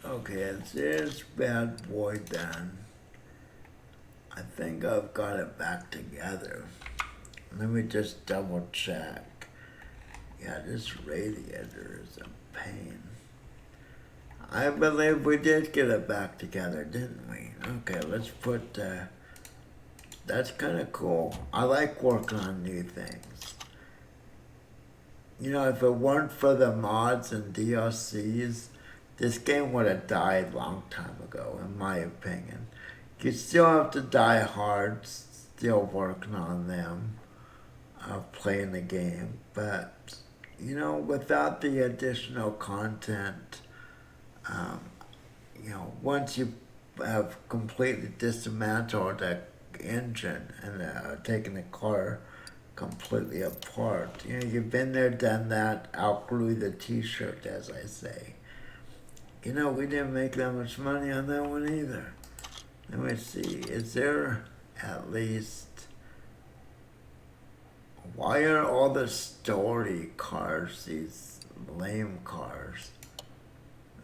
Okay, there's Bad Boy done. I think I've got it back together. Let me just double check. Yeah, this radiator is a pain. I believe we did get it back together, didn't we? Okay, let's put, that's kind of cool. I like working on new things. You know, if it weren't for the mods and DLCs, this game would have died a long time ago, in my opinion. You still have to die hard, still working on them, playing the game, but you know, without the additional content, um, you know, once you have completely dismantled the engine and taken the car completely apart, you know, you've been there, done that, outgrew the t-shirt, as I say. You know, we didn't make that much money on that one either. Let me see, is there at least... Why are all the story cars these lame cars?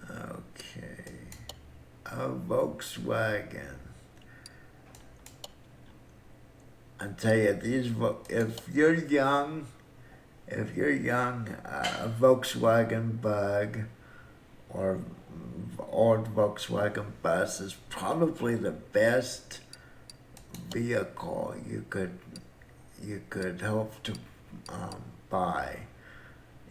Okay. A Volkswagen. I tell you, if you're young, a Volkswagen Bug or old Volkswagen Bus is probably the best vehicle you could hope to buy.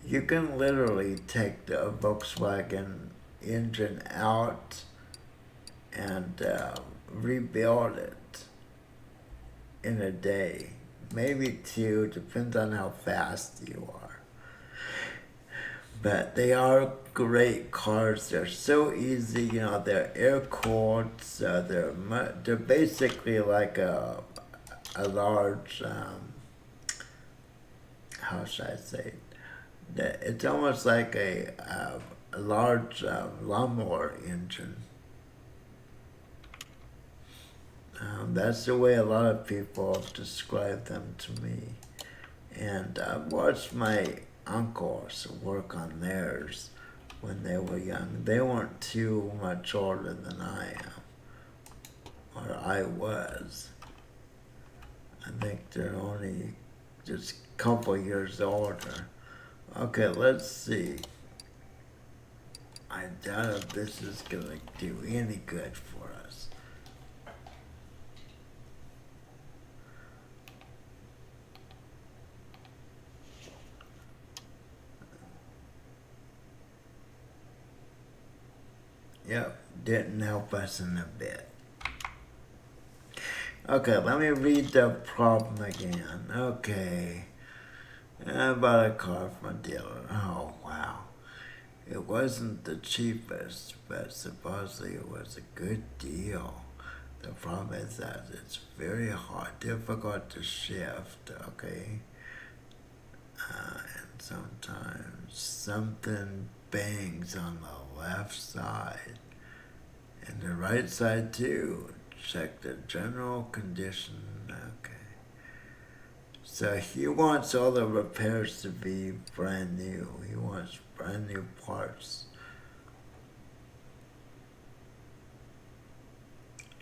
You can literally take the Volkswagen engine out and rebuild it in a day, maybe two, depends on how fast you are. But they are great cars. They're so easy. You know, they're air cooled, so they're basically like a large how should I say it? It's almost like a large lawnmower engine. That's the way a lot of people have described them to me. And I've watched my uncles work on theirs when they were young. They weren't too much older than I am, or I was. I think they're only just a couple years older. Okay, let's see. I doubt if this is gonna do any good for us. Yep, didn't help us in a bit. Okay, let me read the problem again. Okay. I bought a car from a dealer. Oh, wow. It wasn't the cheapest, but supposedly it was a good deal. The problem is that it's very hard, difficult to shift, okay? And sometimes something bangs on the left side. And the right side too. Check the general condition. Okay. So he wants all the repairs to be brand new. He wants brand new parts.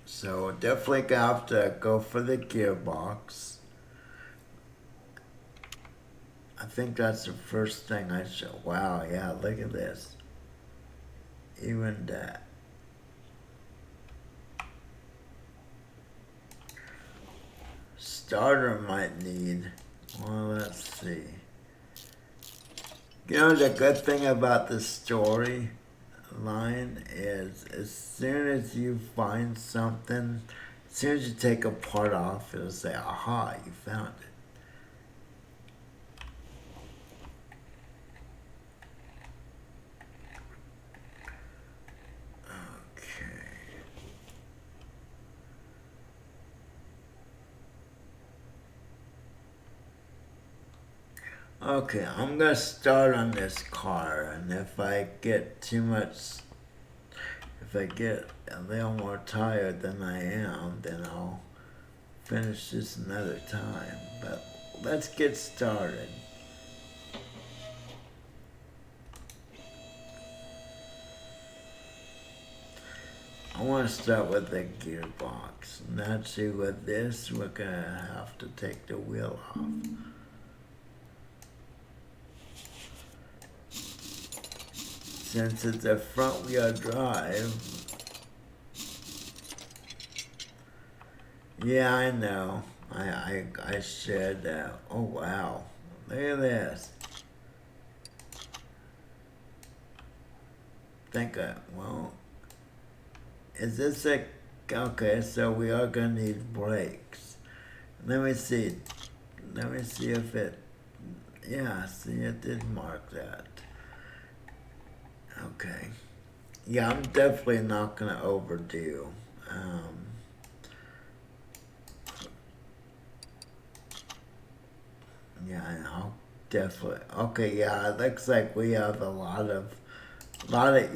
So definitely gonna have to go for the gearbox. I think that's the first thing I should. Wow, yeah, look at this. Even that. Starter might need. Well, let's see. You know, the good thing about the story line is as soon as you find something, as soon as you take a part off, it'll say, aha, you found it. Okay, I'm gonna start on this car, and if I get too much, if I get a little more tired than I am, then I'll finish this another time. But let's get started. I want to start with the gearbox. And actually with this, we're gonna have to take the wheel off. Since it's a front wheel drive. Yeah, I know. I should. Oh wow! Look at this. Well, is this a? Okay, so we are gonna need brakes. Let me see. Let me see if it. Yeah, see, it did mark that. Okay. Yeah, I'm definitely not gonna overdo. Yeah, I'll definitely. Okay, yeah, it looks like we have a lot of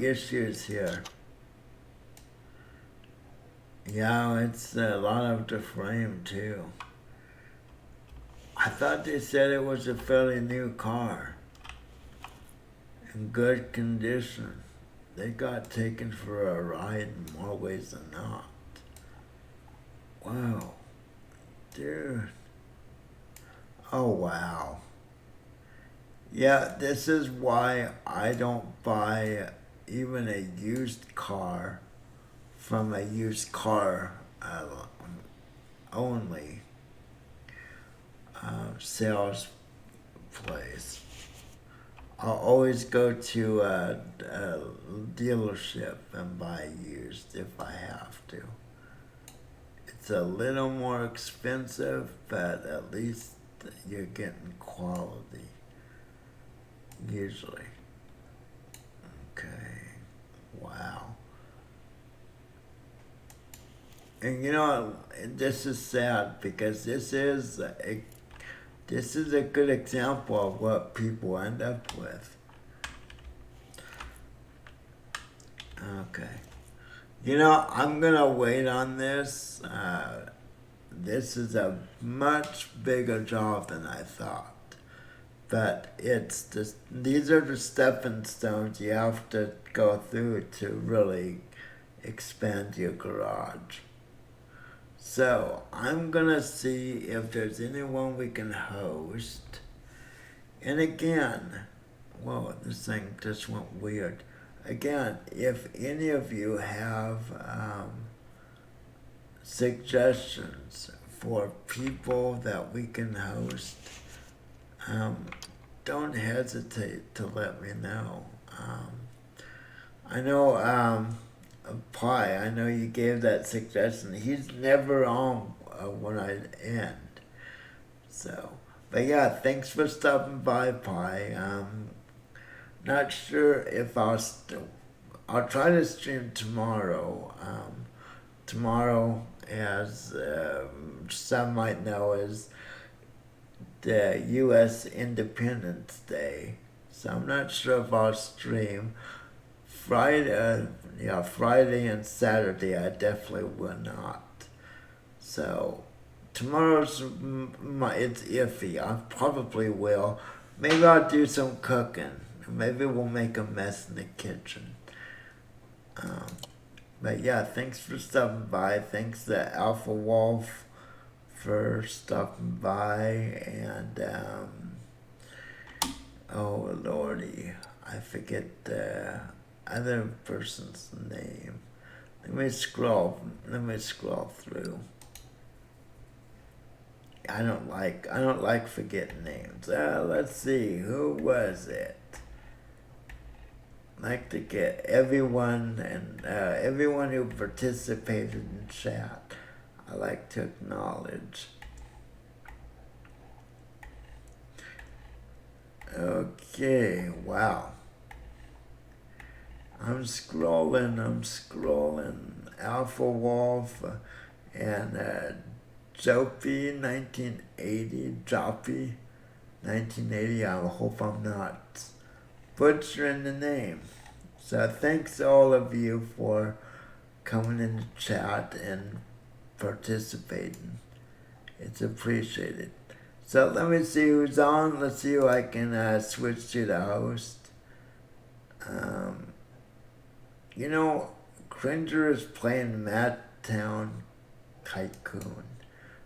issues here. Yeah, it's a lot of the frame too. I thought they said it was a fairly new car. In good condition. They got taken for a ride in more ways than not. Wow. Dude. Oh, wow. Yeah, this is why I don't buy even a used car from a used car only sales place. I'll always go to a dealership and buy used if I have to. It's a little more expensive, but at least you're getting quality. Usually. Okay. Wow. And you know, this is sad because this is a good example of what people end up with. Okay. You know, I'm gonna wait on this. This is a much bigger job than I thought. But it's just, these are the stepping stones you have to go through to really expand your garage. So I'm gonna see if there's anyone we can host. And again, whoa, this thing just went weird. Again, if any of you have suggestions for people that we can host, don't hesitate to let me know. I know Pi, I know you gave that suggestion. He's never on when I end. So, but yeah, thanks for stopping by, Pi. Not sure if I'll try to stream tomorrow. Tomorrow, as some might know, is U.S. Independence Day. So I'm not sure if I'll stream Friday and Saturday. I definitely will not. So tomorrow's it's iffy. I probably will. Maybe I'll do some cooking. Maybe we'll make a mess in the kitchen. Um, but yeah, thanks for stopping by. Thanks to Alpha Wolf for stopping by. And oh lordy, I forget the other person's name. Let me scroll. Let me scroll through. I don't like forgetting names. Let's see, who was it? I'd like to get everyone and everyone who participated in chat. I like to acknowledge. Okay, wow. I'm scrolling. Alpha Wolf and Joppy 1980. Joppy 1980. I hope I'm not butchering the name. So thanks to all of you for coming in the chat and participating. It's appreciated. So let me see who's on. Let's see who I can switch to the host. You know, Cringer is playing Madtown Tycoon.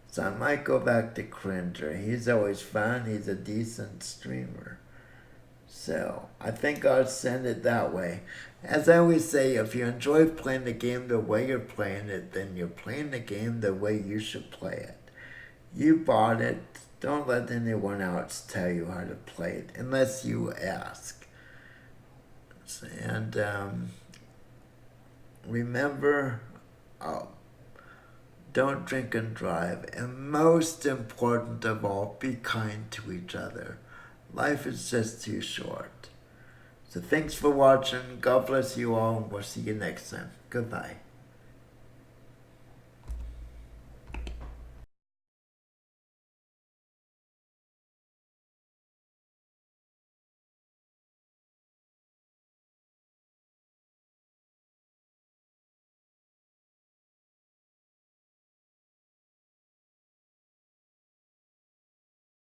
So I might go back to Cringer. He's always fun. He's a decent streamer. So I think I'll send it that way. As I always say, if you enjoy playing the game the way you're playing it, then you're playing the game the way you should play it. You bought it. Don't let anyone else tell you how to play it unless you ask. And remember, don't drink and drive. And most important of all, be kind to each other. Life is just too short. So thanks for watching. God bless you all, and we'll see you next time. Goodbye.